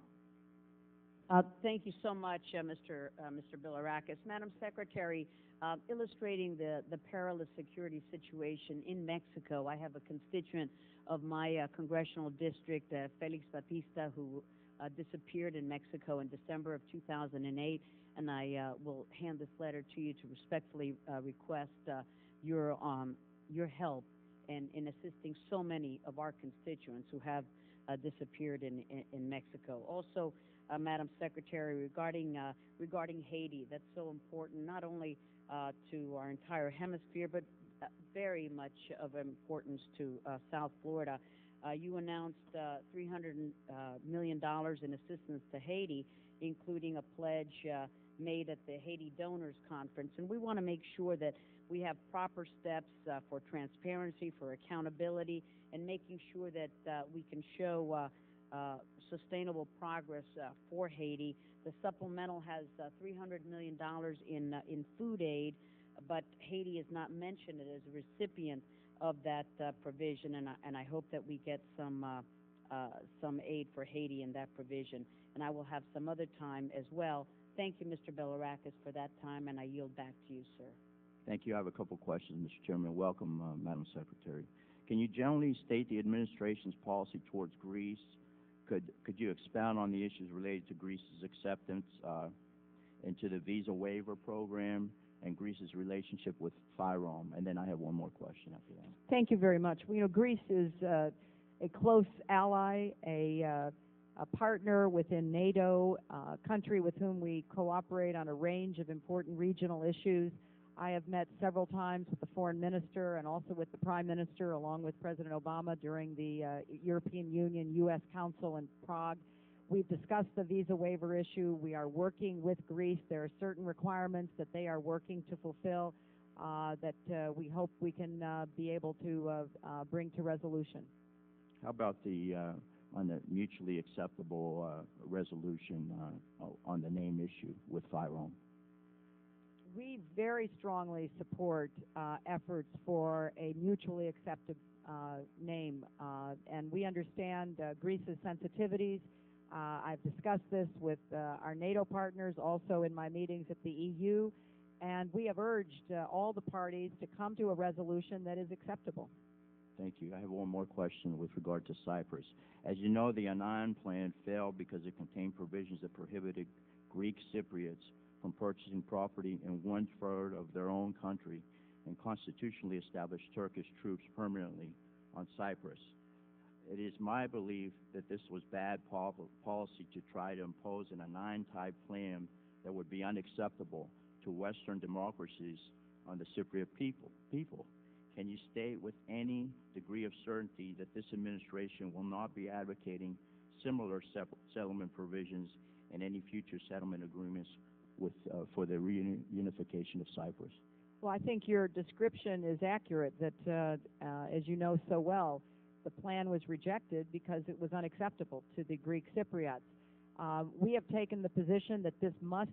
Thank you so much, Mr. Bilirakis. Madam Secretary, illustrating the perilous security situation in Mexico, I have a constituent of my congressional district, Felix Batista, who disappeared in Mexico in December of 2008, and I will hand this letter to you to respectfully request your help in assisting so many of our constituents who have disappeared in Mexico. Also, Madam Secretary, regarding Haiti, that's so important not only to our entire hemisphere, but very much of importance to South Florida. You announced $300 million in assistance to Haiti, including a pledge made at the Haiti Donors Conference, and we want to make sure that we have proper steps for transparency, for accountability, and making sure that we can show sustainable progress for Haiti. The supplemental has $300 million in food aid, but Haiti is not mentioned as a recipient of that provision, and I hope that we get some aid for Haiti in that provision. And I will have some other time as well. Thank you, Mr. Bilirakis, for that time, and I yield back to you, sir. Thank you. I have a couple questions, Mr. Chairman. Welcome, Madam Secretary. Can you generally state the administration's policy towards Greece? Could you expound on the issues related to Greece's acceptance into the visa waiver program and Greece's relationship with FIROM? And then I have one more question after that. Thank you very much. Well, Greece is a close ally, a partner within NATO, a country with whom we cooperate on a range of important regional issues. I have met several times with the foreign minister and also with the prime minister, along with President Obama, during the European Union-U.S. Council in Prague. We've discussed the visa waiver issue. We are working with Greece. There are certain requirements that they are working to fulfill that we hope we can be able to bring to resolution. How about on the mutually acceptable resolution on the name issue with FIROM? We very strongly support efforts for a mutually accepted name, and we understand Greece's sensitivities. I've discussed this with our NATO partners, also in my meetings at the EU, and we have urged all the parties to come to a resolution that is acceptable. Thank you. I have one more question with regard to Cyprus. As you know, the Annan plan failed because it contained provisions that prohibited Greek Cypriots from purchasing property in 1/3 of their own country and constitutionally established Turkish troops permanently on Cyprus. It is my belief that this was bad policy to try to impose an Annan-type plan that would be unacceptable to Western democracies on the Cypriot people. Can you state with any degree of certainty that this administration will not be advocating similar settlement provisions in any future settlement agreements for the reunification of Cyprus? Well, I think your description is accurate, that, as you know so well, the plan was rejected because it was unacceptable to the Greek Cypriots. We have taken the position that this must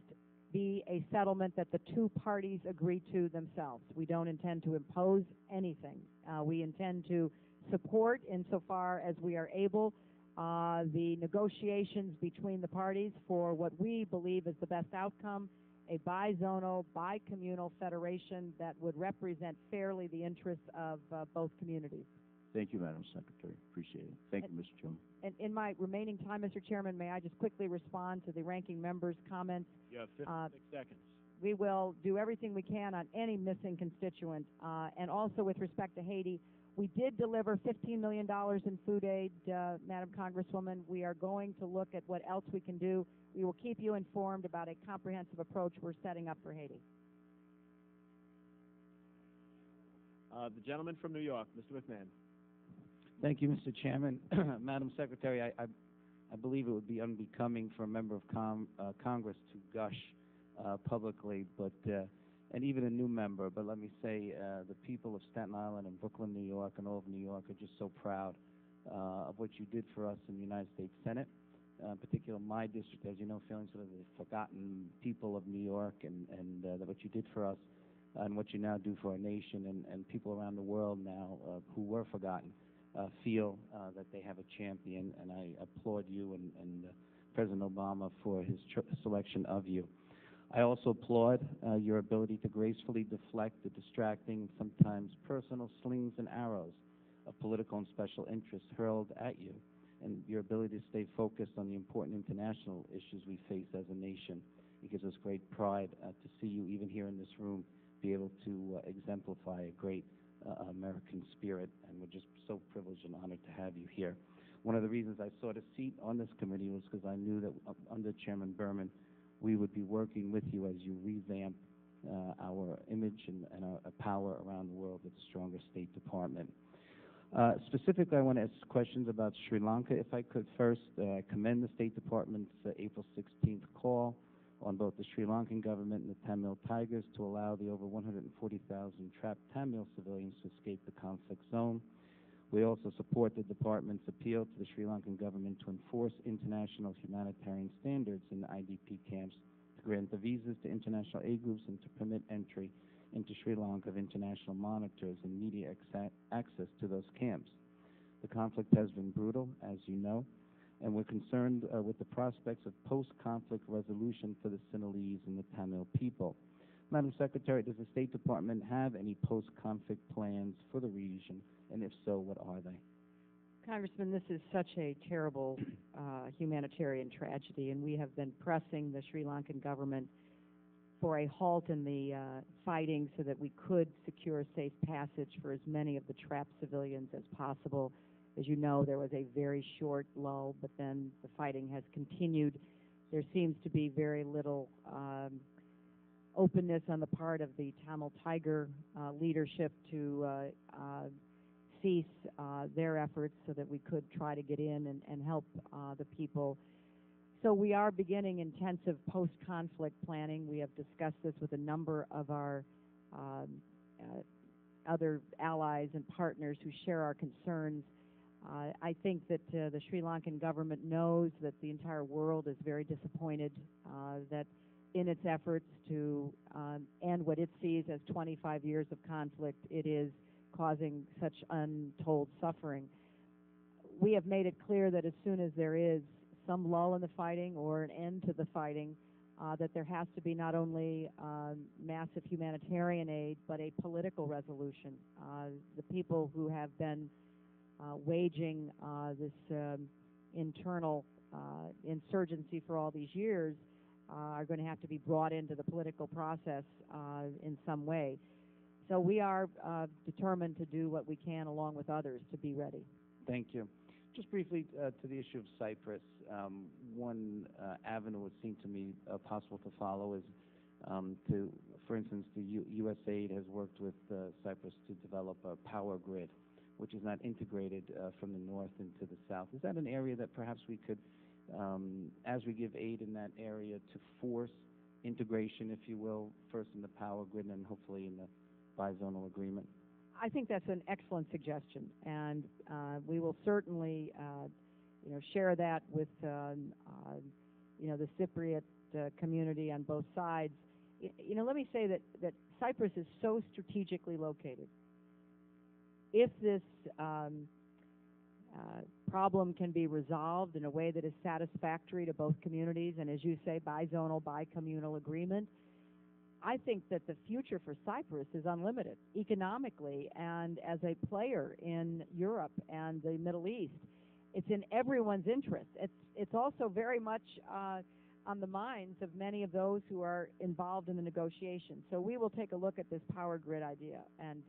be a settlement that the two parties agree to themselves. We don't intend to impose anything. We intend to support, insofar as we are able, the negotiations between the parties for what we believe is the best outcome, a bizonal, bicommunal federation that would represent fairly the interests of both communities. Thank you, Madam Secretary. Appreciate it. Thank you, Mr. Chairman. And in my remaining time, Mr. Chairman, may I just quickly respond to the ranking member's comments? You have 56 seconds. We will do everything we can on any missing constituent. And also with respect to Haiti, we did deliver $15 million in food aid, Madam Congresswoman. We are going to look at what else we can do. We will keep you informed about a comprehensive approach we're setting up for Haiti. The gentleman from New York, Mr. McMahon. Thank you, Mr. Chairman. Madam Secretary, I believe it would be unbecoming for a member of Congress to gush publicly, but and even a new member. But let me say, the people of Staten Island and Brooklyn, New York, and all of New York are just so proud of what you did for us in the United States Senate. In particular, my district, as you know, feeling sort of the forgotten people of New York, and what you did for us, and what you now do for our nation, and people around the world now who were forgotten. Feel that they have a champion, and I applaud you and President Obama for his selection of you. I also applaud your ability to gracefully deflect the distracting, sometimes personal slings and arrows of political and special interests hurled at you, and your ability to stay focused on the important international issues we face as a nation. It gives us great pride to see you, even here in this room, be able to exemplify a great American spirit, and we're just so privileged and honored to have you here. One of the reasons I sought a seat on this committee was because I knew that under Chairman Berman, we would be working with you as you revamp our image and our power around the world with a stronger State Department. Specifically, I want to ask questions about Sri Lanka, if I could. First, I commend the State Department's April 16th call on both the Sri Lankan government and the Tamil Tigers to allow the over 140,000 trapped Tamil civilians to escape the conflict zone. We also support the department's appeal to the Sri Lankan government to enforce international humanitarian standards in the IDP camps, to grant the visas to international aid groups, and to permit entry into Sri Lanka of international monitors and media access to those camps. The conflict has been brutal, as you know, and we're concerned with the prospects of post-conflict resolution for the Sinhalese and the Tamil people. Madam Secretary, does the State Department have any post-conflict plans for the region, and if so, what are they? Congressman, this is such a terrible humanitarian tragedy, and we have been pressing the Sri Lankan government for a halt in the fighting so that we could secure safe passage for as many of the trapped civilians as possible. As you know, there was a very short lull, but then the fighting has continued. There seems to be very little openness on the part of the Tamil Tiger leadership to cease their efforts so that we could try to get in and help the people. So we are beginning intensive post-conflict planning. We have discussed this with a number of our other allies and partners who share our concerns. I think that the Sri Lankan government knows that the entire world is very disappointed that in its efforts to end what it sees as 25 years of conflict, it is causing such untold suffering. We have made it clear that as soon as there is some lull in the fighting or an end to the fighting, that there has to be not only massive humanitarian aid, but a political resolution. The people who have been waging this internal insurgency for all these years are going to have to be brought into the political process in some way. So we are determined to do what we can along with others to be ready. Thank you. Just briefly to the issue of Cyprus, one avenue would seem to me possible to follow is for instance, the USAID has worked with Cyprus to develop a power grid, which is not integrated from the north into the south. Is that an area that perhaps we could, as we give aid in that area, to force integration, if you will, first in the power grid and then hopefully in the bizonal agreement? I think that's an excellent suggestion, and we will certainly, share that with, the Cypriot community on both sides. Let me say that Cyprus is so strategically located. If this problem can be resolved in a way that is satisfactory to both communities, and as you say, bizonal, bicommunal agreement, I think that the future for Cyprus is unlimited economically and as a player in Europe and the Middle East. It's in everyone's interest. It's also very much on the minds of many of those who are involved in the negotiations. So we will take a look at this power grid idea and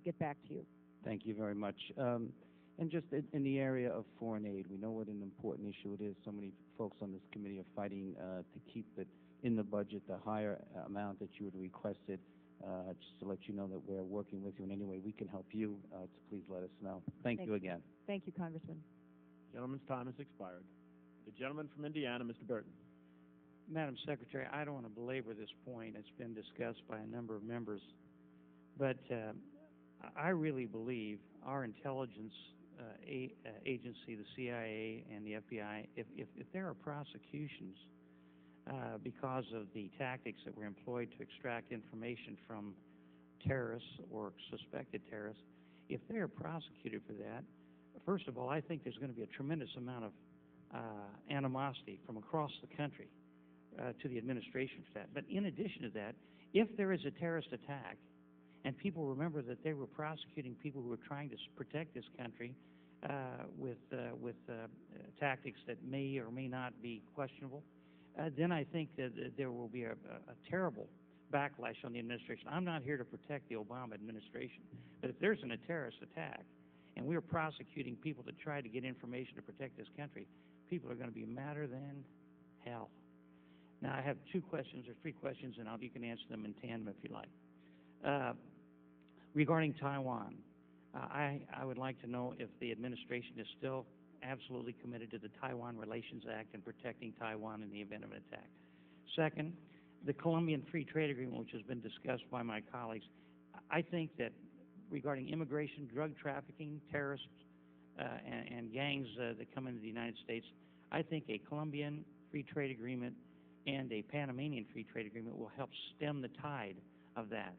get back to you. Thank you very much. And just in the area of foreign aid, we know what an important issue it is. So many folks on this committee are fighting to keep it in the budget, the higher amount that you had requested. Just to let you know that we're working with you in any way we can help you, to please let us know. Thank you again. Thank you, Congressman. Gentleman's time has expired. The gentleman from Indiana, Mr. Burton. Madam Secretary, I don't want to belabor this point. It's been discussed by a number of members. But I really believe our intelligence agency, the CIA and the FBI, if there are prosecutions because of the tactics that were employed to extract information from terrorists or suspected terrorists, if they are prosecuted for that, first of all, I think there's going to be a tremendous amount of animosity from across the country to the administration for that. But in addition to that, if there is a terrorist attack and people remember that they were prosecuting people who were trying to protect this country with tactics that may or may not be questionable, then I think that there will be a terrible backlash on the administration. I'm not here to protect the Obama administration, but if there's a terrorist attack and we're prosecuting people that try to get information to protect this country, people are going to be madder than hell. Now, I have two questions or three questions, and you can answer them in tandem if you like. Regarding Taiwan, I would like to know if the administration is still absolutely committed to the Taiwan Relations Act and protecting Taiwan in the event of an attack. Second, the Colombian Free Trade Agreement, which has been discussed by my colleagues, I think that regarding immigration, drug trafficking, terrorists, and gangs that come into the United States, I think a Colombian Free Trade Agreement and a Panamanian Free Trade Agreement will help stem the tide of that.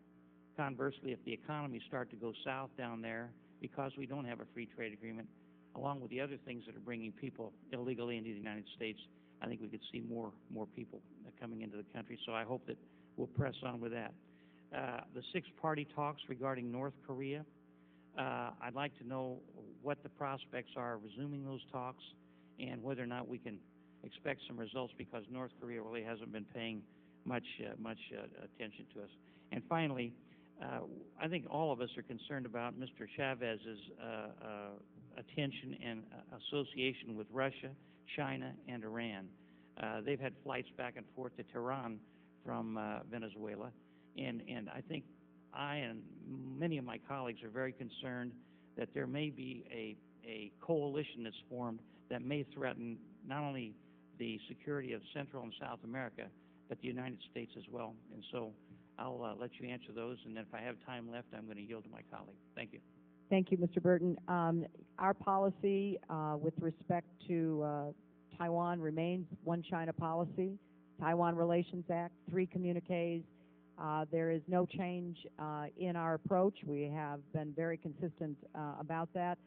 Conversely, if the economies start to go south down there because we don't have a free trade agreement, along with the other things that are bringing people illegally into the United States, I think we could see more people coming into the country. So I hope that we'll press on with that. The six-party talks regarding North Korea, I'd like to know what the prospects are of resuming those talks and whether or not we can expect some results, because North Korea really hasn't been paying much attention to us. And finally, I think all of us are concerned about Mr. Chavez's attention and association with Russia, China, and Iran. They've had flights back and forth to Tehran from Venezuela, and I think I and many of my colleagues are very concerned that there may be a coalition that's formed that may threaten not only the security of Central and South America, but the United States as well. And so I'll let you answer those, and then if I have time left, I'm going to yield to my colleague. Thank you. Thank you, Mr. Burton. Our policy with respect to Taiwan remains one China policy, Taiwan Relations Act, 3 communiques. There is no change in our approach. We have been very consistent about that.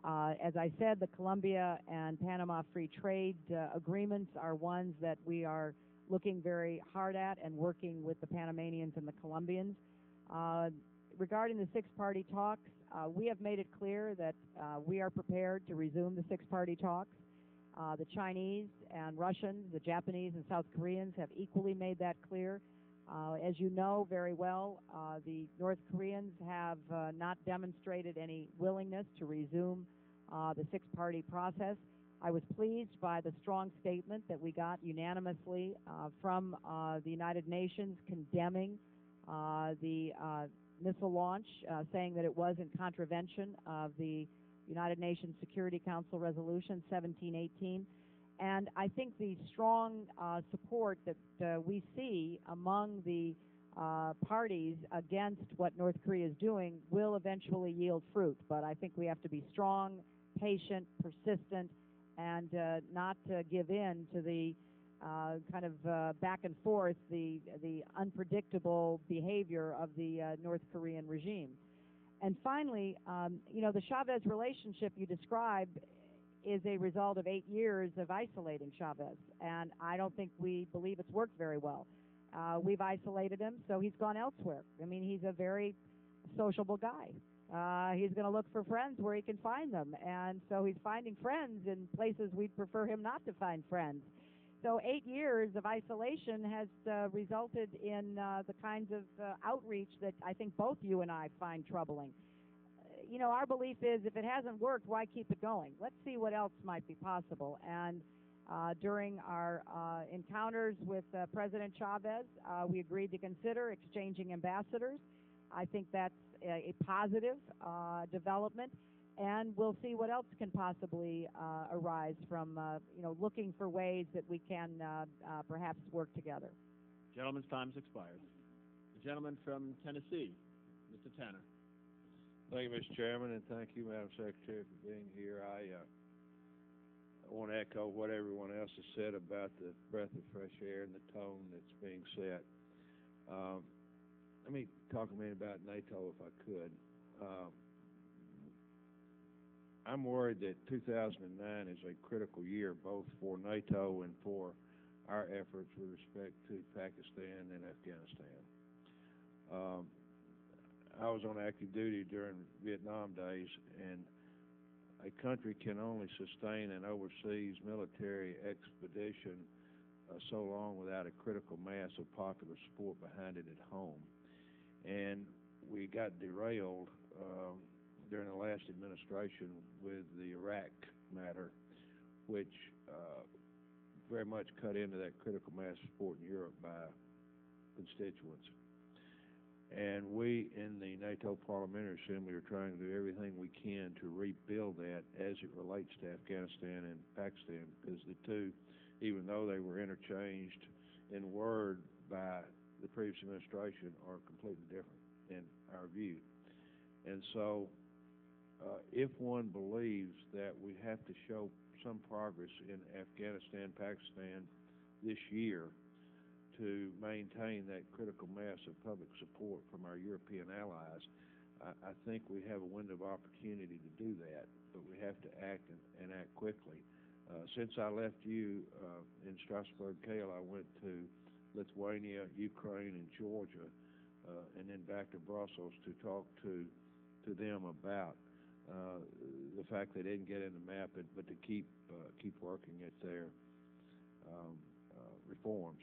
As I said, the Colombia and Panama Free Trade agreements are ones that we are looking very hard at and working with the Panamanians and the Colombians. Regarding the 6-party talks, we have made it clear that we are prepared to resume the 6-party talks. The Chinese and Russians, the Japanese and South Koreans have equally made that clear. As you know very well, the North Koreans have not demonstrated any willingness to resume the 6-party process. I was pleased by the strong statement that we got unanimously from the United Nations condemning the missile launch, saying that it was in contravention of the United Nations Security Council Resolution 1718. And I think the strong support that we see among the parties against what North Korea is doing will eventually yield fruit. But I think we have to be strong, patient, persistent, and not give in to the kind of back and forth, the unpredictable behavior of the North Korean regime. And finally, the Chavez relationship you described is a result of 8 years of isolating Chavez, and I don't think we believe it's worked very well. We've isolated him, so he's gone elsewhere. I mean, he's a very sociable guy. He's going to look for friends where he can find them, and so he's finding friends in places we'd prefer him not to find friends. So 8 years of isolation has resulted in the kinds of outreach that I think both you and I find troubling. Our belief is if it hasn't worked, why keep it going? Let's see what else might be possible. And during our encounters with President Chavez, we agreed to consider exchanging ambassadors. I think that's a positive development, and we'll see what else can possibly arise from, looking for ways that we can perhaps work together. Gentleman's time has expired. The gentleman from Tennessee, Mr. Tanner. Thank you, Mr. Chairman, and thank you, Madam Secretary, for being here. I want to echo what everyone else has said about the breath of fresh air and the tone that's being set. Let me talk a minute about NATO, if I could. I'm worried that 2009 is a critical year, both for NATO and for our efforts with respect to Pakistan and Afghanistan. I was on active duty during Vietnam days, and a country can only sustain an overseas military expedition so long without a critical mass of popular support behind it at home. And we got derailed during the last administration with the Iraq matter, which very much cut into that critical mass support in Europe by constituents. And we in the NATO Parliamentary Assembly are trying to do everything we can to rebuild that as it relates to Afghanistan and Pakistan, because the two, even though they were interchanged in word by the previous administration, are completely different in our view. And so if one believes that we have to show some progress in Afghanistan, Pakistan this year to maintain that critical mass of public support from our European allies, I think we have a window of opportunity to do that, but we have to act and act quickly. Since I left you in Strasbourg, Kale, I went to Lithuania, Ukraine, and Georgia, and then back to Brussels to talk to them about the fact they didn't get in the map, but to keep working at their reforms.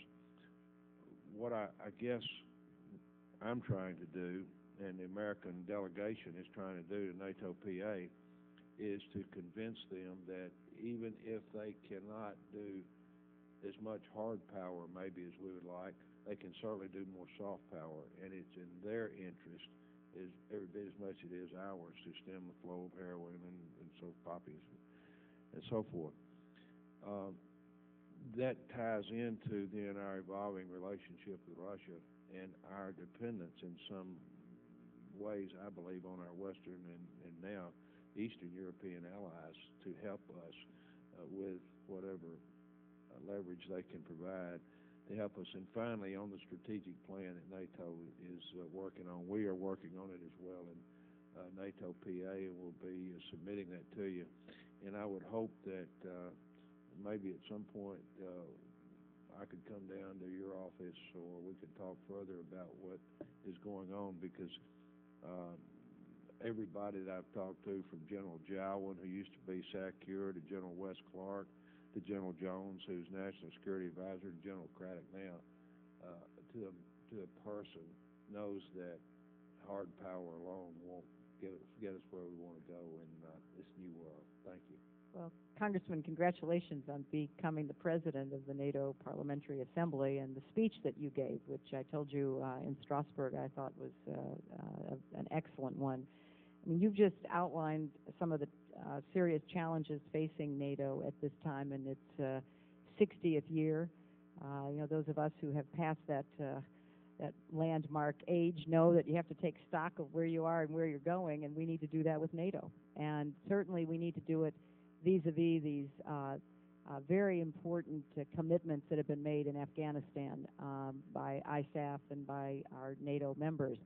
what I guess I'm trying to do, and the American delegation is trying to do to NATO PA, is to convince them that even if they cannot do as much hard power maybe as we would like, they can certainly do more soft power, and it's in their interest is every bit as much it is ours to stem the flow of heroin and so poppies and so forth. That ties into then our evolving relationship with Russia and our dependence in some ways, I believe, on our Western and now Eastern European allies to help us with whatever leverage they can provide to help us. And finally, on the strategic plan that NATO is working on, we are working on it as well in NATO PA, and we'll be submitting that to you. And I would hope that maybe at some point I could come down to your office or we could talk further about what is going on, because everybody that I've talked to, from General Jowen, who used to be SACURE, to General Wes Clark, to General Jones, who's National Security Advisor, to General Craddock now, to a person, knows that hard power alone won't get us where we want to go in this new world. Thank you. Well, Congressman, congratulations on becoming the president of the NATO Parliamentary Assembly, and the speech that you gave, which I told you in Strasbourg I thought was an excellent one. I mean, you've just outlined some of the serious challenges facing NATO at this time in its 60th year. Those of us who have passed that landmark age know that you have to take stock of where you are and where you're going, and we need to do that with NATO. And certainly we need to do it vis-a-vis these very important commitments that have been made in Afghanistan by ISAF and by our NATO members.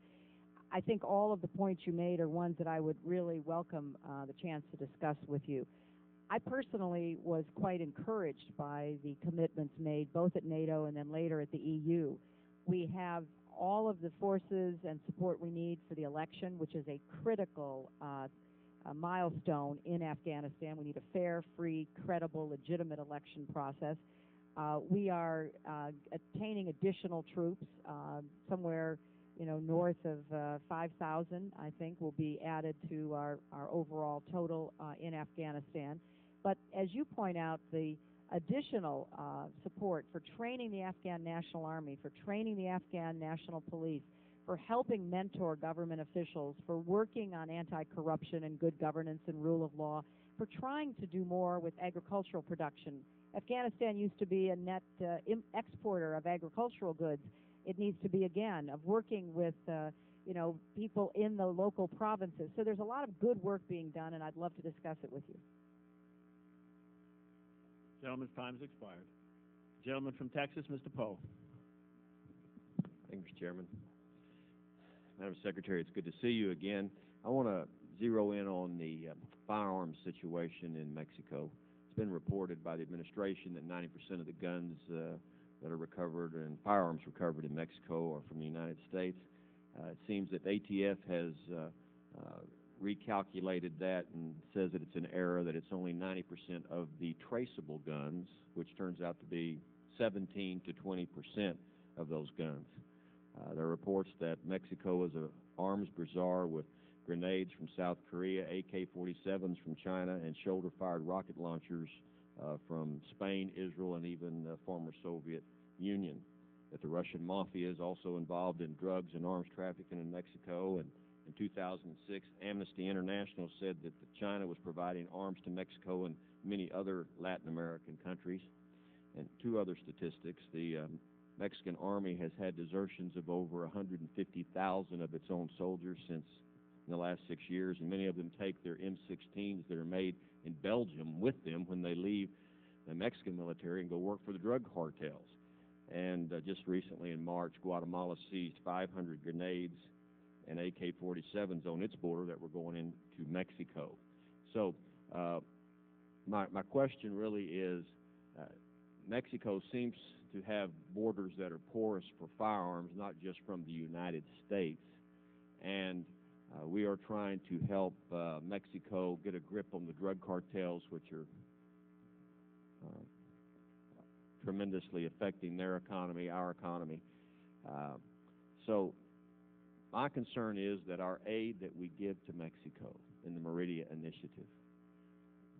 I think all of the points you made are ones that I would really welcome the chance to discuss with you. I personally was quite encouraged by the commitments made both at NATO and then later at the EU. We have all of the forces and support we need for the election, which is a critical milestone in Afghanistan. We need a fair, free, credible, legitimate election process. We are attaining additional troops, somewhere north of 5,000, I think, will be added to our overall total in Afghanistan. But as you point out, the additional support for training the Afghan National Army, for training the Afghan National Police, for helping mentor government officials, for working on anti-corruption and good governance and rule of law, for trying to do more with agricultural production. Afghanistan used to be a net exporter of agricultural goods. It needs to be again, of working with people in the local provinces. So there's a lot of good work being done, and I'd love to discuss it with you. Gentleman's time has expired. Gentleman from Texas, Mr. Poe. Thank you, Mr. Chairman. Madam Secretary, it's good to see you again. I want to zero in on the firearms situation in Mexico. It's been reported by the administration that 90% of the guns that are recovered and firearms recovered in Mexico are from the United States. It seems that ATF has recalculated that and says that it's an error, that it's only 90% of the traceable guns, which turns out to be 17 to 20% of those guns. There are reports that Mexico is an arms bazaar with grenades from South Korea, AK-47s from China, and shoulder-fired rocket launchers from Spain, Israel, and even the former Soviet Union. That the Russian mafia is also involved in drugs and arms trafficking in Mexico. And in 2006, Amnesty International said that China was providing arms to Mexico and many other Latin American countries. And two other statistics: the Mexican Army has had desertions of over 150,000 of its own soldiers since in the last 6 years, and many of them take their M16s that are made in Belgium with them when they leave the Mexican military and go work for the drug cartels. And just recently in March, Guatemala seized 500 grenades and AK-47s on its border that were going into Mexico. So my question really is, Mexico seems to have borders that are porous for firearms, not just from the United States. And we are trying to help Mexico get a grip on the drug cartels, which are tremendously affecting their economy, our economy. Uh, so my concern is that our aid that we give to Mexico in the Meridia Initiative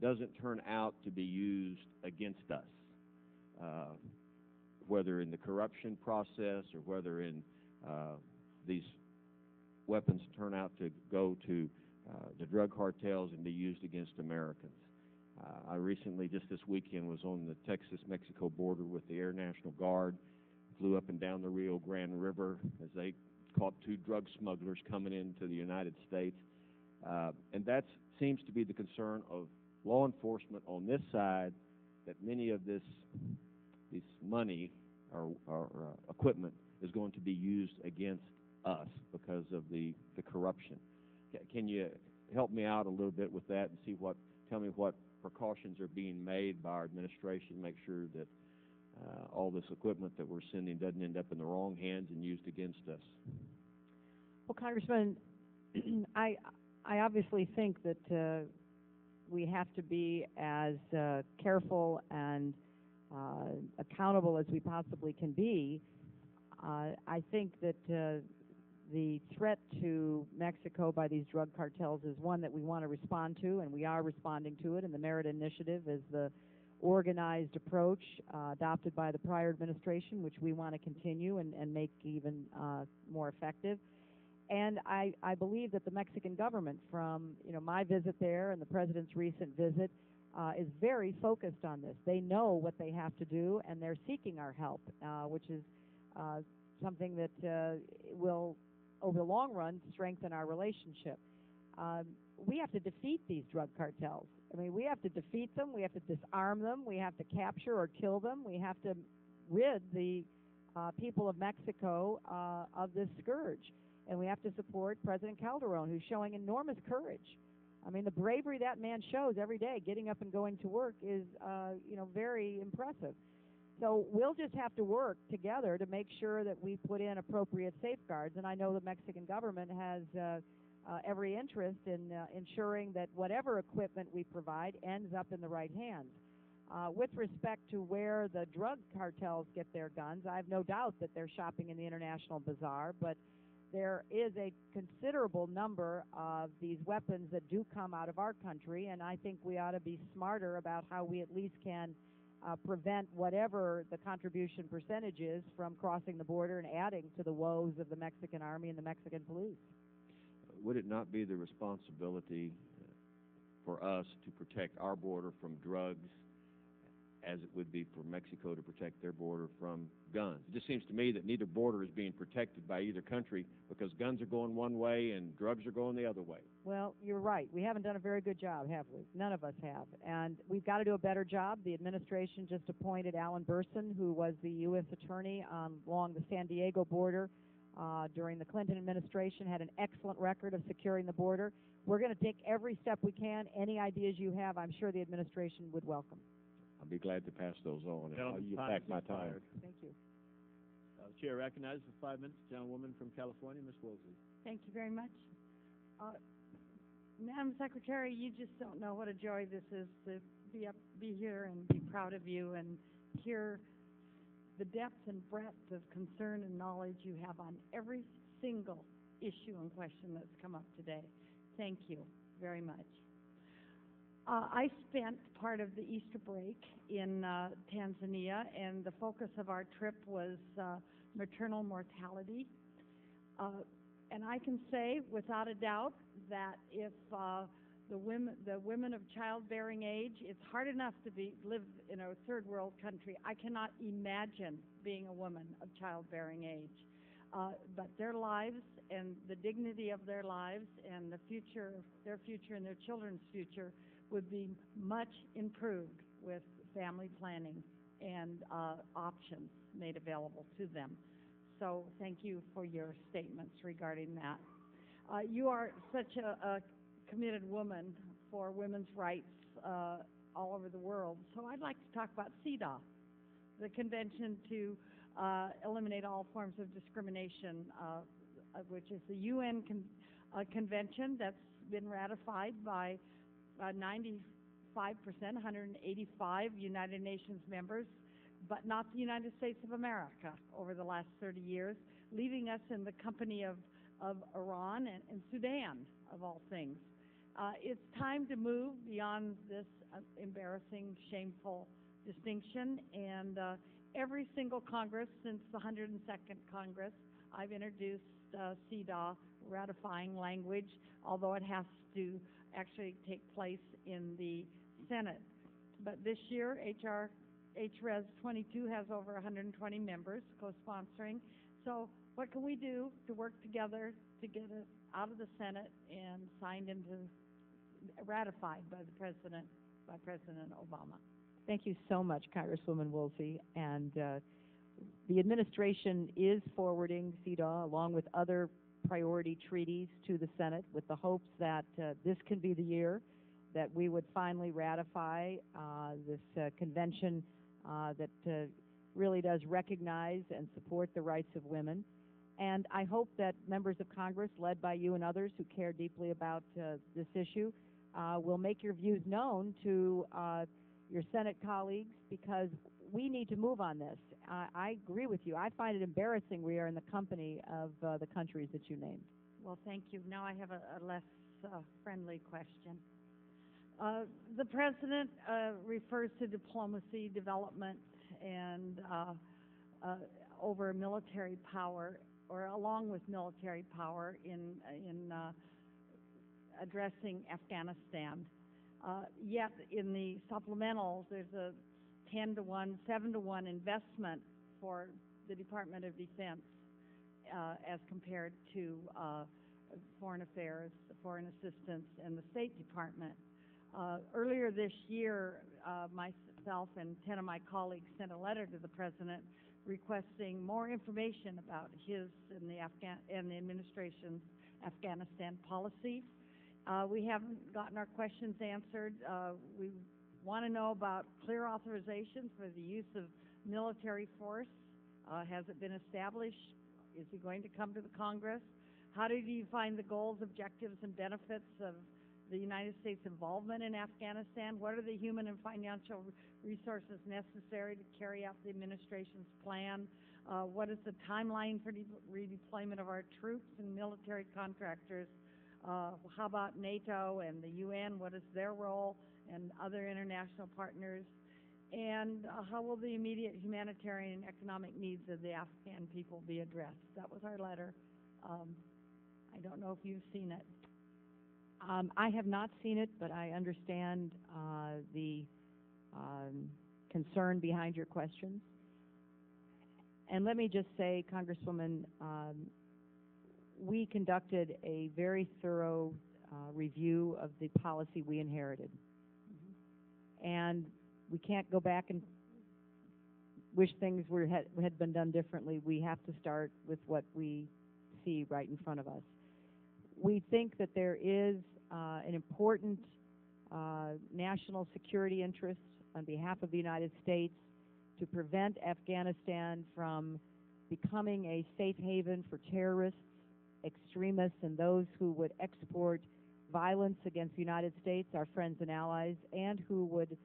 doesn't turn out to be used against us, whether in the corruption process or whether in these weapons turn out to go to the drug cartels and be used against Americans. I recently, just this weekend, was on the Texas-Mexico border with the Air National Guard, flew up and down the Rio Grande River as they caught 2 drug smugglers coming into the United States. And that seems to be the concern of law enforcement on this side, that many of this money or equipment is going to be used against us because of the corruption. Can you help me out a little bit with that and tell me what precautions are being made by our administration to make sure that all this equipment that we're sending doesn't end up in the wrong hands and used against us? Well, Congressman, I obviously think that we have to be as careful and accountable as we possibly can be. I think that the threat to Mexico by these drug cartels is one that we want to respond to, and we are responding to it, and the Merit Initiative is the organized approach adopted by the prior administration, which we want to continue and make even more effective. And I believe that the Mexican government, from my visit there and the president's recent visit, is very focused on this. They know what they have to do, and they're seeking our help, which is something that will, over the long run, strengthen our relationship. We have to defeat these drug cartels. I mean, we have to defeat them. We have to disarm them. We have to capture or kill them. We have to rid the people of Mexico of this scourge. And we have to support President Calderon, who's showing enormous courage. I mean, the bravery that man shows every day, getting up and going to work, is, very impressive. So we'll just have to work together to make sure that we put in appropriate safeguards. And I know the Mexican government has every interest in ensuring that whatever equipment we provide ends up in the right hands. With respect to where the drug cartels get their guns, I have no doubt that they're shopping in the international bazaar, but there is a considerable number of these weapons that do come out of our country, and I think we ought to be smarter about how we at least can prevent whatever the contribution percentage is from crossing the border and adding to the woes of the Mexican army and the Mexican police. Would it not be the responsibility for us to protect our border from drugs as it would be for Mexico to protect their border from guns? It just seems to me that neither border is being protected by either country because guns are going one way and drugs are going the other way. Well, you're right. We haven't done a very good job, have we? None of us have. And we've got to do a better job. The administration just appointed Alan Berman, who was the U.S. attorney along the San Diego border during the Clinton administration, had an excellent record of securing the border. We're going to take every step we can. Any ideas you have, I'm sure the administration would welcome. I'll be glad to pass those on, and I'll use Time back is my expired. time. Thank you. The chair recognizes for 5 minutes, gentlewoman from California, Ms. Woolsey. Thank you very much. Madam Secretary, you just don't know what a joy this is to be here and be proud of you and hear the depth and breadth of concern and knowledge you have on every single issue and question that's come up today. Thank you very much. I spent part of the Easter break in Tanzania, and the focus of our trip was maternal mortality. And I can say without a doubt that if the women of childbearing age, it's hard enough to live in a third world country. I cannot imagine being a woman of childbearing age. But their lives and the dignity of their lives and their future and their children's future would be much improved with family planning and options made available to them. So thank you for your statements regarding that. You are such a committed woman for women's rights all over the world. So I'd like to talk about CEDAW, the Convention to Eliminate All Forms of Discrimination, which is the UN convention that's been ratified by 95%, 185 United Nations members, but not the United States of America over the last 30 years. leaving us in the company of Iran and Sudan, of all things. It's time to move beyond this embarrassing, shameful distinction, and every single Congress since the 102nd Congress, I've introduced CEDAW ratifying language, although it has to actually take place in the Senate. But this year, HRES 22 has over 120 members co-sponsoring. So what can we do to work together to get it out of the Senate and signed into, ratified by President Obama? Thank you so much, Congresswoman Woolsey. And the administration is forwarding CEDAW along with other priority treaties to the Senate with the hopes that this can be the year that we would finally ratify this convention that really does recognize and support the rights of women. And I hope that members of Congress, led by you and others who care deeply about this issue, will make your views known to your Senate colleagues, because we need to move on this. I agree with you. I find it embarrassing we are in the company of the countries that you named. Well, thank you. Now I have a less friendly question. The President refers to diplomacy, development, and over military power, or along with military power in addressing Afghanistan. Yet in the supplementals, there's a 10-to-1, 7-to-1 investment for the Department of Defense as compared to Foreign Affairs, Foreign Assistance, and the State Department. Earlier this year, myself and 10 of my colleagues sent a letter to the President requesting more information about his and the administration's Afghanistan policy. We haven't gotten our questions answered. We want to know about clear authorization for the use of military force. Has it been established? Is he going to come to the Congress? How do you define the goals, objectives, and benefits of the United States involvement in Afghanistan? What are the human and financial resources necessary to carry out the administration's plan? What is the timeline for redeployment of our troops and military contractors? How about NATO and the UN? What is their role, and other international partners? And how will the immediate humanitarian and economic needs of the Afghan people be addressed? That was our letter. I don't know if you've seen it. I have not seen it, but I understand the concern behind your questions. And let me just say, Congresswoman, we conducted a very thorough review of the policy we inherited. And we can't go back and wish things had been done differently. We have to start with what we see right in front of us. We think that there is an important national security interest on behalf of the United States to prevent Afghanistan from becoming a safe haven for terrorists, extremists, and those who would export violence against the United States, our friends and allies, and who would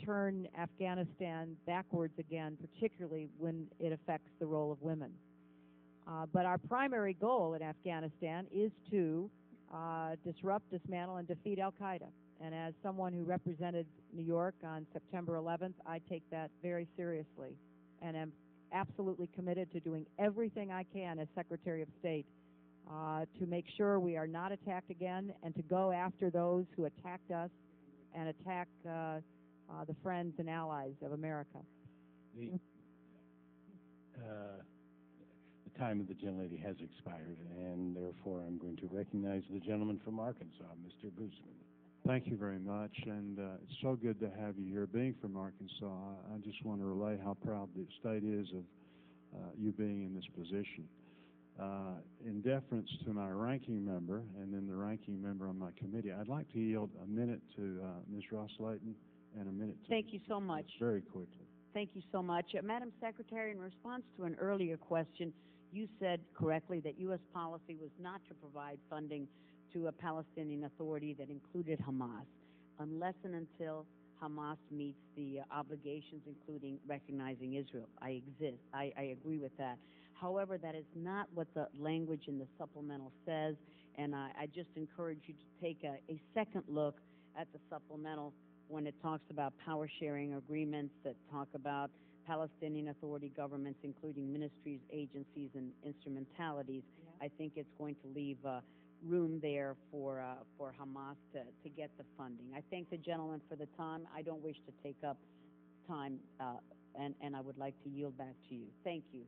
turn Afghanistan backwards again, particularly when it affects the role of women. But our primary goal in Afghanistan is to disrupt, dismantle, and defeat al-Qaeda. And as someone who represented New York on September 11th, I take that very seriously and am absolutely committed to doing everything I can as Secretary of State to make sure we are not attacked again, and to go after those who attacked us and attack the friends and allies of America. The time of the gentlelady has expired, and therefore I'm going to recognize the gentleman from Arkansas, Mr. Boozman. Thank you very much, and it's so good to have you here. Being from Arkansas, I just want to relay how proud the state is of you being in this position. In deference to my ranking member and then the ranking member on my committee, I'd like to yield a minute to Ms. Ross-Layton and a minute to Thank you so much. Very quickly. Thank you so much. Madam Secretary, in response to an earlier question, you said correctly that U.S. policy was not to provide funding to a Palestinian Authority that included Hamas, unless and until Hamas meets the obligations, including recognizing Israel. I agree with that. However, that is not what the language in the supplemental says, and I just encourage you to take a second look at the supplemental when it talks about power sharing agreements that talk about Palestinian Authority governments, including ministries, agencies, and instrumentalities. I think it's going to leave room there for Hamas to get the funding. I thank the gentleman for the time. I don't wish to take up time, and I would like to yield back to you. Thank you.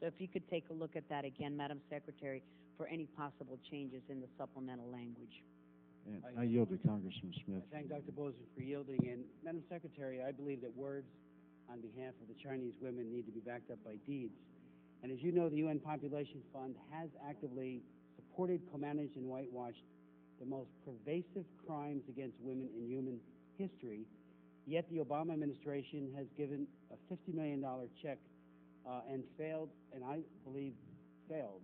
So if you could take a look at that again, Madam Secretary, for any possible changes in the supplemental language. And I yield to Congressman Smith. I thank Dr. Bozeman for yielding. And Madam Secretary, I believe that words on behalf of the Chinese women need to be backed up by deeds. And as you know, the UN Population Fund has actively supported, co-managed, and whitewashed the most pervasive crimes against women in human history. Yet the Obama administration has given a $50 million check and failed, and I believe failed,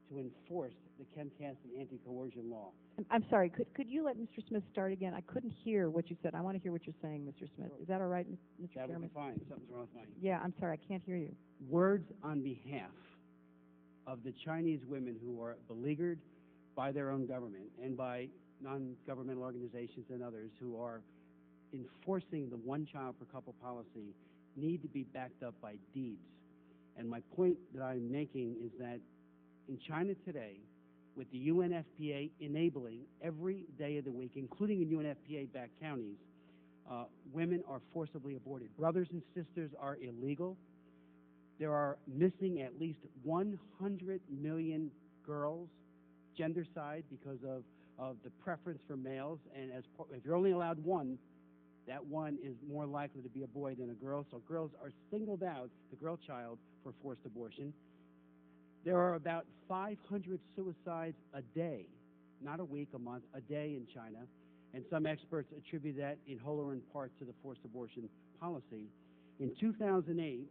to enforce the Kemp-Caston anti-coercion law. I'm sorry, could you let Mr. Smith start again? I couldn't hear what you said. I want to hear what you're saying, Mr. Smith. Is that all right, Mr. That Chairman? would be fine. Something's wrong with mine. Yeah, I'm sorry, I can't hear you. Words on behalf of the Chinese women who are beleaguered by their own government and by non-governmental organizations and others who are enforcing the one-child-per-couple policy need to be backed up by deeds. And my point that I'm making is that in China today, with the UNFPA enabling every day of the week, including in UNFPA-backed counties, women are forcibly aborted. Brothers and sisters are illegal. There are missing at least 100 million girls, gender side, because of the preference for males. And if you're only allowed one, that one is more likely to be a boy than a girl. So girls are singled out, the girl child, for forced abortion. There are about 500 suicides a day, not a week, a month, a day in China. And some experts attribute that in whole or in part to the forced abortion policy. In 2008,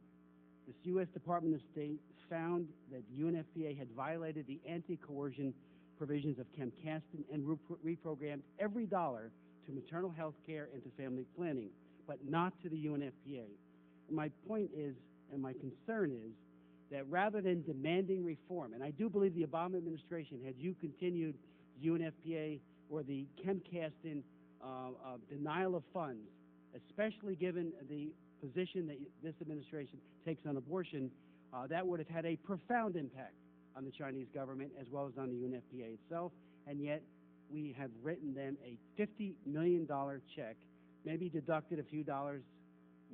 the U.S. Department of State found that UNFPA had violated the anti-coercion provisions of Kemp-Caston and reprogrammed every dollar to maternal health care and to family planning, but not to the UNFPA. My point is, and my concern is, that rather than demanding reform, and I do believe the Obama administration, had you continued UNFPA or the Kemp-Caston denial of funds, especially given the position that this administration takes on abortion, that would have had a profound impact on the Chinese government as well as on the UNFPA itself, and yet we have written them a $50 million check, maybe deducted a few dollars,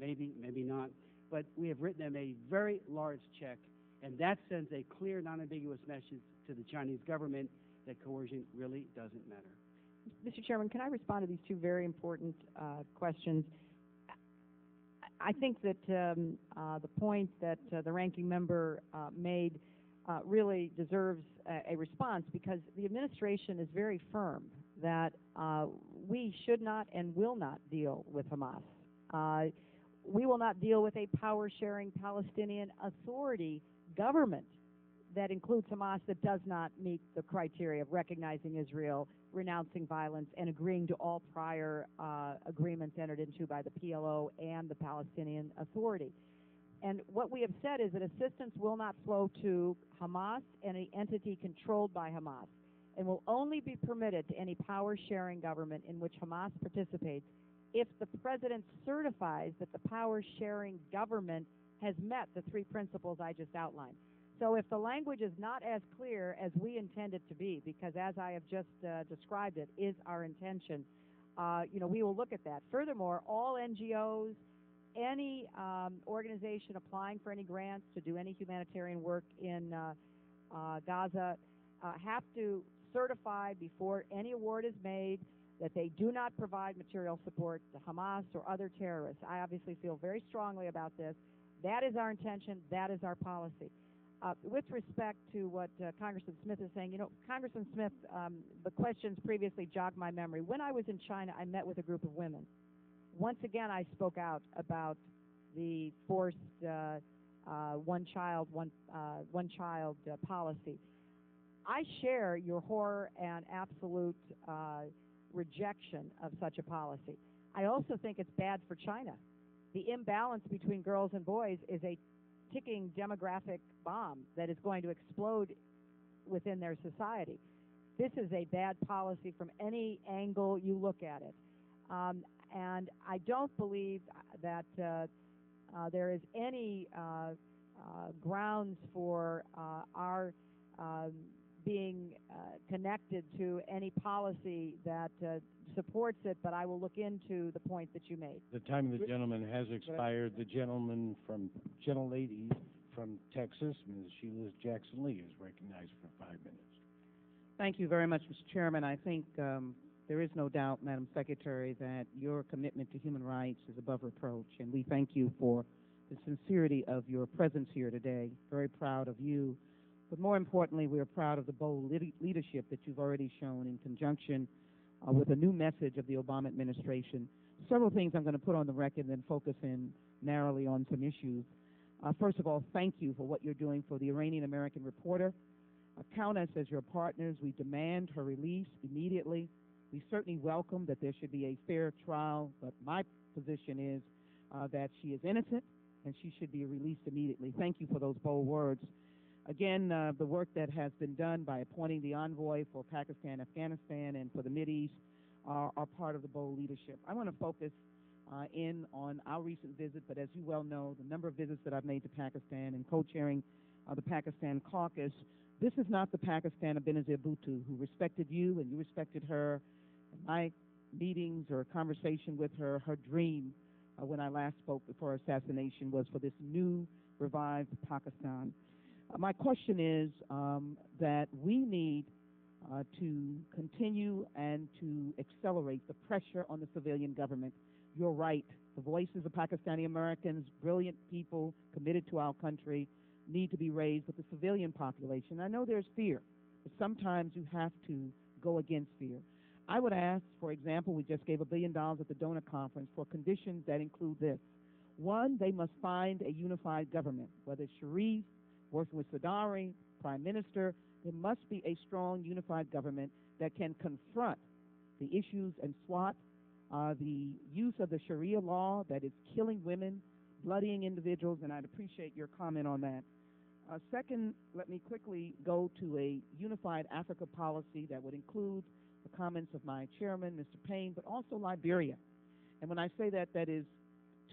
maybe not, but we have written them a very large check, and that sends a clear, non-ambiguous message to the Chinese government that coercion really doesn't matter. Mr. Chairman, can I respond to these two very important questions? I think that the point that the ranking member made really deserves a response, because the administration is very firm that we should not and will not deal with Hamas. We will not deal with a power-sharing Palestinian Authority government that includes Hamas that does not meet the criteria of recognizing Israel, renouncing violence, and agreeing to all prior agreements entered into by the PLO and the Palestinian Authority. And what we have said is that assistance will not flow to Hamas, any entity controlled by Hamas, and will only be permitted to any power-sharing government in which Hamas participates if the president certifies that the power-sharing government has met the three principles I just outlined. So if the language is not as clear as we intend it to be, because as I have just described it is our intention, we will look at that. Furthermore, all NGOs, any organization applying for any grants to do any humanitarian work in Gaza have to certify before any award is made that they do not provide material support to Hamas or other terrorists. I obviously feel very strongly about this. That is our intention. That is our policy. With respect to what Congressman Smith is saying, Congressman Smith, the questions previously jogged my memory. When I was in China, I met with a group of women. Once again, I spoke out about the forced one-child policy. I share your horror and absolute rejection of such a policy. I also think it's bad for China. The imbalance between girls and boys is a ticking demographic bomb that is going to explode within their society. This is a bad policy from any angle you look at it. And I don't believe that there is any grounds for our being connected to any policy that supports it, but I will look into the point that you made. The time of the gentleman has expired. The gentlelady from Texas, Ms. Sheila Jackson Lee, is recognized for 5 minutes. Thank you very much, Mr. Chairman. I think there is no doubt, Madam Secretary, that your commitment to human rights is above reproach, and we thank you for the sincerity of your presence here today. Very proud of you. But more importantly, we are proud of the bold leadership that you've already shown in conjunction with a new message of the Obama administration. Several things I'm going to put on the record and then focus in narrowly on some issues. First of all, thank you for what you're doing for the Iranian-American reporter. Count us as your partners. We demand her release immediately. We certainly welcome that there should be a fair trial, but my position is that she is innocent and she should be released immediately. Thank you for those bold words. Again, the work that has been done by appointing the envoy for Pakistan, Afghanistan, and for the Mideast are part of the bold leadership. I want to focus in on our recent visit, but as you well know, the number of visits that I've made to Pakistan and co-chairing the Pakistan caucus. This is not the Pakistan of Benazir Bhutto, who respected you and you respected her. In my meetings or conversation with her, her dream when I last spoke before her assassination was for this new, revived Pakistan. My question is that we need to continue and to accelerate the pressure on the civilian government. You're right. The voices of Pakistani Americans, brilliant people committed to our country, need to be raised with the civilian population. I know there's fear, but sometimes you have to go against fear. I would ask, for example, we just gave $1 billion at the donor conference for conditions that include this. One, they must find a unified government, whether it's Sharif, working with Sadari, Prime Minister. There must be a strong unified government that can confront the issues and SWAT, the use of the Sharia law that is killing women, bloodying individuals, and I'd appreciate your comment on that. Second, let me quickly go to a unified Africa policy that would include the comments of my chairman, Mr. Payne, but also Liberia. And when I say that, that is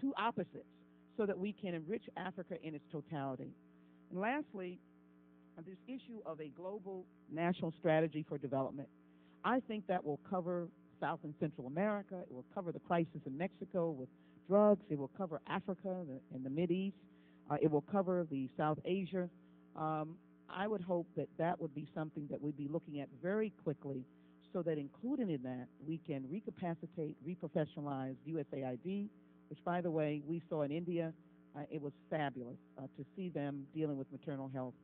two opposites, so that we can enrich Africa in its totality. And lastly, this issue of a global national strategy for development. I think that will cover South and Central America. It will cover the crisis in Mexico with drugs. It will cover Africa and the Mideast. It will cover the South Asia. I would hope that that would be something that we'd be looking at very quickly, so that included in that, we can recapacitate, reprofessionalize USAID, which, by the way, we saw in India. It was fabulous to see them dealing with maternal health,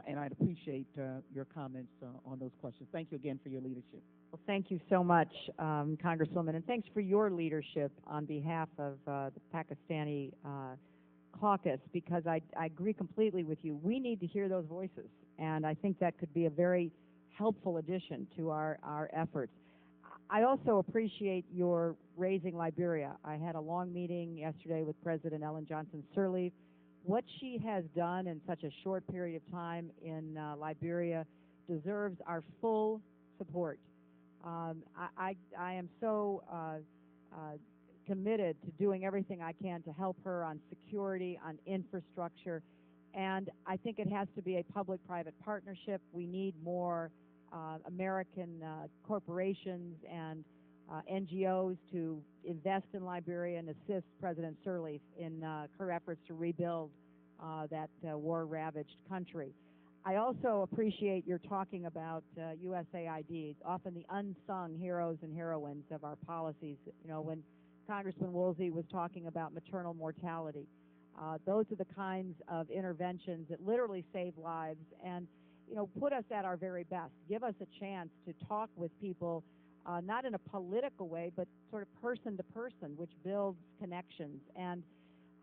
and I'd appreciate your comments on those questions. Thank you again for your leadership. Well, thank you so much, Congresswoman, and thanks for your leadership on behalf of the Pakistani caucus, because I agree completely with you. We need to hear those voices, and I think that could be a very helpful addition to our efforts. I also appreciate your raising Liberia. I had a long meeting yesterday with President Ellen Johnson Sirleaf. What she has done in such a short period of time in Liberia deserves our full support. I am so committed to doing everything I can to help her on security, on infrastructure, and I think it has to be a public-private partnership. We need more American corporations and NGOs to invest in Liberia and assist President Sirleaf in her efforts to rebuild that war-ravaged country. I also appreciate your talking about USAID, often the unsung heroes and heroines of our policies. You know, when Congressman Woolsey was talking about maternal mortality, those are the kinds of interventions that literally save lives and, you know, put us at our very best. Give us a chance to talk with people, not in a political way, but sort of person to person, which builds connections. And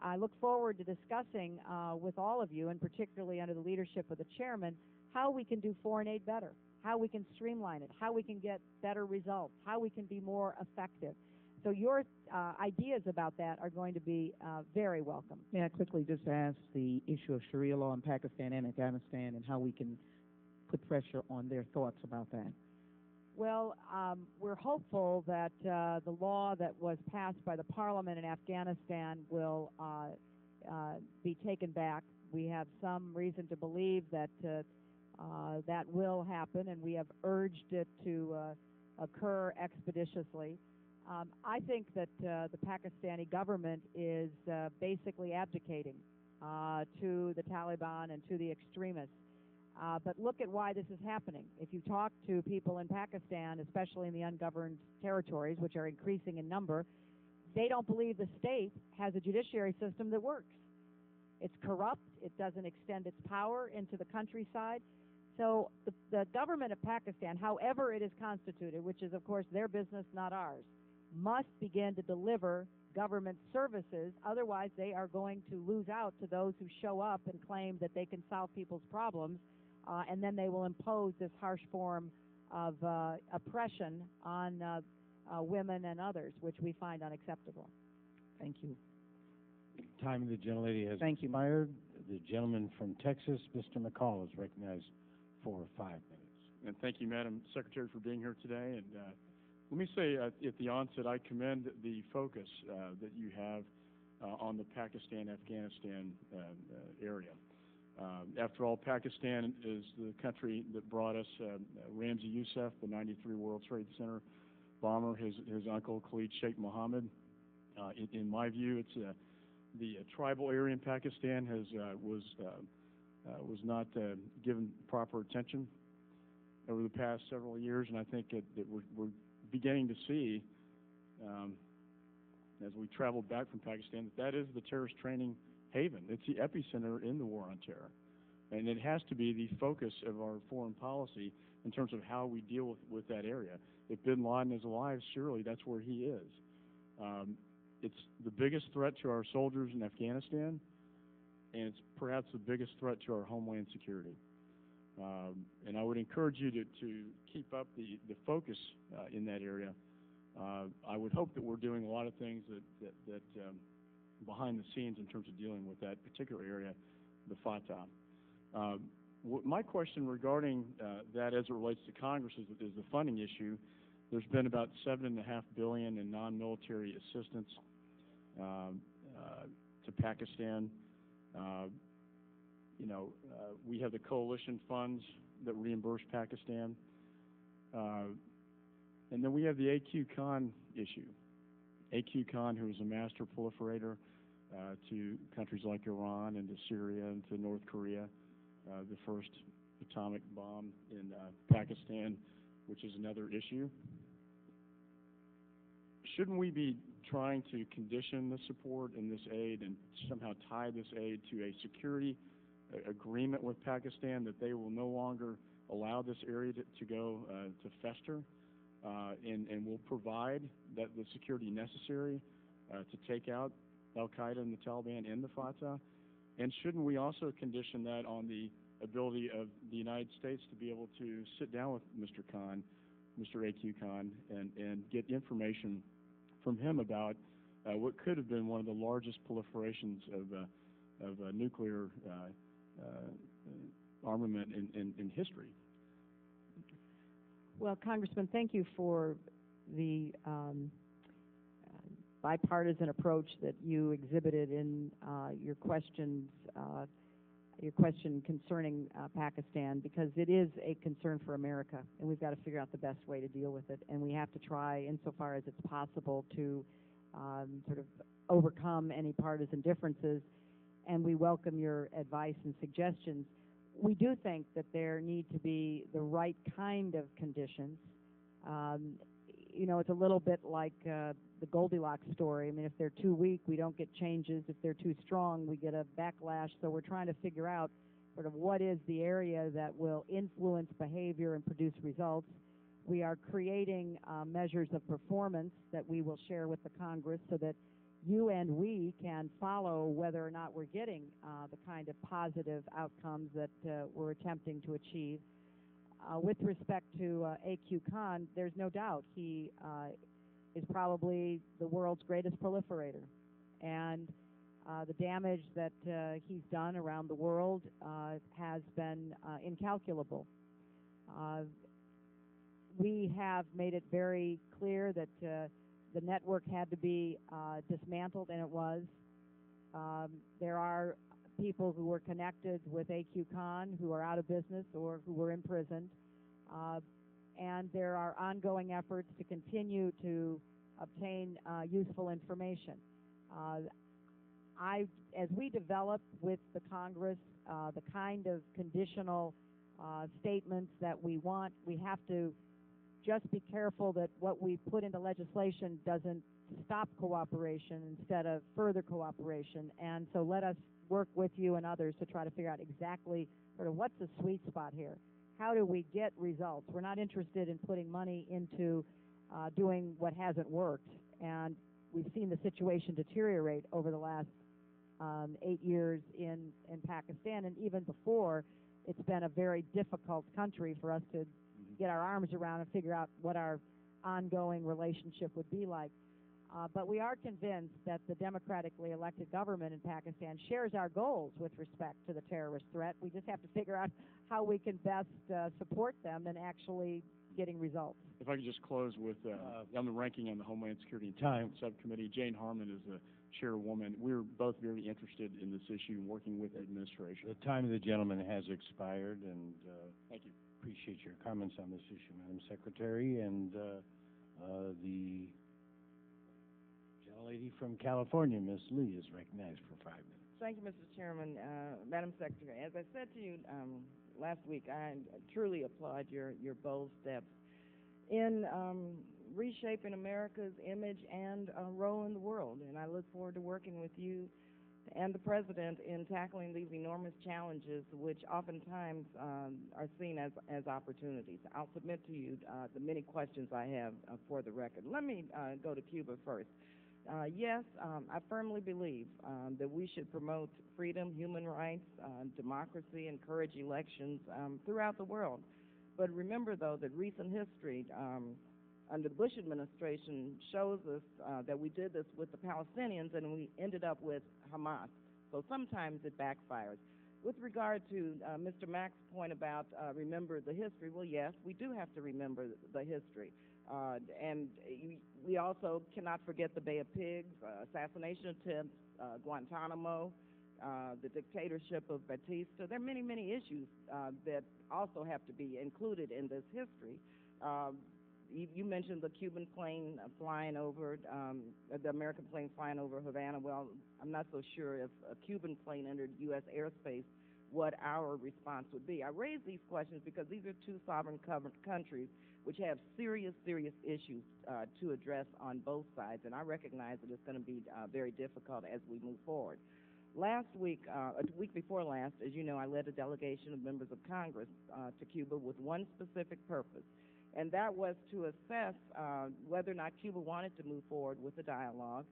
I look forward to discussing with all of you, and particularly under the leadership of the chairman, how we can do foreign aid better, how we can streamline it, how we can get better results, how we can be more effective. So your ideas about that are going to be very welcome. May I quickly just ask the issue of Sharia law in Pakistan and Afghanistan and how we can put pressure on their thoughts about that? Well, we're hopeful that the law that was passed by the parliament in Afghanistan will be taken back. We have some reason to believe that that will happen, and we have urged it to occur expeditiously. I think that the Pakistani government is basically abdicating to the Taliban and to the extremists. But look at why this is happening. If you talk to people in Pakistan, especially in the ungoverned territories, which are increasing in number, they don't believe the state has a judiciary system that works. It's corrupt. It doesn't extend its power into the countryside. So the government of Pakistan, however it is constituted, which is, of course, their business, not ours, must begin to deliver government services. Otherwise, they are going to lose out to those who show up and claim that they can solve people's problems, and then they will impose this harsh form of oppression on women and others, which we find unacceptable. Thank you. Time of the gentlelady has expired. The gentleman from Texas, Mr. McCall, is recognized for 5 minutes. And thank you, Madam Secretary, for being here today. And let me say at the onset, I commend the focus that you have on the Pakistan-Afghanistan area. After all, Pakistan is the country that brought us Ramzi Yousef, the '93 World Trade Center bomber, his uncle Khalid Sheikh Mohammed. In my view, it's the tribal area in Pakistan was not given proper attention over the past several years, and I think that we're beginning to see, as we travel back from Pakistan, that is the terrorist training haven. It's the epicenter in the war on terror, and it has to be the focus of our foreign policy in terms of how we deal with that area. If bin Laden is alive, surely that's where he is. It's the biggest threat to our soldiers in Afghanistan, and it's perhaps the biggest threat to our homeland security. And I would encourage you to keep up the focus in that area. I would hope that we're doing a lot of things that behind the scenes in terms of dealing with that particular area, the Fatah. My question regarding that as it relates to Congress is the funding issue. There's been about $7.5 billion in non-military assistance to Pakistan. We have the coalition funds that reimburse Pakistan. And then we have the A.Q. Khan issue. A.Q. Khan, who is a master proliferator to countries like Iran and to Syria and to North Korea, the first atomic bomb in Pakistan, which is another issue. Shouldn't we be trying to condition the support and this aid and somehow tie this aid to a security agreement with Pakistan that they will no longer allow this area to go to fester and will provide the security necessary to take out al-Qaeda and the Taliban and the Fatah? And shouldn't we also condition that on the ability of the United States to be able to sit down with Mr. Khan, Mr. A.Q. Khan, and get information from him about what could have been one of the largest proliferations of nuclear armament in history? Well, Congressman, thank you for the bipartisan approach that you exhibited in your question concerning Pakistan, because it is a concern for America, and we've got to figure out the best way to deal with it. And we have to try, insofar as it's possible, to sort of overcome any partisan differences. And we welcome your advice and suggestions. We do think that there need to be the right kind of conditions. It's a little bit like the Goldilocks story. I mean, if they're too weak, we don't get changes. If they're too strong, we get a backlash. So we're trying to figure out sort of what is the area that will influence behavior and produce results. We are creating measures of performance that we will share with the Congress so that you and we can follow whether or not we're getting the kind of positive outcomes that we're attempting to achieve. With respect to A.Q. Khan, there's no doubt he is probably the world's greatest proliferator. And the damage that he's done around the world has been incalculable. We have made it very clear that the network had to be dismantled, and it was. There are people who were connected with AQ Khan who are out of business or who were imprisoned. And there are ongoing efforts to continue to obtain useful information. As we develop with the Congress the kind of conditional statements that we want, we have to just be careful that what we put into legislation doesn't stop cooperation instead of further cooperation. And so let us work with you and others to try to figure out exactly sort of what's the sweet spot here. How do we get results? We're not interested in putting money into doing what hasn't worked. And we've seen the situation deteriorate over the last 8 years in Pakistan. And even before, it's been a very difficult country for us to get our arms around and figure out what our ongoing relationship would be like. But we are convinced that the democratically elected government in Pakistan shares our goals with respect to the terrorist threat. We just have to figure out how we can best support them in actually getting results. If I could just close with, I'm the ranking on the Homeland Security Subcommittee. Jane Harmon is the chairwoman. We're both very interested in this issue and working with the administration. The time of the gentleman has expired, and thank you. Appreciate your comments on this issue, Madam Secretary. And the gentlelady from California, Ms. Lee, is recognized for 5 minutes. Thank you, Mr. Chairman. Madam Secretary, as I said to you last week, I truly applaud your bold steps in reshaping America's image and role in the world. And I look forward to working with you and the President in tackling these enormous challenges, which oftentimes are seen as opportunities. I'll submit to you the many questions I have for the record. Let me go to Cuba first. Yes, I firmly believe that we should promote freedom, human rights, democracy, encourage elections throughout the world. But remember, though, that recent history under the Bush administration shows us that we did this with the Palestinians and we ended up with Hamas. So sometimes it backfires. With regard to Mr. Mack's point about remember the history, well, yes, we do have to remember the history. And we also cannot forget the Bay of Pigs, assassination attempts, Guantanamo, the dictatorship of Batista. There are many, many issues that also have to be included in this history. You mentioned the Cuban plane flying over, the American plane flying over Havana. Well, I'm not so sure if a Cuban plane entered U.S. airspace what our response would be. I raise these questions because these are two sovereign countries which have serious, serious issues to address on both sides, and I recognize that it's going to be very difficult as we move forward. Last week, a week before last, as you know, I led a delegation of members of Congress to Cuba with one specific purpose, and that was to assess whether or not Cuba wanted to move forward with the dialogue,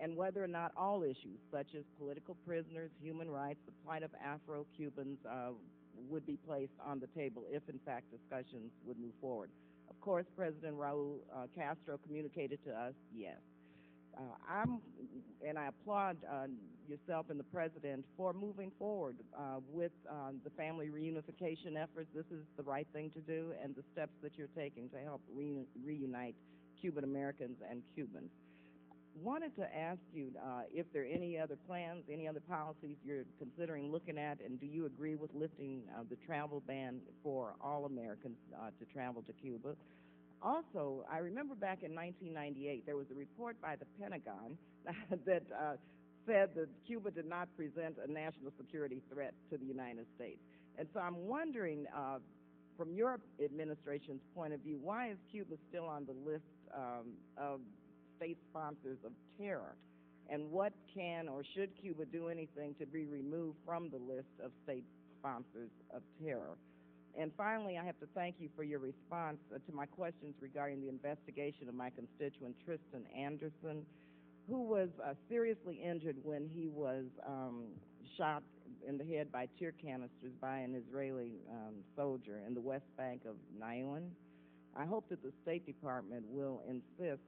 and whether or not all issues, such as political prisoners, human rights, the plight of Afro-Cubans, would be placed on the table if, in fact, discussions would move forward. Of course, President Raul Castro communicated to us, yes. I applaud yourself and the President for moving forward with the family reunification efforts. This is the right thing to do, and the steps that you're taking to help reunite Cuban Americans and Cubans. Wanted to ask you if there are any other plans, any other policies you're considering looking at, and do you agree with lifting the travel ban for all Americans to travel to Cuba? Also, I remember back in 1998, there was a report by the Pentagon that said that Cuba did not present a national security threat to the United States. And so I'm wondering, from your administration's point of view, why is Cuba still on the list of state sponsors of terror? And what can or should Cuba do anything to be removed from the list of state sponsors of terror? And finally, I have to thank you for your response to my questions regarding the investigation of my constituent Tristan Anderson, who was seriously injured when he was shot in the head by tear canisters by an Israeli soldier in the West Bank of Naoun. I hope that the State Department will insist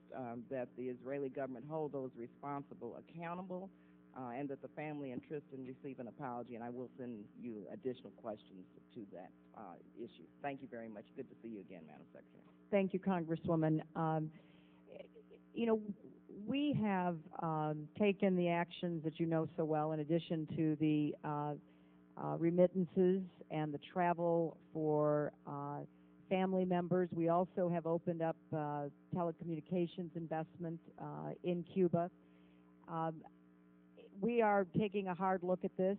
that the Israeli government hold those responsible accountable, and that the family and Tristan receive an apology, and I will send you additional questions to that issue. Thank you very much. Good to see you again, Madam Secretary. Thank you, Congresswoman. You know, we have taken the actions that you know so well, in addition to the remittances and the travel for family members. We also have opened up telecommunications investment in Cuba. We are taking a hard look at this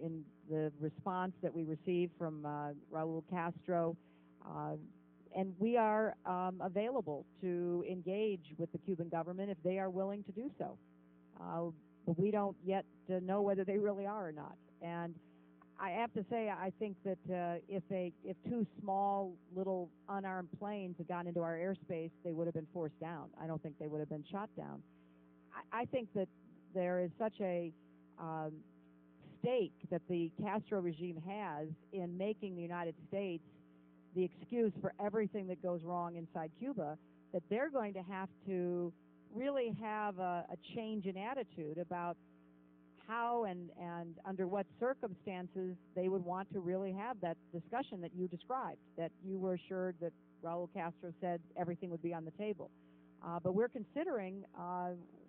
in the response that we received from Raul Castro, and we are available to engage with the Cuban government if they are willing to do so. But we don't yet know whether they really are or not. And I have to say, I think that if two small little unarmed planes had gone into our airspace, they would have been forced down. I don't think they would have been shot down. I think that there is such a stake that the Castro regime has in making the United States the excuse for everything that goes wrong inside Cuba, that they're going to have to really have a change in attitude about how and under what circumstances they would want to really have that discussion that you described, that you were assured that Raul Castro said everything would be on the table. But we're considering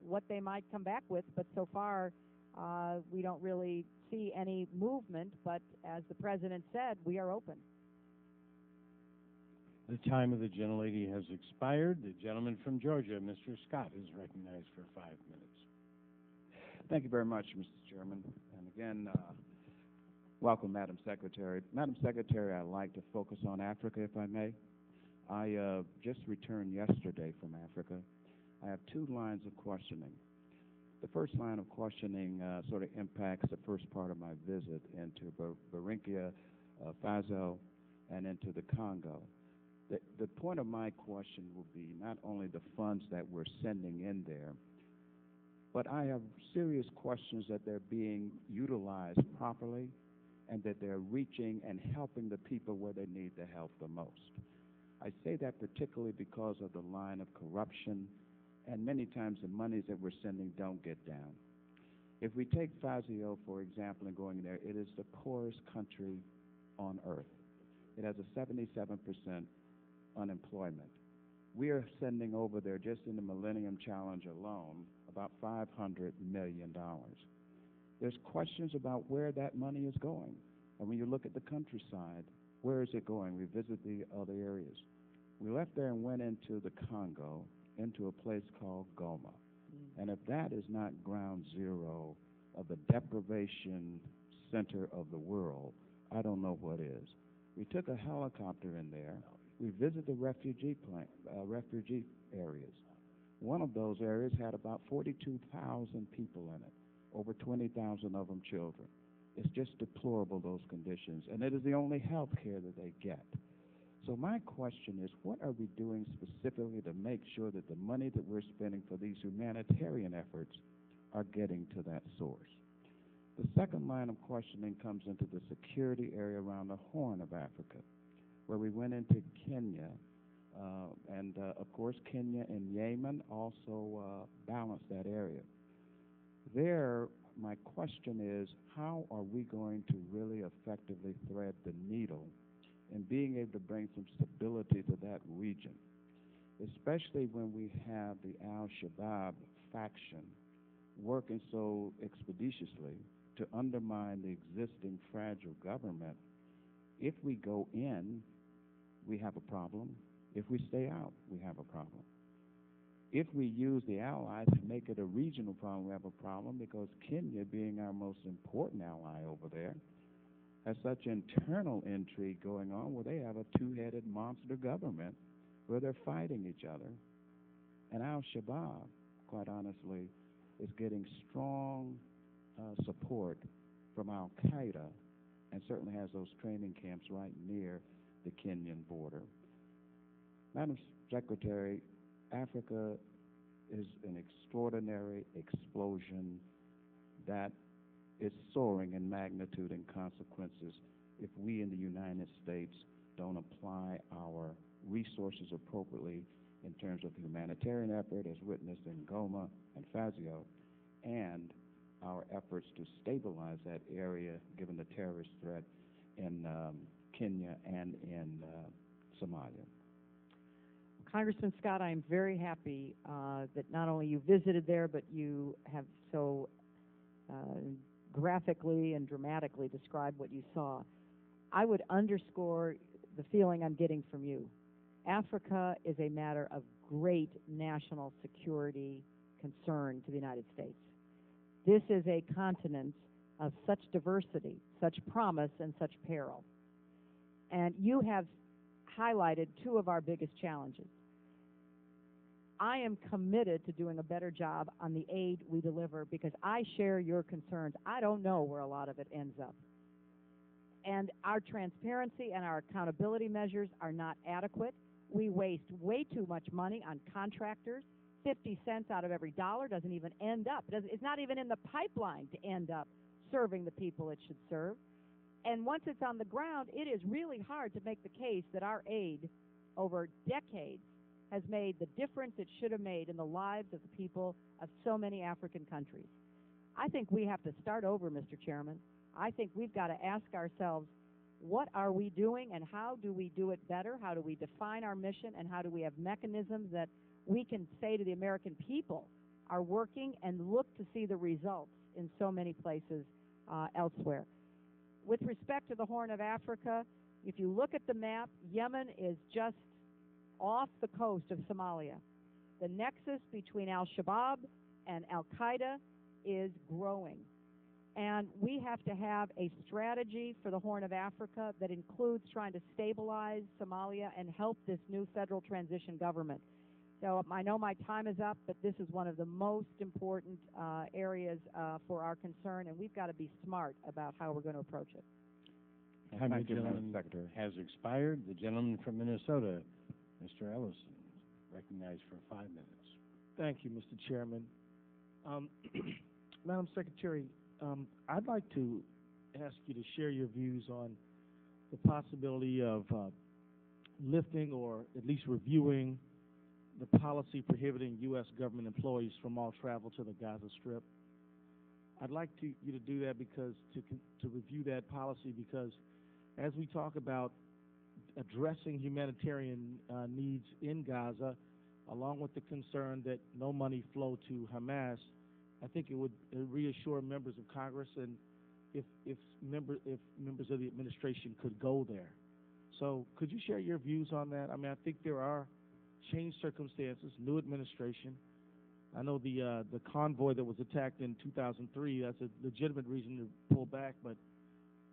what they might come back with, but so far we don't really see any movement. But as the President said, we are open. The time of the gentlelady has expired. The gentleman from Georgia, Mr. Scott, is recognized for 5 minutes. Thank you very much, Mr. Chairman. And again, welcome, Madam Secretary. Madam Secretary, I'd like to focus on Africa, if I may. I just returned yesterday from Africa. I have two lines of questioning. The first line of questioning sort of impacts the first part of my visit into Burkina Faso and into the Congo. The point of my question will be not only the funds that we're sending in there, but I have serious questions that they're being utilized properly and that they're reaching and helping the people where they need the help the most. I say that particularly because of the line of corruption, and many times the monies that we're sending don't get down. If we take Fazio, for example, and going there, it is the poorest country on earth. It has a 77% unemployment. We are sending over there, just in the Millennium Challenge alone, about $500 million. There's questions about where that money is going. And when you look at the countryside, where is it going? We visit the other areas. We left there and went into the Congo, into a place called Goma. And if that is not ground zero of the deprivation center of the world, I don't know what is. We took a helicopter in there. We visited the refugee areas. One of those areas had about 42,000 people in it, over 20,000 of them children. It's just deplorable, those conditions, and it is the only health care that they get. So my question is, what are we doing specifically to make sure that the money that we're spending for these humanitarian efforts are getting to that source? The second line of questioning comes into the security area around the Horn of Africa, where we went into Kenya, and of course Kenya and Yemen also balance that area. There, my question is, how are we going to really effectively thread the needle in being able to bring some stability to that region, especially when we have the Al-Shabaab faction working so expeditiously to undermine the existing fragile government? If we go in, we have a problem. If we stay out, we have a problem. If we use the allies to make it a regional problem, we have a problem, because Kenya, being our most important ally over there, has such internal intrigue going on where they have a two-headed monster government where they're fighting each other. And Al-Shabaab, quite honestly, is getting strong support from Al-Qaeda, and certainly has those training camps right near the Kenyan border. Madam Secretary, Africa is an extraordinary explosion that is soaring in magnitude and consequences if we in the United States don't apply our resources appropriately in terms of the humanitarian effort as witnessed in Goma and Fazio, and our efforts to stabilize that area given the terrorist threat in Kenya and in Somalia. Congressman Scott, I am very happy that not only you visited there, but you have so graphically and dramatically described what you saw. I would underscore the feeling I'm getting from you. Africa is a matter of great national security concern to the United States. This is a continent of such diversity, such promise, and such peril. And you have highlighted two of our biggest challenges. I am committed to doing a better job on the aid we deliver because I share your concerns. I don't know where a lot of it ends up. And our transparency and our accountability measures are not adequate. We waste way too much money on contractors. 50 cents out of every dollar doesn't even end up. It's not even in the pipeline to end up serving the people it should serve. And once it's on the ground, it is really hard to make the case that our aid over decades has made the difference it should have made in the lives of the people of so many African countries. I think we have to start over, Mr. Chairman. I think we've got to ask ourselves, what are we doing and how do we do it better? How do we define our mission and how do we have mechanisms that we can say to the American people are working and look to see the results in so many places elsewhere? With respect to the Horn of Africa, if you look at the map, Yemen is just off the coast of Somalia. The nexus between al-Shabaab and al-Qaeda is growing. And we have to have a strategy for the Horn of Africa that includes trying to stabilize Somalia and help this new federal transition government. So I know my time is up, but this is one of the most important areas for our concern, and we've got to be smart about how we're going to approach it. Time, Thank you, Madam gentleman, Secretary. has expired. The gentleman from Minnesota, Mr. Ellison, recognized for 5 minutes. Thank you, Mr. Chairman. Madam Secretary, I'd like to ask you to share your views on the possibility of lifting or at least reviewing the policy prohibiting U.S. government employees from all travel to the Gaza Strip. I'd like you to do that because to review that policy because as we talk about addressing humanitarian needs in Gaza, along with the concern that no money flow to Hamas, I think it would reassure members of Congress and if members of the administration could go there. So could you share your views on that? I mean, I think there are changed circumstances, new administration. I know the convoy that was attacked in 2003, that's a legitimate reason to pull back, but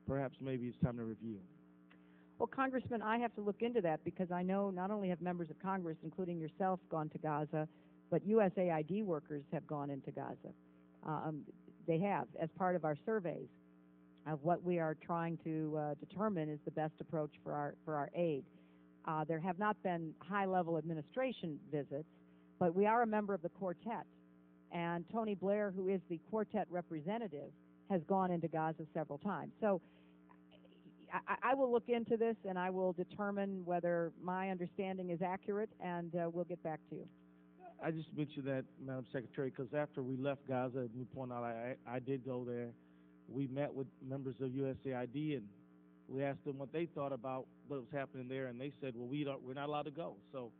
perhaps maybe it's time to review. Well, Congressman, I have to look into that because I know not only have members of Congress, including yourself, gone to Gaza, but USAID workers have gone into Gaza. They have, as part of our surveys of what we are trying to determine is the best approach for our aid. There have not been high-level administration visits, but we are a member of the quartet. And Tony Blair, who is the quartet representative, has gone into Gaza several times. So I will look into this, and I will determine whether my understanding is accurate, and we'll get back to you. I just mentioned that, Madam Secretary, because after we left Gaza, and you point out I did go there, we met with members of USAID, and we asked them what they thought about what was happening there, and they said, well, we're not allowed to go. So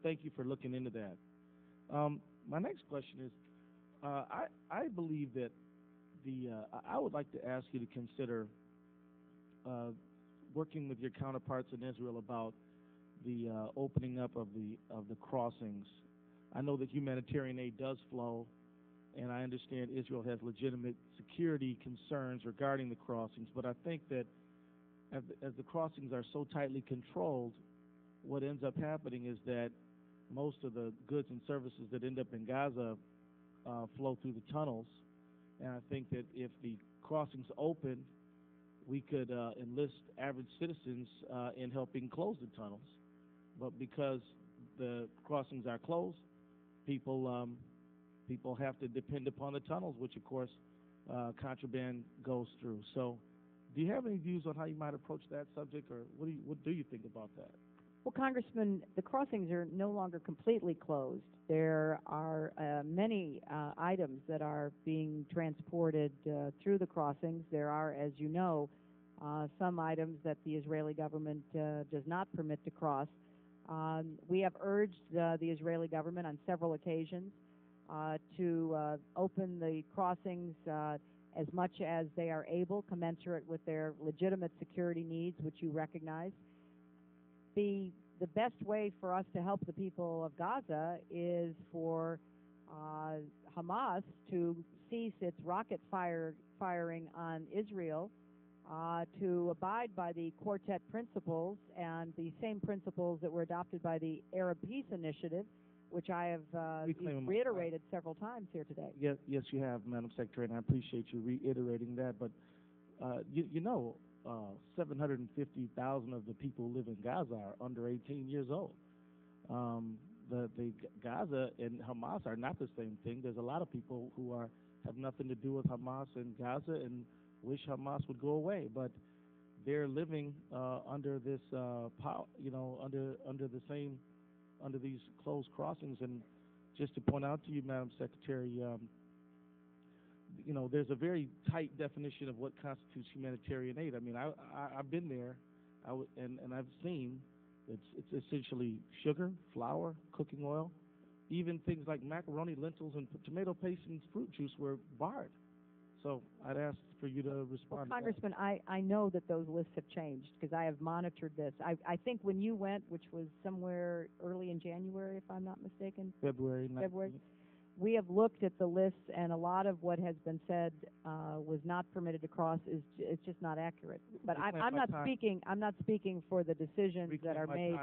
thank you for looking into that. My next question is, I believe that I would like to ask you to consider working with your counterparts in Israel about the opening up of the crossings. I know that humanitarian aid does flow, and I understand Israel has legitimate security concerns regarding the crossings, but I think that as the crossings are so tightly controlled, what ends up happening is that most of the goods and services that end up in Gaza flow through the tunnels, and I think that if the crossings open, we could enlist average citizens in helping close the tunnels. But because the crossings are closed, people have to depend upon the tunnels, which of course contraband goes through. So Do you have any views on how you might approach that subject, or what do you think about that? Well, Congressman, the crossings are no longer completely closed. There are many items that are being transported through the crossings. There are, as you know, some items that the Israeli government does not permit to cross. We have urged the Israeli government on several occasions to open the crossings as much as they are able, commensurate with their legitimate security needs, which you recognize. The best way for us to help the people of Gaza is for Hamas to cease its rocket firing on Israel, to abide by the quartet principles and the same principles that were adopted by the Arab Peace Initiative, which I have reiterated several times here today. Yes, you have, Madam Secretary, and I appreciate you reiterating that. But you know, 750,000 of the people who live in Gaza are under 18 years old. The Gaza and Hamas are not the same thing. There's a lot of people who have nothing to do with Hamas and Gaza and wish Hamas would go away, but they're living under this under these closed crossings. And just to point out to you, Madam Secretary, there's a very tight definition of what constitutes humanitarian aid. I mean, I've been there, and I've seen it's essentially sugar, flour, cooking oil, even things like macaroni, lentils, and tomato paste and fruit juice were barred. So I'd ask for you to respond. Well, Congressman, I know that those lists have changed because I have monitored this. I think when you went, which was somewhere early in January, if I'm not mistaken. February. We have looked at the lists, and a lot of what has been said was not permitted to cross. It's just not accurate. But I'm not speaking. I'm not speaking for the decisions that are made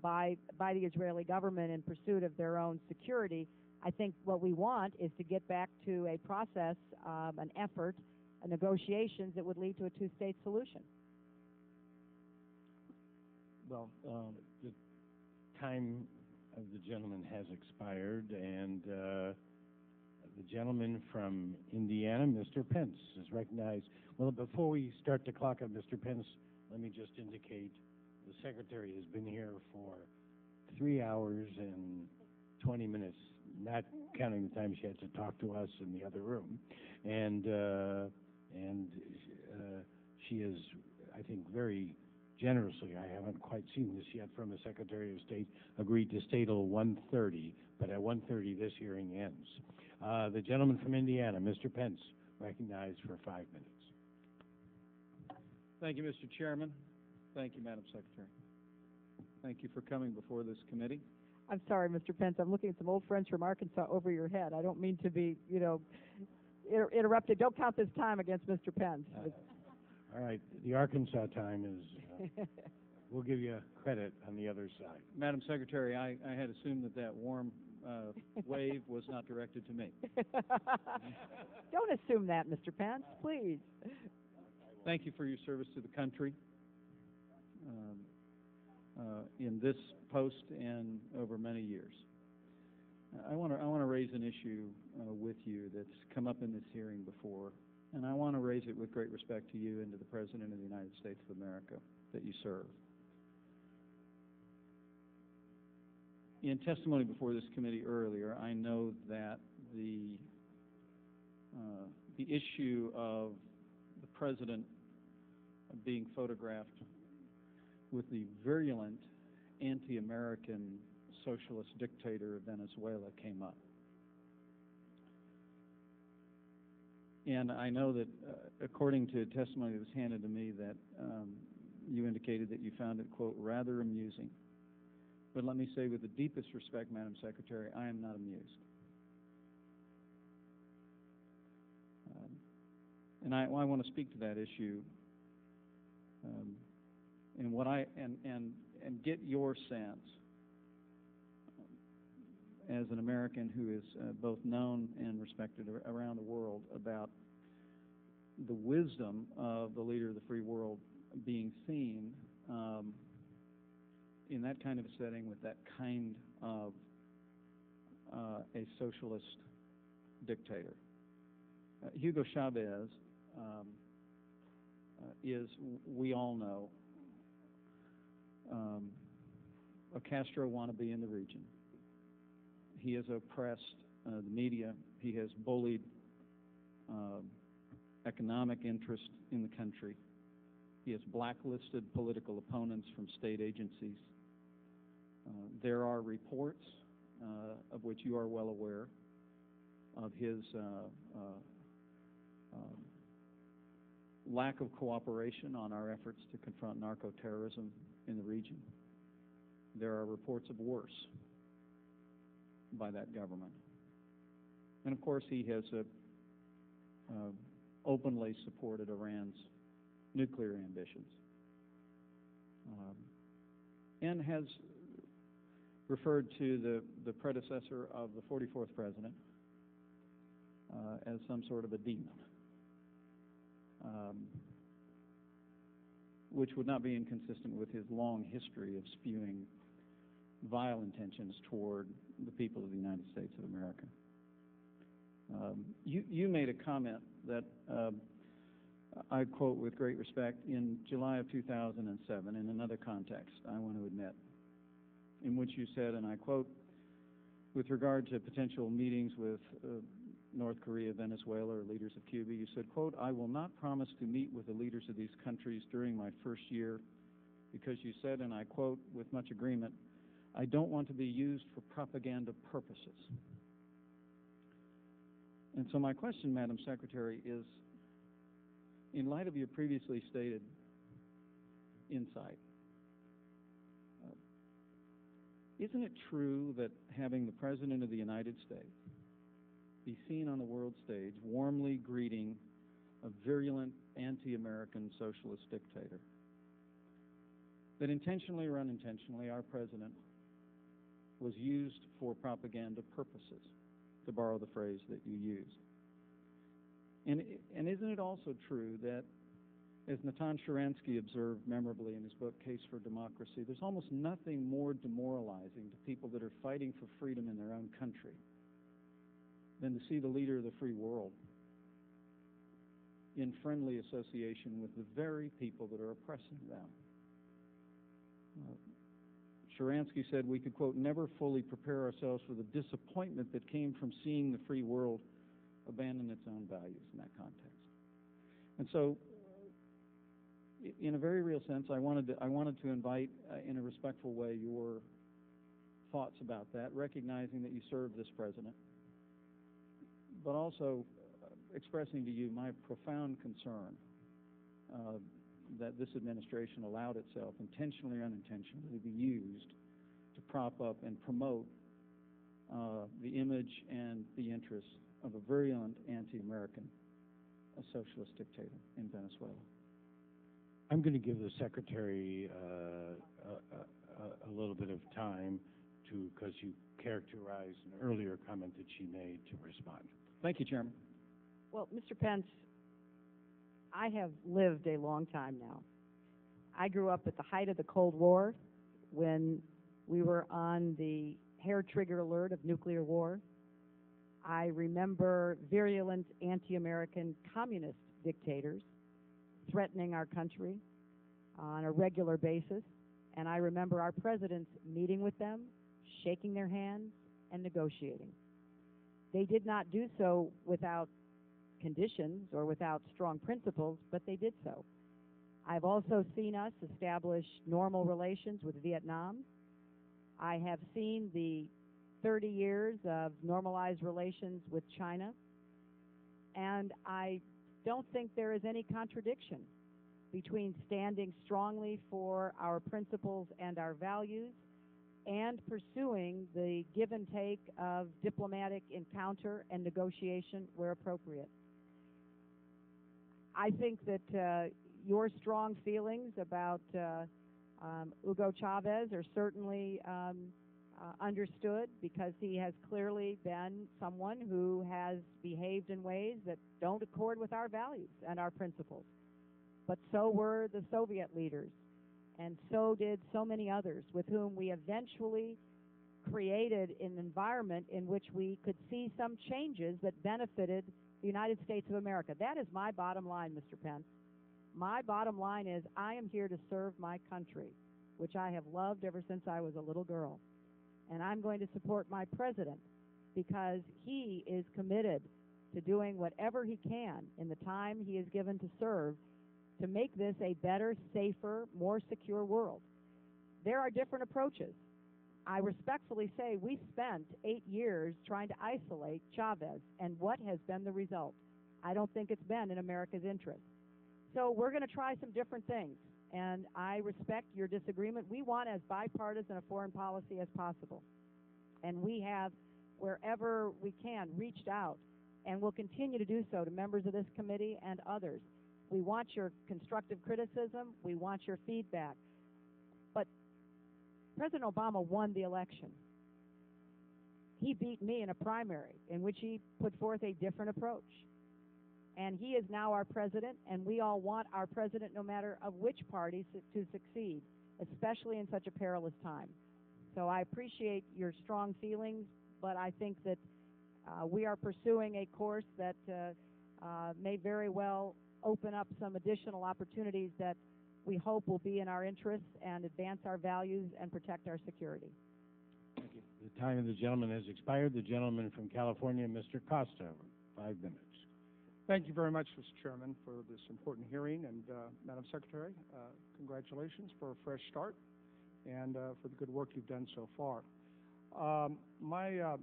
by the Israeli government in pursuit of their own security. I think what we want is to get back to a process, an effort, negotiations that would lead to a two-state solution. Well, the time of the gentleman has expired, and the gentleman from Indiana, Mr. Pence, is recognized. Well, before we start the clock on Mr. Pence, let me just indicate the Secretary has been here for 3 hours and 20 minutes, not counting the time she had to talk to us in the other room. And she is, I think, very generously, I haven't quite seen this yet from a Secretary of State, agreed to stay till 1:30, but at 1:30 this hearing ends. The gentleman from Indiana, Mr. Pence, recognized for 5 minutes. Thank you, Mr. Chairman. Thank you, Madam Secretary. Thank you for coming before this committee. I'm sorry, Mr. Pence. I'm looking at some old friends from Arkansas over your head. I don't mean to be, interrupted. Don't count this time against Mr. Pence. All right. The Arkansas time is, we'll give you credit on the other side. Madam Secretary, I had assumed that warm wave was not directed to me. Don't assume that, Mr. Pence, please. Thank you for your service to the country in this post and over many years. I want to raise an issue with you that's come up in this hearing before, and I want to raise it with great respect to you and to the President of the United States of America that you serve. In testimony before this committee earlier, I know that the issue of the President being photographed with the virulent anti-American socialist dictator of Venezuela came up. And I know that according to testimony that was handed to me that you indicated that you found it, quote, rather amusing. But let me say with the deepest respect, Madam Secretary, I am not amused. And I want to speak to that issue and get your sense as an American who is both known and respected around the world about the wisdom of the leader of the free world being seen in that kind of a setting with that kind of a socialist dictator. Hugo Chavez is we all know a Castro wannabe in the region. He has oppressed the media. He has bullied economic interest in the country. He has blacklisted political opponents from state agencies. There are reports, of which you are well aware, of his lack of cooperation on our efforts to confront narco-terrorism in the region. There are reports of worse by that government. And of course, he has openly supported Iran's nuclear ambitions and has referred to the predecessor of the 44th president as some sort of a demon, which would not be inconsistent with his long history of spewing vile intentions toward the people of the United States of America. You made a comment that I quote with great respect in July of 2007 in another context, I want to admit, in which you said, and I quote, with regard to potential meetings with North Korea, Venezuela, or leaders of Cuba, you said, quote, I will not promise to meet with the leaders of these countries during my first year because you said, and I quote with much agreement, I don't want to be used for propaganda purposes. And so my question, Madam Secretary, is, in light of your previously stated insight, isn't it true that having the President of the United States be seen on the world stage warmly greeting a virulent anti-American socialist dictator, that intentionally or unintentionally our President was used for propaganda purposes, to borrow the phrase that you used? And isn't it also true that, as Natan Sharansky observed memorably in his book, Case for Democracy, there's almost nothing more demoralizing to people that are fighting for freedom in their own country than to see the leader of the free world in friendly association with the very people that are oppressing them? Sharansky said we could, quote, never fully prepare ourselves for the disappointment that came from seeing the free world abandon its own values in that context. And so, in a very real sense, I wanted to invite, in a respectful way, your thoughts about that, recognizing that you serve this president, but also expressing to you my profound concern that this administration allowed itself, intentionally or unintentionally, to be used to prop up and promote the image and the interests of a virulent anti-American, a socialist dictator in Venezuela. I'm going to give the Secretary a little bit of time because you characterized an earlier comment that she made to respond. Thank you, Chairman. Well, Mr. Pence, I have lived a long time now. I grew up at the height of the Cold War when we were on the hair trigger alert of nuclear war. I remember virulent anti-American communist dictators threatening our country on a regular basis, and I remember our presidents meeting with them, shaking their hands, and negotiating. They did not do so without conditions or without strong principles, but they did so. I've also seen us establish normal relations with Vietnam. I have seen the 30 years of normalized relations with China, and I don't think there is any contradiction between standing strongly for our principles and our values and pursuing the give and take of diplomatic encounter and negotiation where appropriate. I think that your strong feelings about Hugo Chavez are certainly understood, because he has clearly been someone who has behaved in ways that don't accord with our values and our principles. But so were the Soviet leaders, and so did so many others with whom we eventually created an environment in which we could see some changes that benefited the United States of America. That is my bottom line, Mr. Pence. my bottom line is I am here to serve my country, which I have loved ever since I was a little girl. And I'm going to support my president because he is committed to doing whatever he can in the time he is given to serve to make this a better, safer, more secure world. There are different approaches. I respectfully say we spent 8 years trying to isolate Chavez, and what has been the result? I don't think it's been in America's interest. So we're going to try some different things, and I respect your disagreement. We want as bipartisan a foreign policy as possible, and we have, wherever we can, reached out, and will continue to do so to members of this committee and others. We want your constructive criticism. We want your feedback. But President Obama won the election. He beat me in a primary in which he put forth a different approach. And he is now our president, and we all want our president, no matter of which party, to succeed, especially in such a perilous time. So I appreciate your strong feelings, but I think that we are pursuing a course that may very well open up some additional opportunities that we hope will be in our interests and advance our values and protect our security. Thank you. The time of the gentleman has expired. The gentleman from California, Mr. Costa, 5 minutes. Thank you very much, Mr. Chairman, for this important hearing. And Madam Secretary, congratulations for a fresh start and for the good work you've done so far. My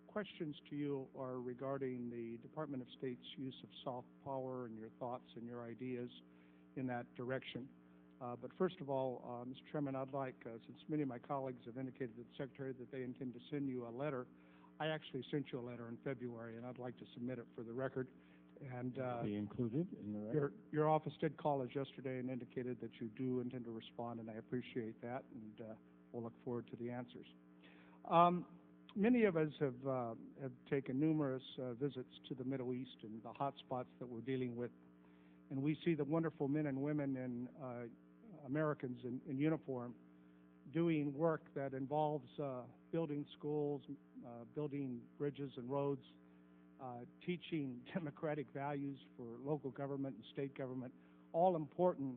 questions to you are regarding the Department of State's use of soft power and your thoughts and your ideas in that direction. But first of all, Mr. Chairman, I'd like, since many of my colleagues have indicated to the Secretary that they intend to send you a letter, I actually sent you a letter in February, and I'd like to submit it for the record. And be included in the record. Your office did call us yesterday and indicated that you do intend to respond, and I appreciate that, and we'll look forward to the answers. Many of us have taken numerous visits to the Middle East and the hot spots that we're dealing with, and we see the wonderful men and women and Americans in uniform doing work that involves building schools, building bridges and roads, teaching democratic values for local government and state government, all important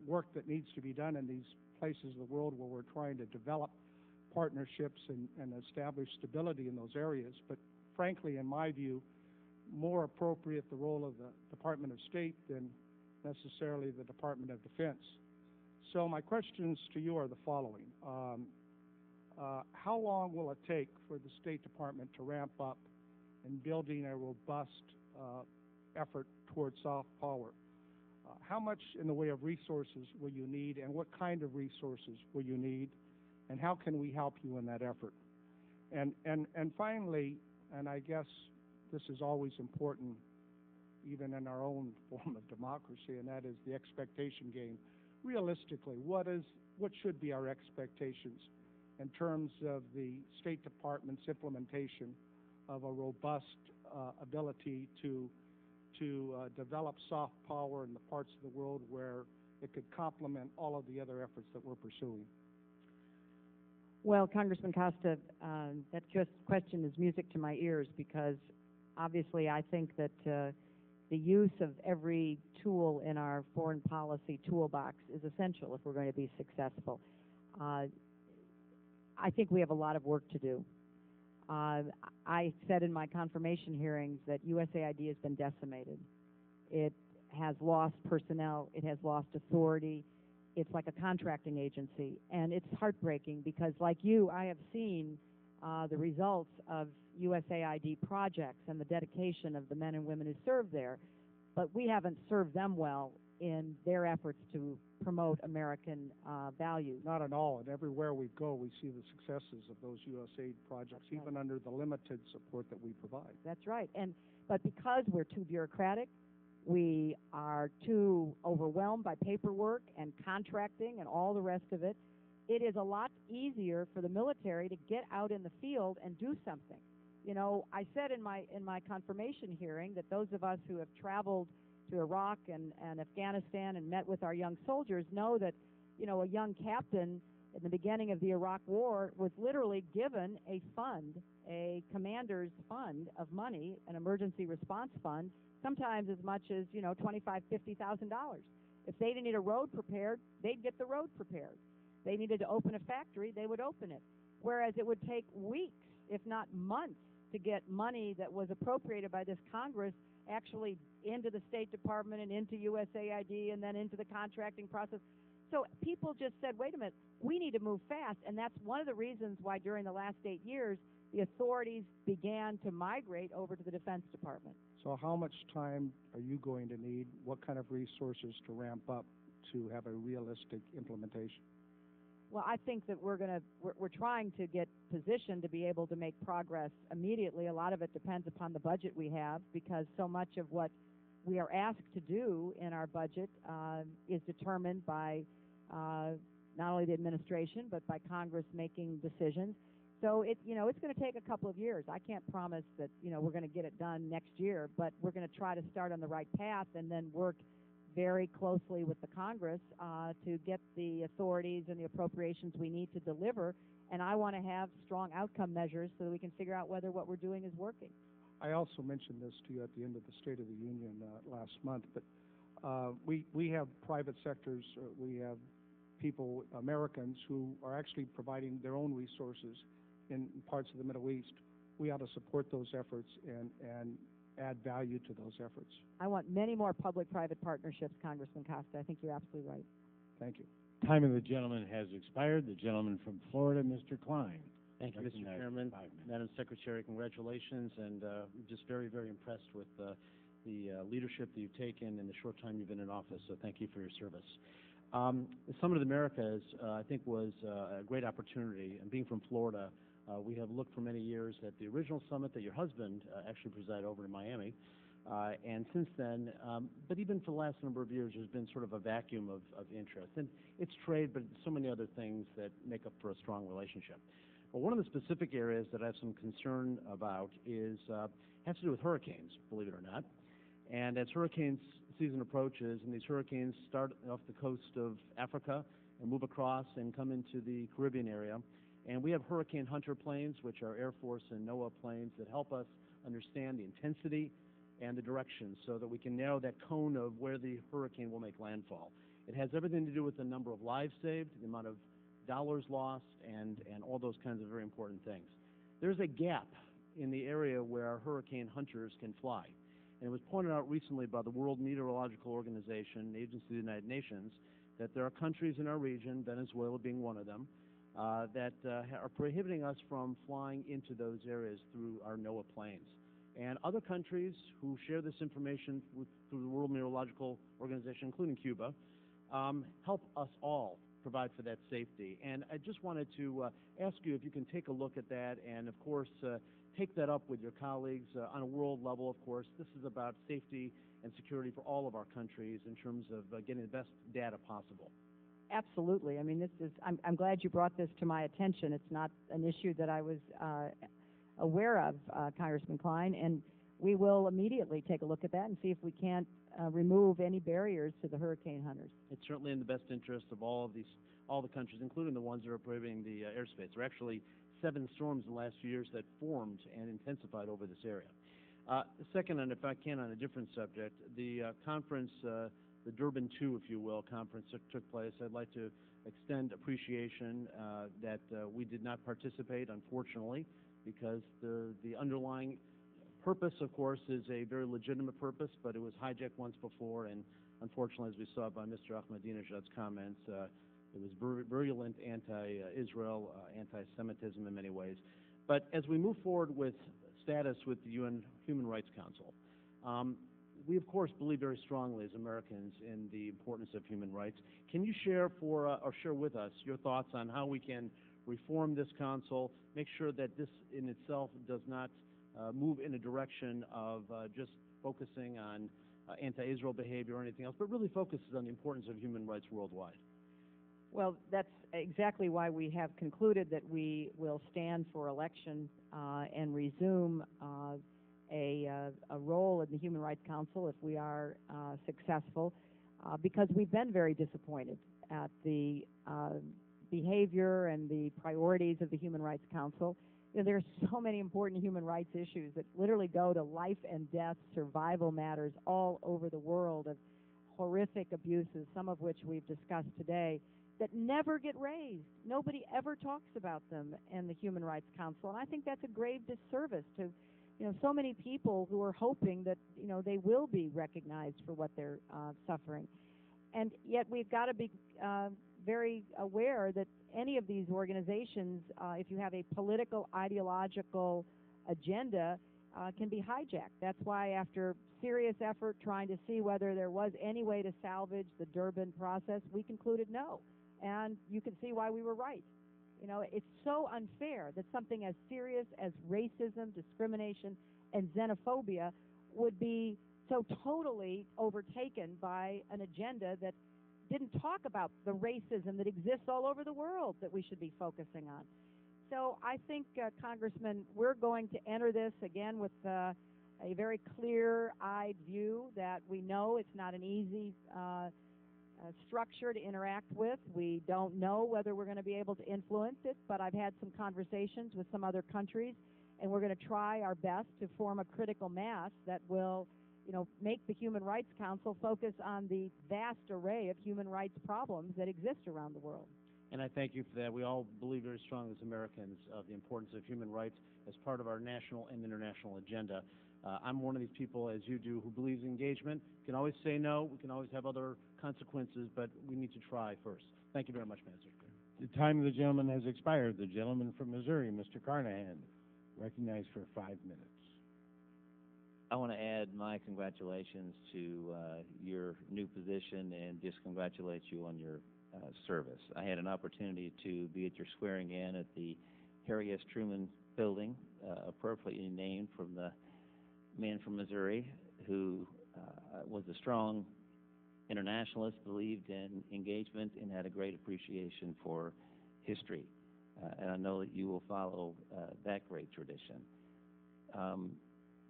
work that needs to be done in these places of the world where we're trying to develop partnerships and establish stability in those areas. But frankly, in my view, more appropriate the role of the Department of State than necessarily the Department of Defense. So my questions to you are the following. How long will it take for the State Department to ramp up in building a robust effort towards soft power? How much in the way of resources will you need, and what kind of resources will you need, and how can we help you in that effort? And finally, and I guess this is always important even in our own form of democracy, and that is the expectation game. Realistically, what should be our expectations in terms of the State Department's implementation of a robust ability to develop soft power in the parts of the world where it could complement all of the other efforts that we're pursuing? Well, Congressman Costa, that question is music to my ears because obviously I think that the use of every tool in our foreign policy toolbox is essential if we're going to be successful. I think we have a lot of work to do. I said in my confirmation hearings that USAID has been decimated. It has lost personnel. It has lost authority. It's like a contracting agency, and it's heartbreaking because, like you, I have seen the results of USAID projects and the dedication of the men and women who serve there, but we haven't served them well in their efforts to promote American values. Not at all, and everywhere we go, we see the successes of those USAID projects, even under the limited support that we provide. That's right, but because we're too bureaucratic, we are too overwhelmed by paperwork and contracting and all the rest of it, it is a lot easier for the military to get out in the field and do something. You know, I said in my confirmation hearing that those of us who have traveled to Iraq and Afghanistan and met with our young soldiers know that, you know, a young captain in the beginning of the Iraq War was literally given a fund, a commander's fund of money, an emergency response fund, sometimes as much as, $25,000, $50,000. If they needed a road prepared, they'd get the road prepared. They needed to open a factory, they would open it. Whereas it would take weeks, if not months, to get money that was appropriated by this Congress actually into the State Department and into USAID and then into the contracting process. So people just said, wait a minute, we need to move fast. And that's one of the reasons why during the last 8 years, the authorities began to migrate over to the Defense Department. So how much time are you going to need? What kind of resources to ramp up to have a realistic implementation? Well, I think that we're trying to get positioned to be able to make progress immediately. A lot of it depends upon the budget we have, because so much of what we are asked to do in our budget is determined by not only the administration but by Congress making decisions. So it's going to take a couple of years. I can't promise that we're going to get it done next year, but we're going to try to start on the right path and then work very closely with the Congress to get the authorities and the appropriations we need to deliver. And I want to have strong outcome measures so that we can figure out whether what we're doing is working. I also mentioned this to you at the end of the State of the Union last month, but we have private sectors, we have people, Americans, who are actually providing their own resources in parts of the Middle East. We ought to support those efforts and add value to those efforts. I want many more public-private partnerships, Congressman Costa. I think you're absolutely right. Thank you. Time of the gentleman has expired. The gentleman from Florida, Mr. Klein. Thank you, Mr. Recognized Chairman. 5 minutes. Madam Secretary, congratulations, and just very, very impressed with the leadership that you've taken in the short time you've been in office, so thank you for your service. The Summit of the Americas, I think, was a great opportunity, and being from Florida, we have looked for many years at the original summit that your husband actually presided over in Miami, and since then, but even for the last number of years, there's been sort of a vacuum of interest. And it's trade, but so many other things that make up for a strong relationship. But one of the specific areas that I have some concern about has to do with hurricanes, believe it or not. And as hurricane season approaches, and these hurricanes start off the coast of Africa and move across and come into the Caribbean area, and we have hurricane hunter planes, which are Air Force and NOAA planes that help us understand the intensity and the direction so that we can narrow that cone of where the hurricane will make landfall. It has everything to do with the number of lives saved, the amount of dollars lost, and all those kinds of very important things. There's a gap in the area where hurricane hunters can fly. And it was pointed out recently by the World Meteorological Organization, the agency of the United Nations, that there are countries in our region, Venezuela being one of them, that are prohibiting us from flying into those areas through our NOAA planes. And other countries who share this information through the World Meteorological Organization, including Cuba, help us all provide for that safety. And I just wanted to ask you if you can take a look at that and, of course, take that up with your colleagues on a world level. Of course, this is about safety and security for all of our countries in terms of getting the best data possible. Absolutely. I mean, I'm glad you brought this to my attention. It's not an issue that I was aware of, Congressman Klein, and we will immediately take a look at that and see if we can't remove any barriers to the hurricane hunters. It's certainly in the best interest of all the countries, including the ones that are prohibiting the airspace. There are actually 7 storms in the last few years that formed and intensified over this area. Second, and if I can on a different subject, the conference, the Durban 2, if you will, conference that took place. I'd like to extend appreciation that we did not participate, unfortunately, because the underlying purpose, of course, is a very legitimate purpose, but it was hijacked once before, and unfortunately, as we saw by Mr. Ahmadinejad's comments, it was virulent anti-Israel, anti-Semitism in many ways. But as we move forward with status with the UN Human Rights Council, we, of course, believe very strongly as Americans in the importance of human rights. Can you share share with us your thoughts on how we can reform this council, make sure that this in itself does not move in a direction of just focusing on anti-Israel behavior or anything else, but really focuses on the importance of human rights worldwide? Well, that's exactly why we have concluded that we will stand for election and resume a role in the Human Rights Council if we are successful, because we've been very disappointed at the behavior and the priorities of the Human Rights Council. there are so many important human rights issues that literally go to life and death, survival matters all over the world, of horrific abuses, some of which we've discussed today, that never get raised. Nobody ever talks about them in the Human Rights Council, and I think that's a grave disservice to, so many people who are hoping that, they will be recognized for what they're suffering. And yet we've got to be very aware that any of these organizations, if you have a political, ideological agenda, can be hijacked. That's why after serious effort trying to see whether there was any way to salvage the Durban process, we concluded no. And you can see why we were right. It's so unfair that something as serious as racism, discrimination, and xenophobia would be so totally overtaken by an agenda that didn't talk about the racism that exists all over the world that we should be focusing on. So I think, Congressman, we're going to enter this again with a very clear-eyed view that we know it's not an easy structure to interact with. We don't know whether we're going to be able to influence it, but I've had some conversations with some other countries, and we're going to try our best to form a critical mass that will make the Human Rights Council focus on the vast array of human rights problems that exist around the world. And I thank you for that. We all believe very strongly as Americans of the importance of human rights as part of our national and international agenda. I'm one of these people, as you do, who believes in engagement. We can always say no. We can always have other consequences, but we need to try first. Thank you very much, Madam Secretary. The time of the gentleman has expired. The gentleman from Missouri, Mr. Carnahan, recognized for 5 minutes. I want to add my congratulations to your new position and just congratulate you on your service. I had an opportunity to be at your swearing in at the Harry S. Truman Building, appropriately named from the man from Missouri who was a strong internationalist, believed in engagement, and had a great appreciation for history. And I know that you will follow that great tradition.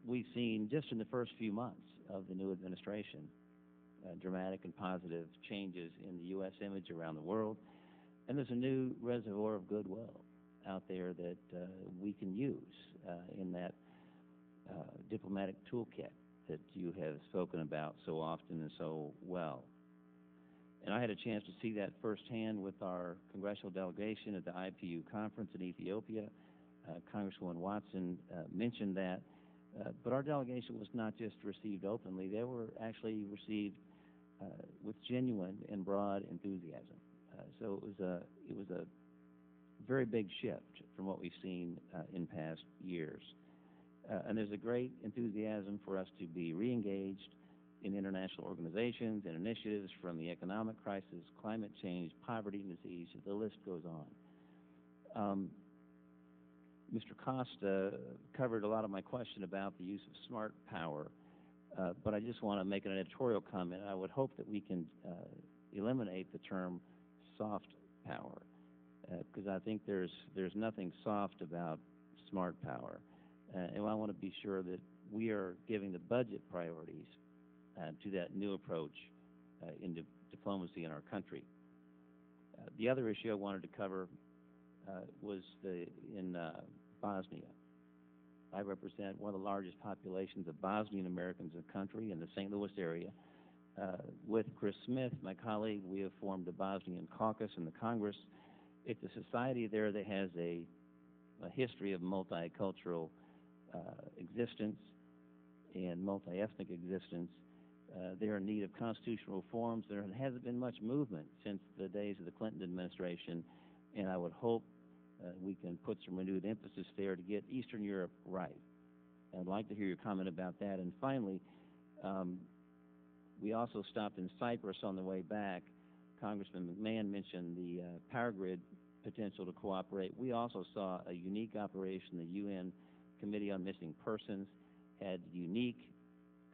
We've seen just in the first few months of the new administration dramatic and positive changes in the U.S. image around the world, and there's a new reservoir of goodwill out there that we can use in that diplomatic toolkit that you have spoken about so often and so well. And I had a chance to see that firsthand with our congressional delegation at the IPU conference in Ethiopia. Congresswoman Watson mentioned that. But our delegation was not just received openly, they were actually received with genuine and broad enthusiasm. So it was a very big shift from what we've seen in past years. And there's a great enthusiasm for us to be re-engaged in international organizations and initiatives, from the economic crisis, climate change, poverty and disease, the list goes on. Mr. Costa covered a lot of my question about the use of smart power, but I just want to make an editorial comment. I would hope that we can eliminate the term soft power, because I think there's nothing soft about smart power. And I want to be sure that we are giving the budget priorities to that new approach in diplomacy in our country. The other issue I wanted to cover was in Bosnia. I represent one of the largest populations of Bosnian Americans in the country, in the St. Louis area. With Chris Smith, my colleague, we have formed a Bosnian caucus in the Congress. It's a society there that has a history of multicultural existence and multi-ethnic existence. They're in need of constitutional reforms. There hasn't been much movement since the days of the Clinton administration, and I would hope we can put some renewed emphasis there to get Eastern Europe right. I'd like to hear your comment about that. And finally, we also stopped in Cyprus on the way back. Congressman McMahon mentioned the power grid potential to cooperate. We also saw a unique operation. The UN Committee on Missing Persons had unique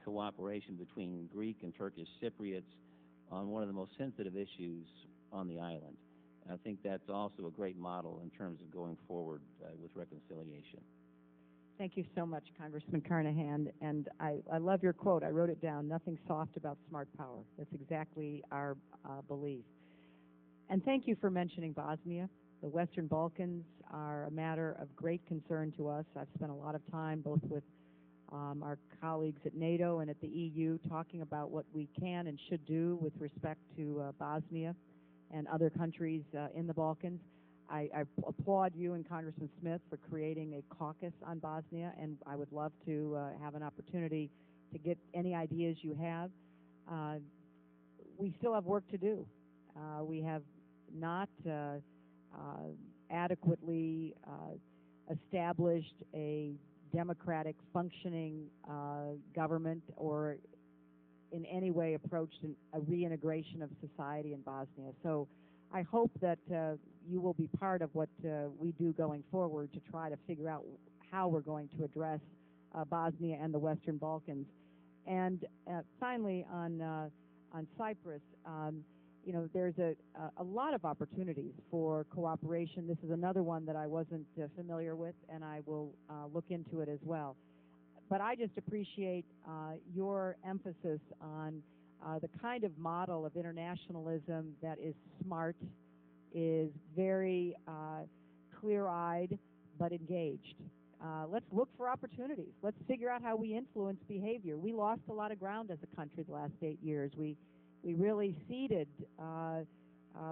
cooperation between Greek and Turkish Cypriots on one of the most sensitive issues on the island. I think that's also a great model in terms of going forward with reconciliation. Thank you so much, Congressman Carnahan. And I love your quote. I wrote it down, nothing soft about smart power. That's exactly our belief. And thank you for mentioning Bosnia. The Western Balkans are a matter of great concern to us. I've spent a lot of time both with our colleagues at NATO and at the EU talking about what we can and should do with respect to Bosnia and other countries in the Balkans. I applaud you and Congressman Smith for creating a caucus on Bosnia, and I would love to have an opportunity to get any ideas you have. We still have work to do. We have not adequately established a democratic functioning government or in any way approached a reintegration of society in Bosnia. So I hope that you will be part of what we do going forward to try to figure out how we're going to address Bosnia and the Western Balkans. And finally, on Cyprus, you know, there's a lot of opportunities for cooperation. This is another one that I wasn't familiar with, and I will look into it as well. But I just appreciate your emphasis on the kind of model of internationalism that is smart, is very clear-eyed, but engaged. Let's look for opportunities. Let's figure out how we influence behavior. We lost a lot of ground as a country the last 8 years. We really ceded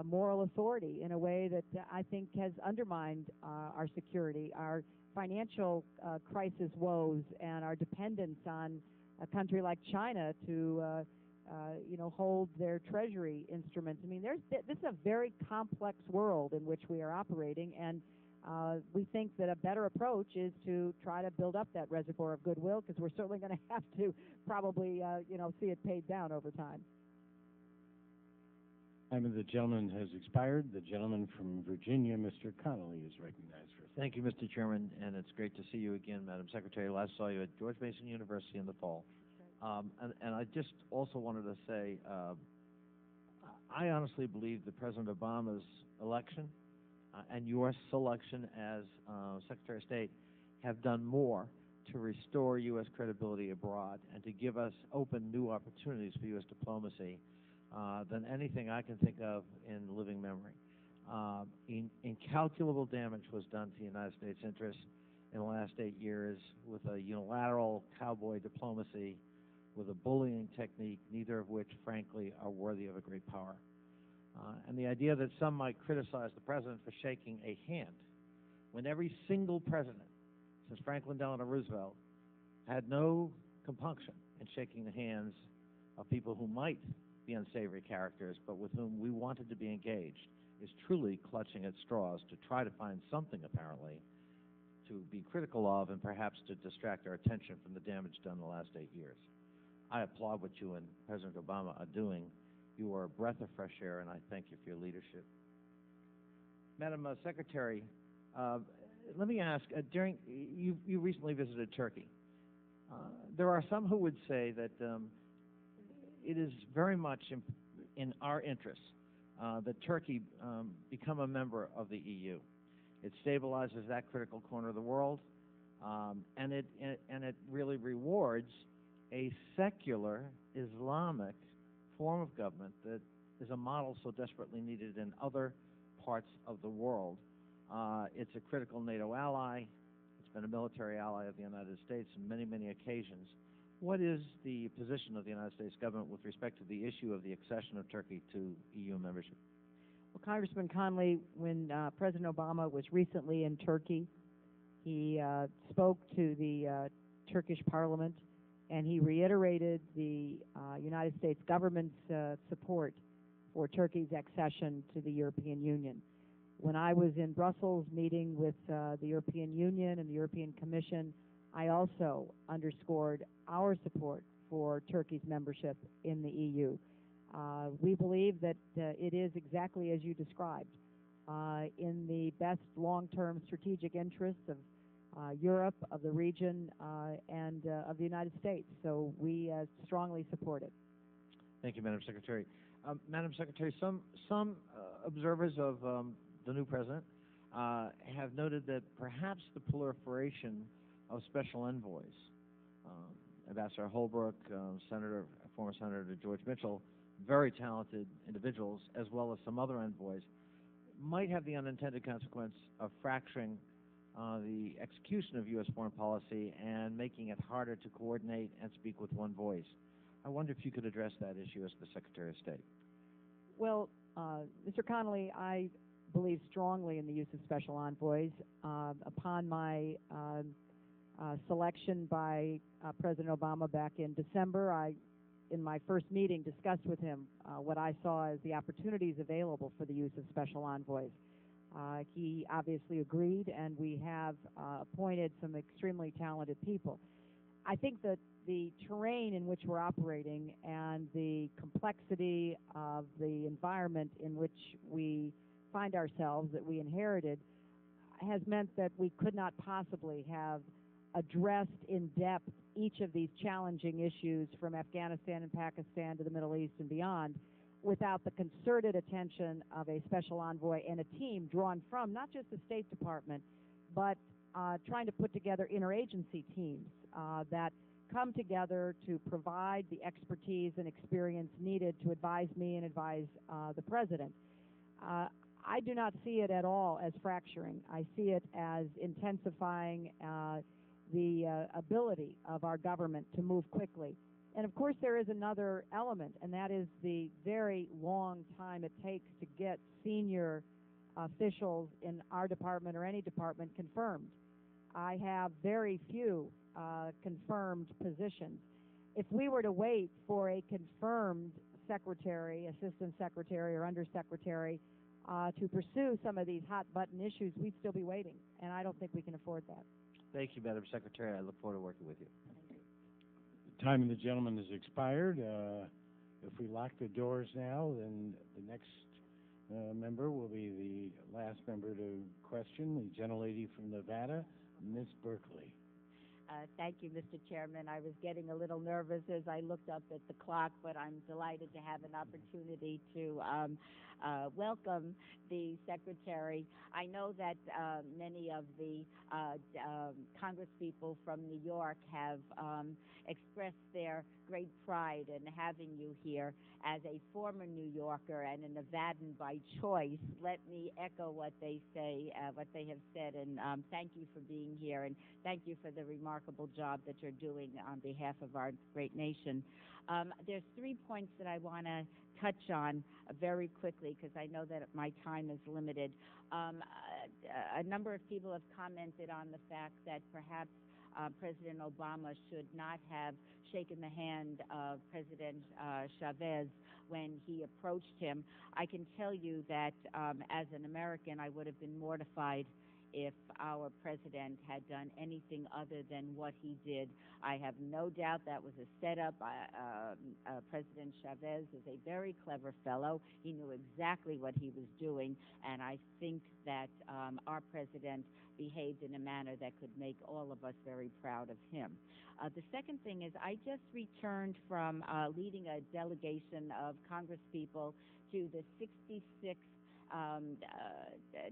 moral authority in a way that I think has undermined our security, our financial crisis woes, and our dependence on a country like China to, you know, hold their treasury instruments. I mean, this is a very complex world in which we are operating, and we think that a better approach is to try to build up that reservoir of goodwill, because we're certainly going to have to probably, you know, see it paid down over time. Time of the gentleman has expired. The gentleman from Virginia, Mr. Connolly, is recognized for a Thank you, Mr. Chairman, and it's great to see you again, Madam Secretary. Last saw you at George Mason University in the fall. And I just also wanted to say, I honestly believe that President Obama's election and your selection as Secretary of State have done more to restore U.S. credibility abroad and to give us open new opportunities for U.S. diplomacy than anything I can think of in living memory. Incalculable damage was done to the United States interests in the last 8 years with a unilateral cowboy diplomacy, with a bullying technique, neither of which, frankly, are worthy of a great power. And the idea that some might criticize the president for shaking a hand, when every single president since Franklin Delano Roosevelt had no compunction in shaking the hands of people who might be unsavory characters, but with whom we wanted to be engaged, is truly clutching at straws to try to find something, apparently, to be critical of and perhaps to distract our attention from the damage done in the last 8 years. I applaud what you and President Obama are doing. You are a breath of fresh air, and I thank you for your leadership. Madam Secretary, let me ask, you recently visited Turkey. There are some who would say that it is very much in our interests that Turkey become a member of the EU. It stabilizes that critical corner of the world, and it really rewards a secular Islamic form of government that is a model so desperately needed in other parts of the world. It's a critical NATO ally. It's been a military ally of the United States on many, many occasions. What is the position of the United States government with respect to the issue of the accession of Turkey to EU membership? Well, Congressman Conley, when President Obama was recently in Turkey, he spoke to the Turkish Parliament, and he reiterated the United States government's support for Turkey's accession to the European Union. When I was in Brussels meeting with the European Union and the European Commission, I also underscored our support for Turkey's membership in the EU. We believe that it is exactly as you described, in the best long-term strategic interests of Europe, of the region, and of the United States. So we strongly support it. Thank you, Madam Secretary. Madam Secretary, some observers of the new president have noted that perhaps the proliferation of special envoys, Ambassador Holbrooke, former Senator George Mitchell, very talented individuals, as well as some other envoys, might have the unintended consequence of fracturing the execution of U.S. foreign policy and making it harder to coordinate and speak with one voice. I wonder if you could address that issue as the Secretary of State. Well, Mr. Connolly, I believe strongly in the use of special envoys. Upon my selection by President Obama back in December, I, in my first meeting, discussed with him what I saw as the opportunities available for the use of special envoys. He obviously agreed, and we have appointed some extremely talented people. I think that the terrain in which we're operating and the complexity of the environment in which we find ourselves, that we inherited, has meant that we could not possibly have addressed in depth each of these challenging issues from Afghanistan and Pakistan to the Middle East and beyond without the concerted attention of a special envoy and a team drawn from not just the State Department, but trying to put together interagency teams that come together to provide the expertise and experience needed to advise me and advise the President. I do not see it at all as fracturing. I see it as intensifying the ability of our government to move quickly. And of course there is another element, and that is the very long time it takes to get senior officials in our department or any department confirmed. I have very few confirmed positions. If we were to wait for a confirmed secretary, assistant secretary, or undersecretary to pursue some of these hot-button issues, we'd still be waiting, and I don't think we can afford that. Thank you, Madam Secretary. I look forward to working with you. The time of the gentleman has expired. If we lock the doors now, then the next member will be the last member to question, the gentlelady from Nevada, Ms. Berkeley. Thank you, Mr. Chairman. I was getting a little nervous as I looked up at the clock, but I'm delighted to have an opportunity to welcome the Secretary. I know that many of the Congresspeople from New York have expressed their great pride in having you here. As a former New Yorker and a Nevadan by choice, let me echo what they say, what they have said, and thank you for being here, and thank you for the remarkable job that you're doing on behalf of our great nation. There's 3 points that I want to touch on very quickly because I know that my time is limited. A number of people have commented on the fact that perhaps President Obama should not have shaken the hand of President Chavez when he approached him. I can tell you that as an American, I would have been mortified if our president had done anything other than what he did. I have no doubt that was a setup. President Chavez is a very clever fellow. He knew exactly what he was doing, and I think that our president behaved in a manner that could make all of us very proud of him. The second thing is I just returned from leading a delegation of Congresspeople to the 66th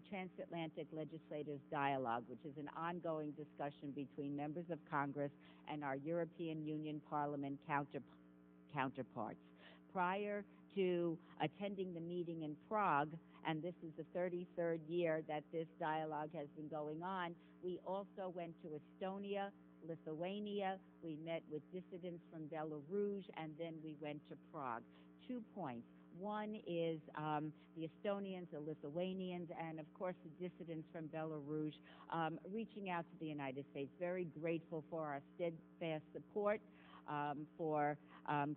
Transatlantic Legislators Dialogue, which is an ongoing discussion between members of Congress and our European Union Parliament counterparts. Prior to attending the meeting in Prague, and this is the 33rd year that this dialogue has been going on, we also went to Estonia, Lithuania, we met with dissidents from Belarus, and then we went to Prague. 2 points. One is the Estonians, the Lithuanians, and of course the dissidents from Belarus reaching out to the United States. Very grateful for our steadfast support for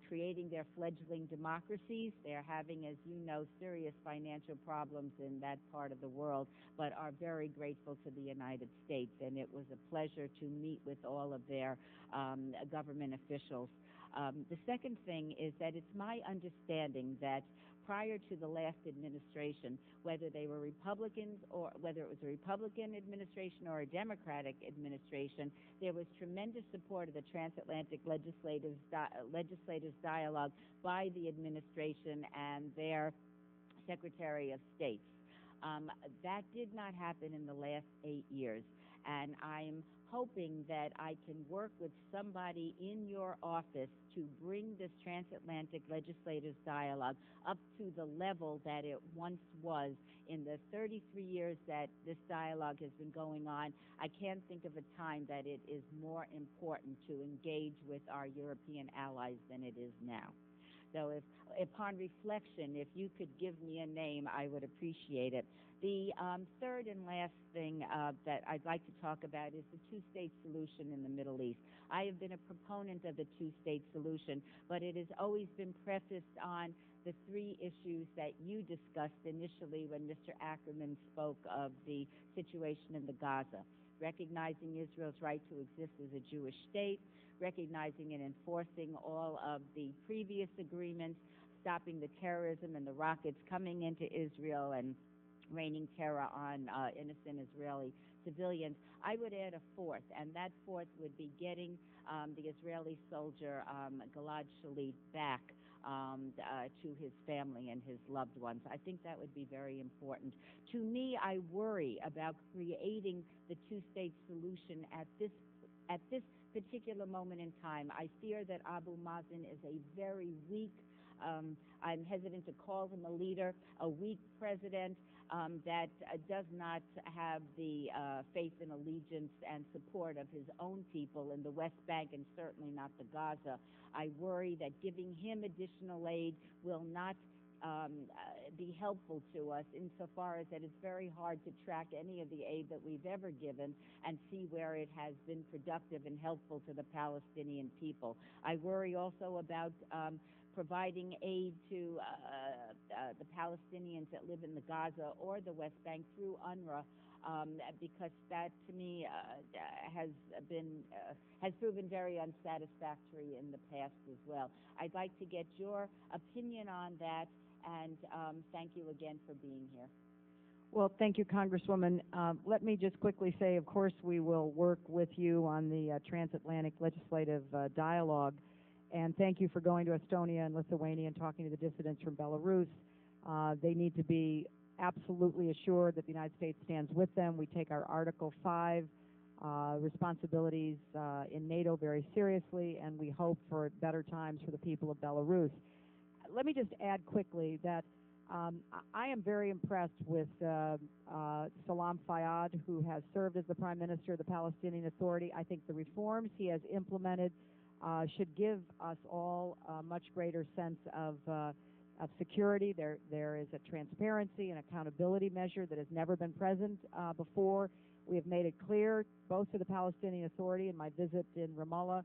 creating their fledgling democracies. They're having, as you know, serious financial problems in that part of the world, but are very grateful to the United States. And it was a pleasure to meet with all of their government officials. The second thing is that it's my understanding that prior to the last administration, whether they were Republicans or whether it was a Republican administration or a Democratic administration, there was tremendous support of the Transatlantic Legislators Dialogue by the administration and their Secretary of State. That did not happen in the last 8 years, and I'm hoping that I can work with somebody in your office to bring this transatlantic legislators dialogue up to the level that it once was. In the 33 years that this dialogue has been going on, I can't think of a time that it is more important to engage with our European allies than it is now. So if, upon reflection, if you could give me a name, I would appreciate it. The third and last thing that I'd like to talk about is the two-state solution in the Middle East. I have been a proponent of the two-state solution, but it has always been prefaced on the three issues that you discussed initially when Mr. Ackerman spoke of the situation in the Gaza. Recognizing Israel's right to exist as a Jewish state, recognizing and enforcing all of the previous agreements, stopping the terrorism and the rockets coming into Israel and raining terror on innocent Israeli civilians. I would add a fourth, and that fourth would be getting the Israeli soldier Gilad Shalit back to his family and his loved ones. I think that would be very important. To me, I worry about creating the two-state solution at this particular moment in time. I fear that Abu Mazen is a very weak, I'm hesitant to call him a leader, a weak president that does not have the faith and allegiance and support of his own people in the West Bank and certainly not the Gaza. I worry that giving him additional aid will not be helpful to us insofar as that it's very hard to track any of the aid that we've ever given and see where it has been productive and helpful to the Palestinian people. I worry also about providing aid to the Palestinians that live in the Gaza or the West Bank through UNRWA, because that, to me, has proven very unsatisfactory in the past as well. I'd like to get your opinion on that, and thank you again for being here. Well, thank you, Congresswoman. Let me just quickly say, of course, we will work with you on the transatlantic legislative dialogue. And thank you for going to Estonia and Lithuania and talking to the dissidents from Belarus. They need to be absolutely assured that the United States stands with them. We take our Article 5 responsibilities in NATO very seriously, and we hope for better times for the people of Belarus. Let me just add quickly that I am very impressed with Salam Fayyad, who has served as the Prime Minister of the Palestinian Authority. I think the reforms he has implemented should give us all a much greater sense of security. There is a transparency and accountability measure that has never been present before. We have made it clear, both to the Palestinian Authority in my visit in Ramallah,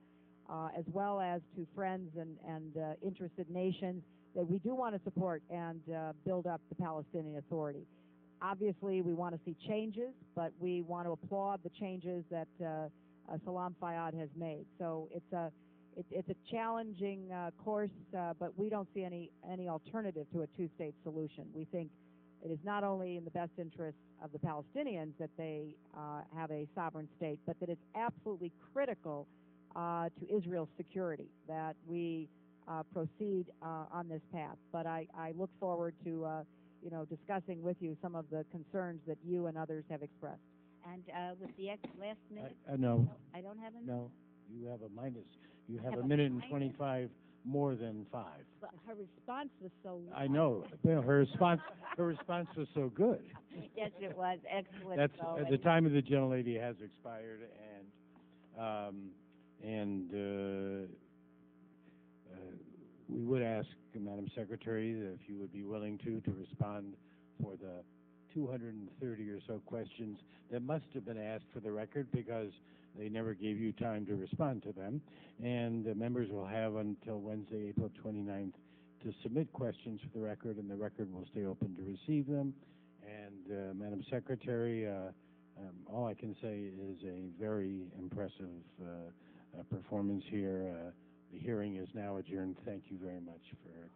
as well as to friends and interested nations, that we do want to support and build up the Palestinian Authority. Obviously, we want to see changes, but we want to applaud the changes that Salam Fayyad has made. So it's a challenging course, but we don't see any alternative to a two-state solution. We think it is not only in the best interest of the Palestinians that they have a sovereign state, but that it's absolutely critical to Israel's security that we proceed on this path. But I look forward to discussing with you some of the concerns that you and others have expressed. And with the last minute? No. I don't have a minute? No. You have a minus. You have a minute and 25 more than 5. But her response was so I know. Well, her response was so good. Yes, it was. Excellent. That's the time of the gentlelady has expired, and we would ask, Madam Secretary, if you would be willing to respond for the 230 or so questions that must have been asked for the record because they never gave you time to respond to them. And the members will have until Wednesday, April 29th, to submit questions for the record, and the record will stay open to receive them. And Madam Secretary, all I can say is a very impressive performance here. The hearing is now adjourned. Thank you very much for